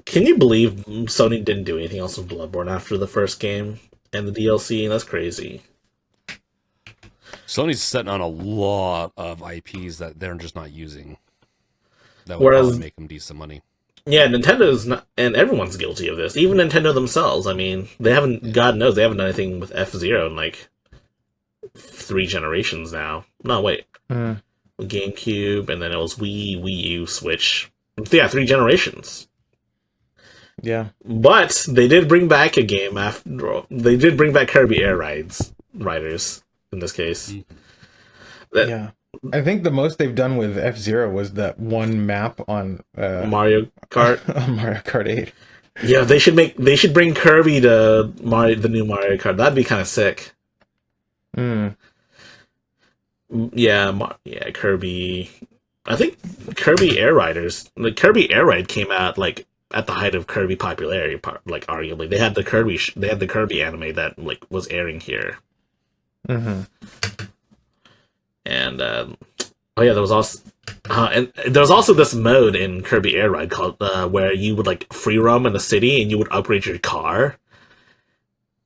Can you believe Sony didn't do anything else with Bloodborne after the first game and the DLC? That's crazy. Sony's sitting on a lot of IPs that they're just not using. That would probably make them decent money. Yeah, Nintendo's not, and everyone's guilty of this. Even Nintendo themselves. I mean, they haven't. God knows they haven't done anything with F-Zero in like 3 generations now. No, wait. GameCube, and then it was Wii U, Switch. Yeah, 3 generations. Yeah, but they did bring back a game after. They did bring back Kirby Air Riders in this case. Yeah, I think the most they've done with F-Zero was that one map on Mario Kart. On Mario Kart 8. Yeah, they should bring Kirby to the new Mario Kart. That'd be kind of sick. Mm. Yeah, Kirby. I think Kirby Air Riders, like Kirby Air Ride, came out like at the height of Kirby popularity. Like arguably, they had the Kirby anime that like was airing here, Mm-hmm. and oh yeah, there was also this mode in Kirby Air Ride called where you would like free roam in the city and you would upgrade your car,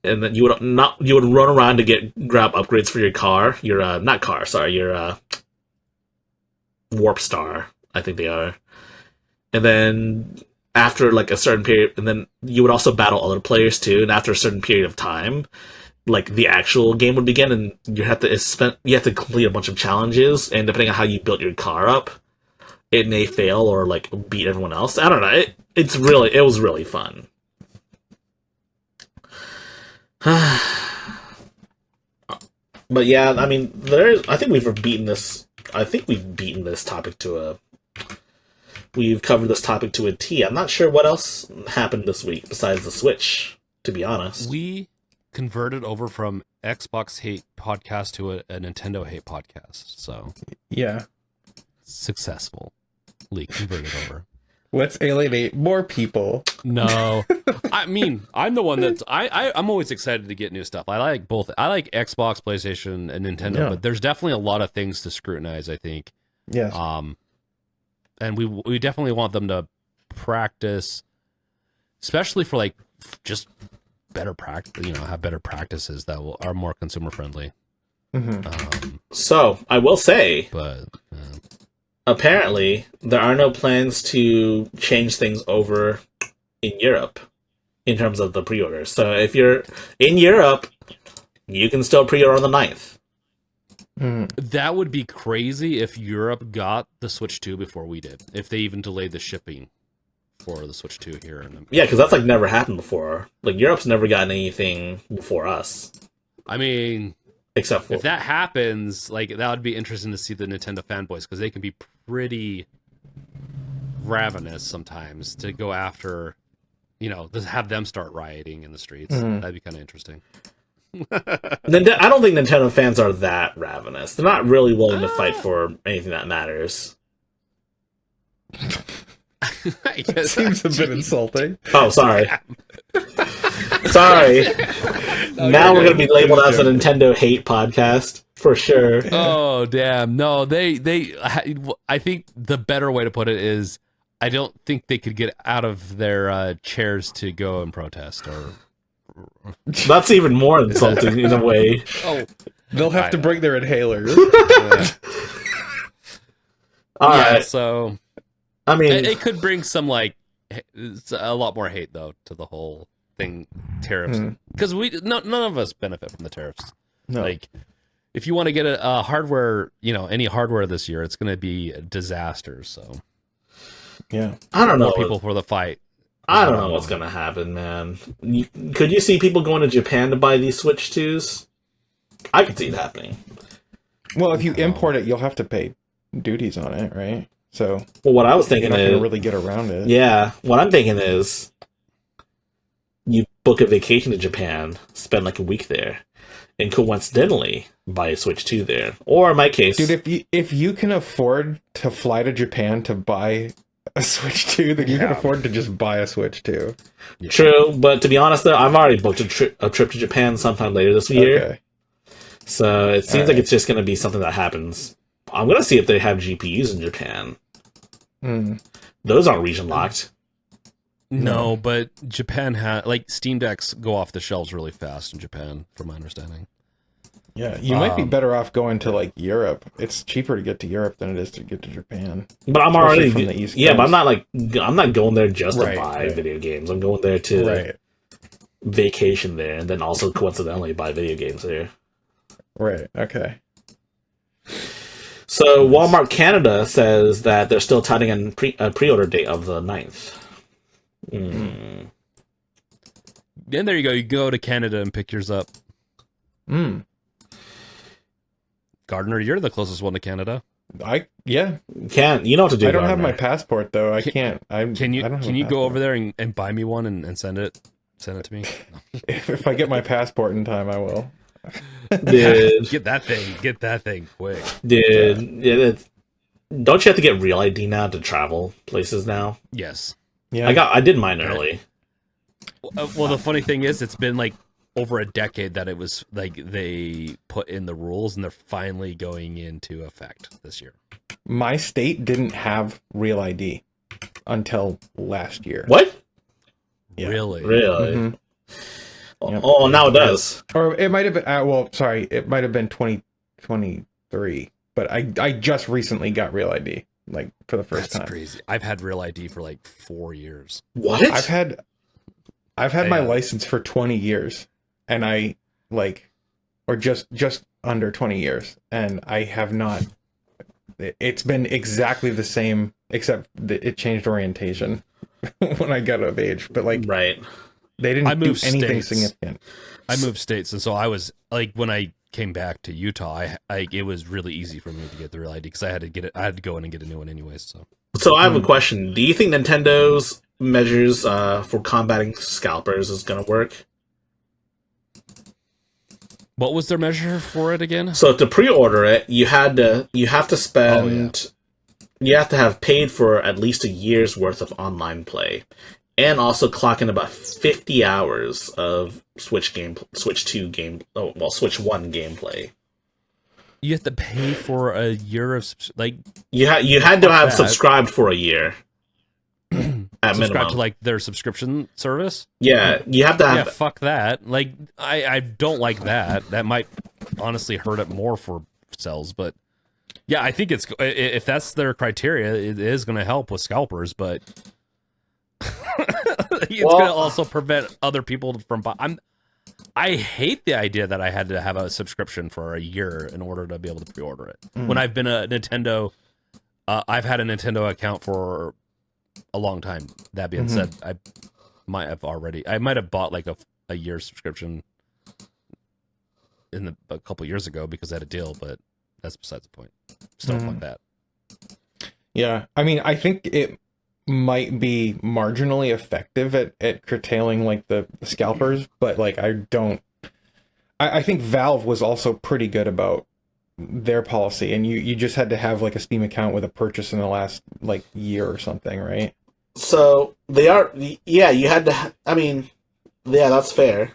and then you would run around to grab upgrades for your car, your not car, sorry, your Warp Star, I think they are. And then after like a certain period, and then you would also battle other players too. And after a certain period of time, like the actual game would begin, and you have to complete a bunch of challenges. And depending on how you built your car up, it may fail or like beat everyone else. I don't know. It was really fun. But yeah, I mean, I think we've beaten this. I think we've beaten this topic we've covered this topic to a T. I'm not sure what else happened this week besides the Switch, to be honest. We converted over from Xbox hate podcast to a Nintendo hate podcast. So Yeah. successfully converted over. Let's alienate more people. No, I mean, I'm the one that's I'm always excited to get new stuff. I like both. I like Xbox, PlayStation, and Nintendo, Yeah. but there's definitely a lot of things to scrutinize, I think. Yes. And we definitely want them to practice, especially for like just better practice. Have better practices that are more consumer friendly. Mm-hmm. So I will say, But apparently there are no plans to change things over in Europe in terms of the pre-orders. So if you're in Europe, you can still pre-order on the 9th. that would be crazy if Europe got the Switch 2 before we did. If they even delayed the shipping for the Switch 2 here. Yeah, because that's like never happened before. Like Europe's never gotten anything before us. I mean, Except for if that happens, like that would be interesting to see the Nintendo fanboys, because they can be pretty ravenous sometimes to go after, to have them start rioting in the streets. That'd be kind of interesting. I don't think Nintendo fans are that ravenous. They're not really willing to fight for anything that matters. I guess Seems a bit insulting. Oh, sorry. Sorry. Now we're going to be labeled as a Nintendo hate podcast, for sure. Oh, damn. No, I think the better way to put it is, I don't think they could get out of their chairs to go and protest. Or That's even more insulting in a way. oh, They'll have to bring their inhalers. All yeah. right. So I mean, it could bring some a lot more hate though to the whole thing, tariffs, because none of us benefit from the tariffs. No. Like, if you want to get a hardware, any hardware this year, it's going to be a disaster. So Yeah. I don't know. more people for the fight. I don't know what's going to happen, man. Could you see people going to Japan to buy these Switch 2s? I could see it happening. Well, if you import it, you'll have to pay duties on it, right? So Well, what I was you're thinking not going is... to really get around it. Yeah, what I'm thinking is you book a vacation to Japan, spend like a week there, and coincidentally buy a Switch 2 there. Or in my case... Dude, if you can afford to fly to Japan to buy a Switch 2, then you can afford to just buy a Switch 2. True, but to be honest though, I've already booked a trip to Japan sometime later this year. Okay. So it seems like it's just going to be something that happens. I'm going to see if they have GPUs in Japan. Those aren't region locked. No, but Japan Steam Decks go off the shelves really fast in Japan, from my understanding. Yeah, you might be better off going to like Europe. It's cheaper to get to Europe than it is to get to Japan. But I'm Especially already from the East but Coast. I'm not going there just to Right, buy right. video games. I'm going there to Right. vacation there, and then also coincidentally buy video games there. Right. Okay. So Walmart Canada says that they're still touting a pre-order date of the 9th. And there you go. You go to Canada and pick yours up. Gardner, you're the closest one to Canada. Yeah. Can't you know what to do? I don't have my Gardner. passport though. I can't. Can you I don't have can a you go passport. over there and buy me one and send it to me? If I get my passport in time, I will. Dude, Get that thing quick. dude, don't you have to get real ID now to travel places now? Yes. Yeah. I did mine early. Well, the funny thing is, it's been like over a decade that it was like they put in the rules, and they're finally going into effect this year. My state didn't have real ID until last year. What? Yeah. Really? Really? Mhm. Yep. Oh, now it does. Or it might have been. Well, sorry, it might have been 2023. But I just recently got real ID, like for the first time. That's crazy. I've had real ID for like 4 years. What? I've had my license for 20 years, and I or just under 20 years, and I have not. It's been exactly the same, except that it changed orientation when I got of age. But right. they didn't do anything states. significant. I moved states, and so I was like, when I came back to Utah, it was really easy for me to get the real ID because I had to get it. I had to go in and get a new one anyways. So I have a question. Do you think Nintendo's measures for combating scalpers is going to work? What was their measure for it again? So to pre-order it, you have to spend, you have to have paid for at least a year's worth of online play, and also clock in about 50 hours of Switch 2 Switch 1 gameplay. You have to pay for a year of you had to have that. subscribed for a year. At subscribe minimum. to like their subscription service. Yeah, you have to have. Yeah, fuck that. Like, I don't like that. That might honestly hurt it more for sales, but yeah, I think if that's their criteria, it is going to help with scalpers, but it's going to also prevent other people from. I hate the idea that I had to have a subscription for a year in order to be able to pre-order it. When I've been a Nintendo, I've had a Nintendo account for a long time. That being said, I might have bought like a year subscription a couple years ago because I had a deal, but that's besides the point. Still fuck that. Yeah, I mean, I think it might be marginally effective at curtailing like the scalpers, but like I think Valve was also pretty good about their policy, and you just had to have like a Steam account with a purchase in the last like year or something, right? So they are, you had to. I mean, yeah, that's fair.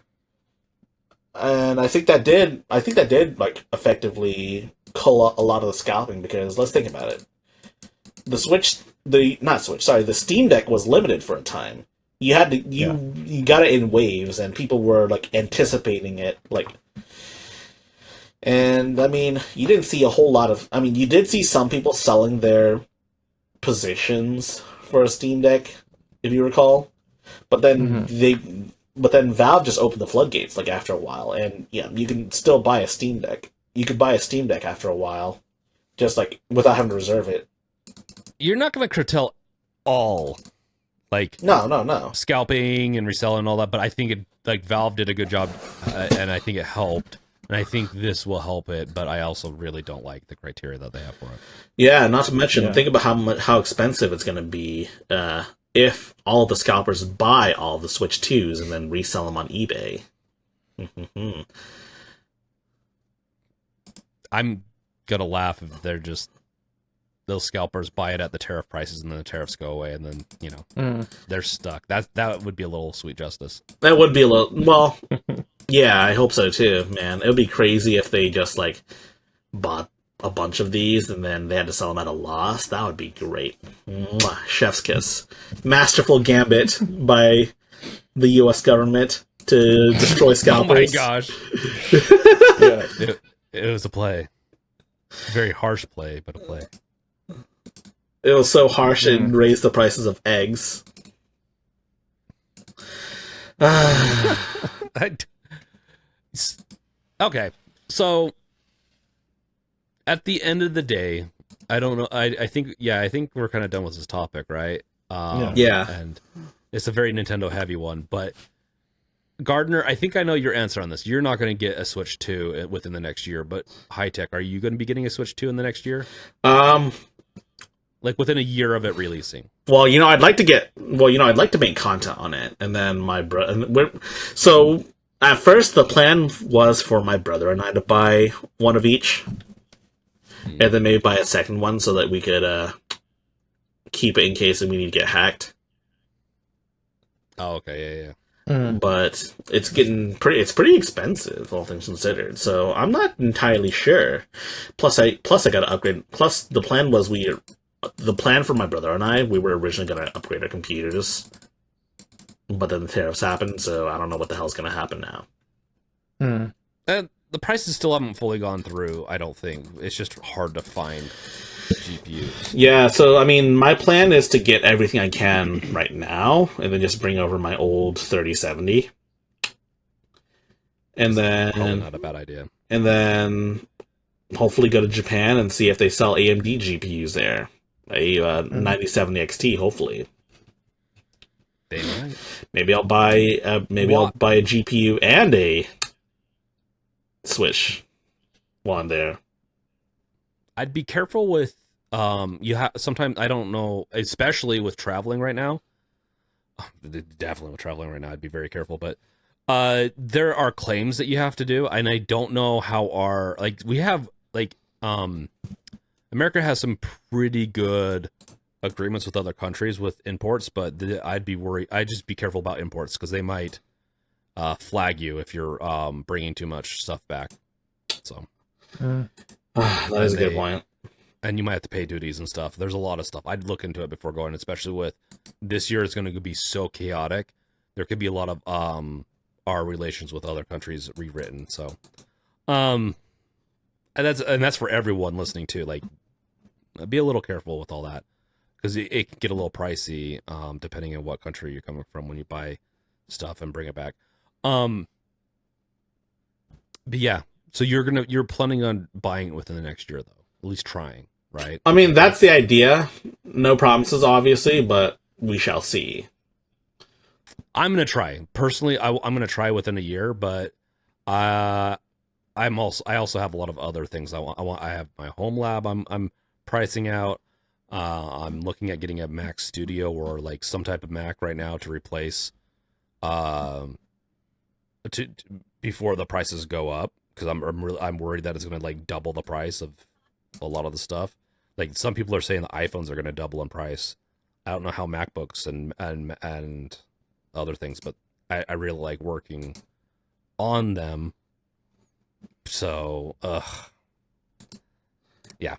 And I think that did like effectively cull a lot of the scalping, because let's think about it. The Steam Deck was limited for a time. You had to you got it in waves, and people were like anticipating it, like. And I mean, you didn't see a whole lot of. I mean, you did see some people selling their positions for a Steam Deck, if you recall. But then Valve just opened the floodgates like after a while, and yeah, you can still buy a Steam Deck. You could buy a Steam Deck after a while, just like without having to reserve it. You're not going to curtail all, like no scalping and reselling and all that, but I think Valve did a good job, and I think it helped. And I think this will help it, but I also really don't like the criteria that they have for it. Yeah, not to mention, think about how expensive it's going to be if all of the scalpers buy all of the Switch 2s and then resell them on eBay. I'm going to laugh if those scalpers buy it at the tariff prices, and then the tariffs go away, and then, they're stuck. That would be a little sweet justice. That would be a little... Well... Yeah, I hope so too, man. It would be crazy if they just like bought a bunch of these and then they had to sell them at a loss. That would be great. Mwah, chef's kiss. Masterful gambit by the U.S. government to destroy scalpers. Oh my gosh. It was a play. Very harsh play, but a play. It was so harsh it raised the prices of eggs. Okay, so at the end of the day, I don't know. I think we're kind of done with this topic, right? Yeah. And it's a very Nintendo heavy one, but Gardner, I think I know your answer on this. You're not going to get a Switch 2 within the next year, but High Tech, are you going to be getting a Switch 2 in the next year? Like within a year of it releasing. Well, I'd like to make content on it, and then my brother. So At first, the plan was for my brother and I to buy one of each, and then maybe buy a second one so that we could keep it in case we need to get hacked. Oh, okay, yeah. But it's pretty expensive, all things considered. So I'm not entirely sure. Plus I got to upgrade. Plus the plan for my brother and I, we were originally going to upgrade our computers, but then the tariffs happened, so I don't know what the hell's going to happen now. And the prices still haven't fully gone through, I don't think. It's just hard to find GPUs. Yeah, so I mean, my plan is to get everything I can right now, and then just bring over my old 3070. And then Probably not a bad idea. And then hopefully go to Japan and see if they sell AMD GPUs there. A 9070 XT, hopefully. They might. Maybe I'll buy a GPU and a Switch one there. I'd be careful with sometimes I don't know, especially with traveling right now. Definitely with traveling right now, I'd be very careful. But there are claims that you have to do, and I don't know how America has some pretty good agreements with other countries with imports, but I'd be worried. I'd just be careful about imports because they might flag you if you're bringing too much stuff back. So that is a good point. And you might have to pay duties and stuff. There's a lot of stuff. I'd look into it before going, especially with this year is going to be so chaotic. There could be a lot of our relations with other countries rewritten. So, and that's for everyone listening too. Like, be a little careful with all that because it can get a little pricey depending on what country you're coming from when you buy stuff and bring it back. But yeah, so you're planning on buying it within the next year though. At least trying, right? I mean, that's the idea. No promises, obviously, but we shall see. I'm gonna try personally. I'm gonna try within a year, but I also have a lot of other things I want. I have my home lab. I'm pricing out. I'm looking at getting a Mac Studio or like some type of Mac right now to replace, before the prices go up because I'm worried that it's gonna like double the price of a lot of the stuff. Like some people are saying the iPhones are going to double in price. I don't know how MacBooks and other things, but I really like working on them. So, yeah.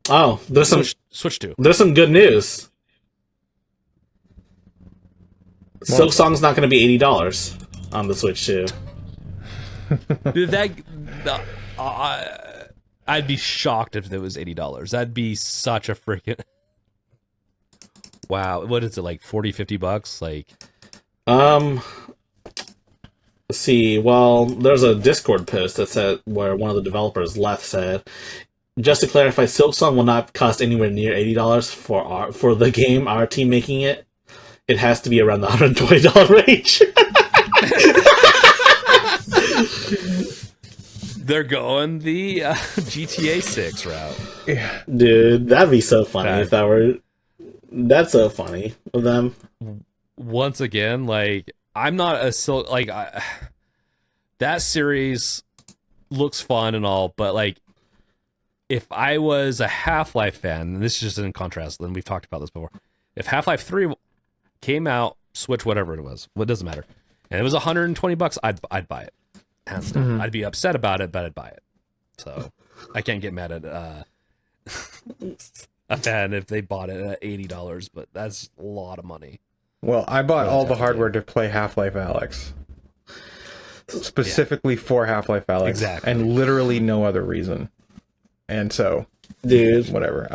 Oh, there's Switch to. There's some good news. Silk Song's not going to be $80 on the Switch too. Dude, I'd be shocked if it was $80. That'd be such a freaking wow. What is it, like $40-$50? Like, let's see. Well, there's a Discord post that said where one of the developers left said, just to clarify, Silksong will not cost anywhere near $80 for the game. Our team making it, it has to be around the $120 range. They're going the GTA 6 route. Yeah, dude, that'd be so funny if that were. That's so funny of them. Once again, like I'm not a that series looks fun and all, but like if I was a Half-Life fan, and this is just in contrast, then we've talked about this before. If Half-Life 3 came out, Switch, whatever it was, what doesn't matter, and it was $120, I'd buy it. Hands down. Mm-hmm. I'd be upset about it, but I'd buy it. So I can't get mad at a fan if they bought it at $80, but that's a lot of money. Well, I bought all the hardware to play Half-Life Alyx. Specifically for Half-Life Alyx. Exactly. And literally no other reason. And so, dude, whatever.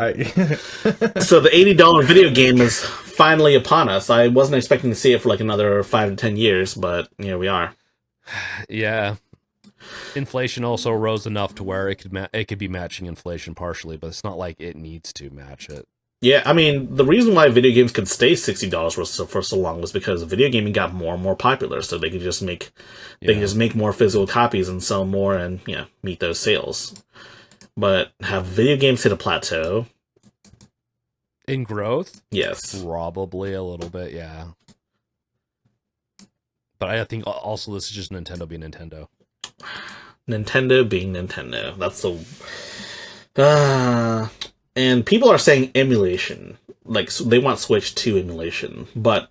So the $80 video game is finally upon us. I wasn't expecting to see it for like another 5 to 10 years, but here we are. Yeah. Inflation also rose enough to where it could be matching inflation partially, but it's not like it needs to match it. Yeah, I mean, the reason why video games could stay $60 for so long was because video gaming got more and more popular, so they could just make more physical copies and sell more and meet those sales. But have video games hit a plateau? In growth? Yes. Probably a little bit, yeah. But I think also this is just Nintendo being Nintendo. Nintendo being Nintendo. That's the... and people are saying emulation. Like, so they want Switch 2 emulation. But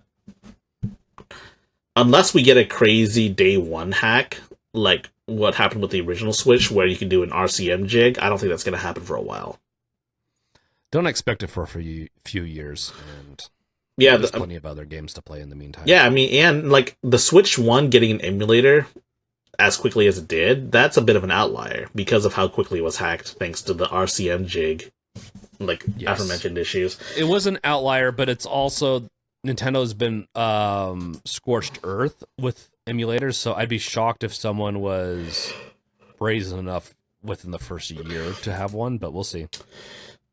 unless we get a crazy day one hack, like what happened with the original Switch, where you can do an RCM jig, I don't think that's going to happen for a while. Don't expect it for a few years, and yeah, there's plenty of other games to play in the meantime. Yeah, I mean, and like the Switch 1 getting an emulator as quickly as it did, that's a bit of an outlier because of how quickly it was hacked thanks to the RCM jig, like aforementioned issues. It was an outlier, but it's also Nintendo's been scorched earth with emulators, so I'd be shocked if someone was brazen enough within the first year to have one, but we'll see.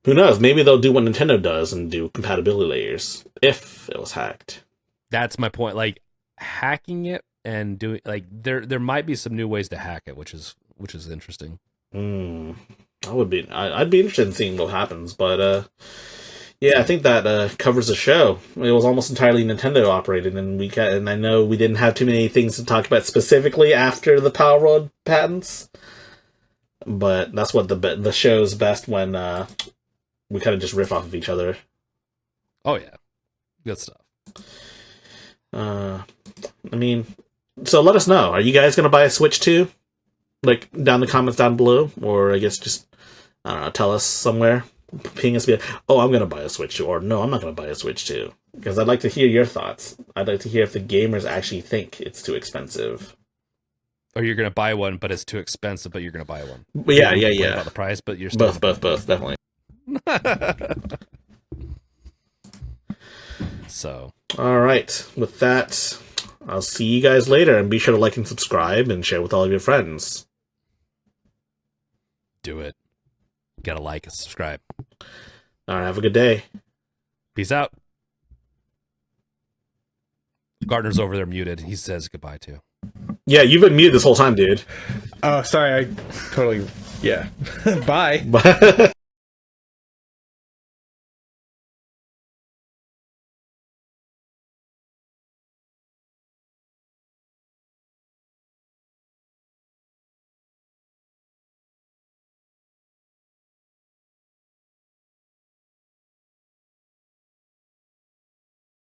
Who knows? Maybe they'll do what Nintendo does and do compatibility layers if it was hacked. That's my point. Like hacking it and doing like there might be some new ways to hack it, which is interesting. I'd be interested in seeing what happens, but yeah, I think that covers the show. It was almost entirely Nintendo operated, and I know we didn't have too many things to talk about specifically after the Palworld patents, but that's what the show's best when we kind of just riff off of each other. Oh yeah, good stuff. I mean, so let us know. Are you guys gonna buy a Switch 2? Like down the comments down below, or I guess just I don't know, tell us somewhere. Ping us, be like, oh, I'm gonna buy a Switch 2, or no, I'm not gonna buy a Switch 2, because I'd like to hear your thoughts. I'd like to hear if the gamers actually think it's too expensive. Or you're gonna buy one, but it's too expensive, but you're gonna buy one. But yeah. About the price, but you're still both, definitely. So, all right. With that, I'll see you guys later, and be sure to like and subscribe and share with all of your friends. Do it. You gotta like and subscribe. All right. Have a good day. Peace out. Gardner's over there muted. He says goodbye too. Yeah, you've been muted this whole time, dude. Oh, sorry. I totally. Yeah. Bye. Bye.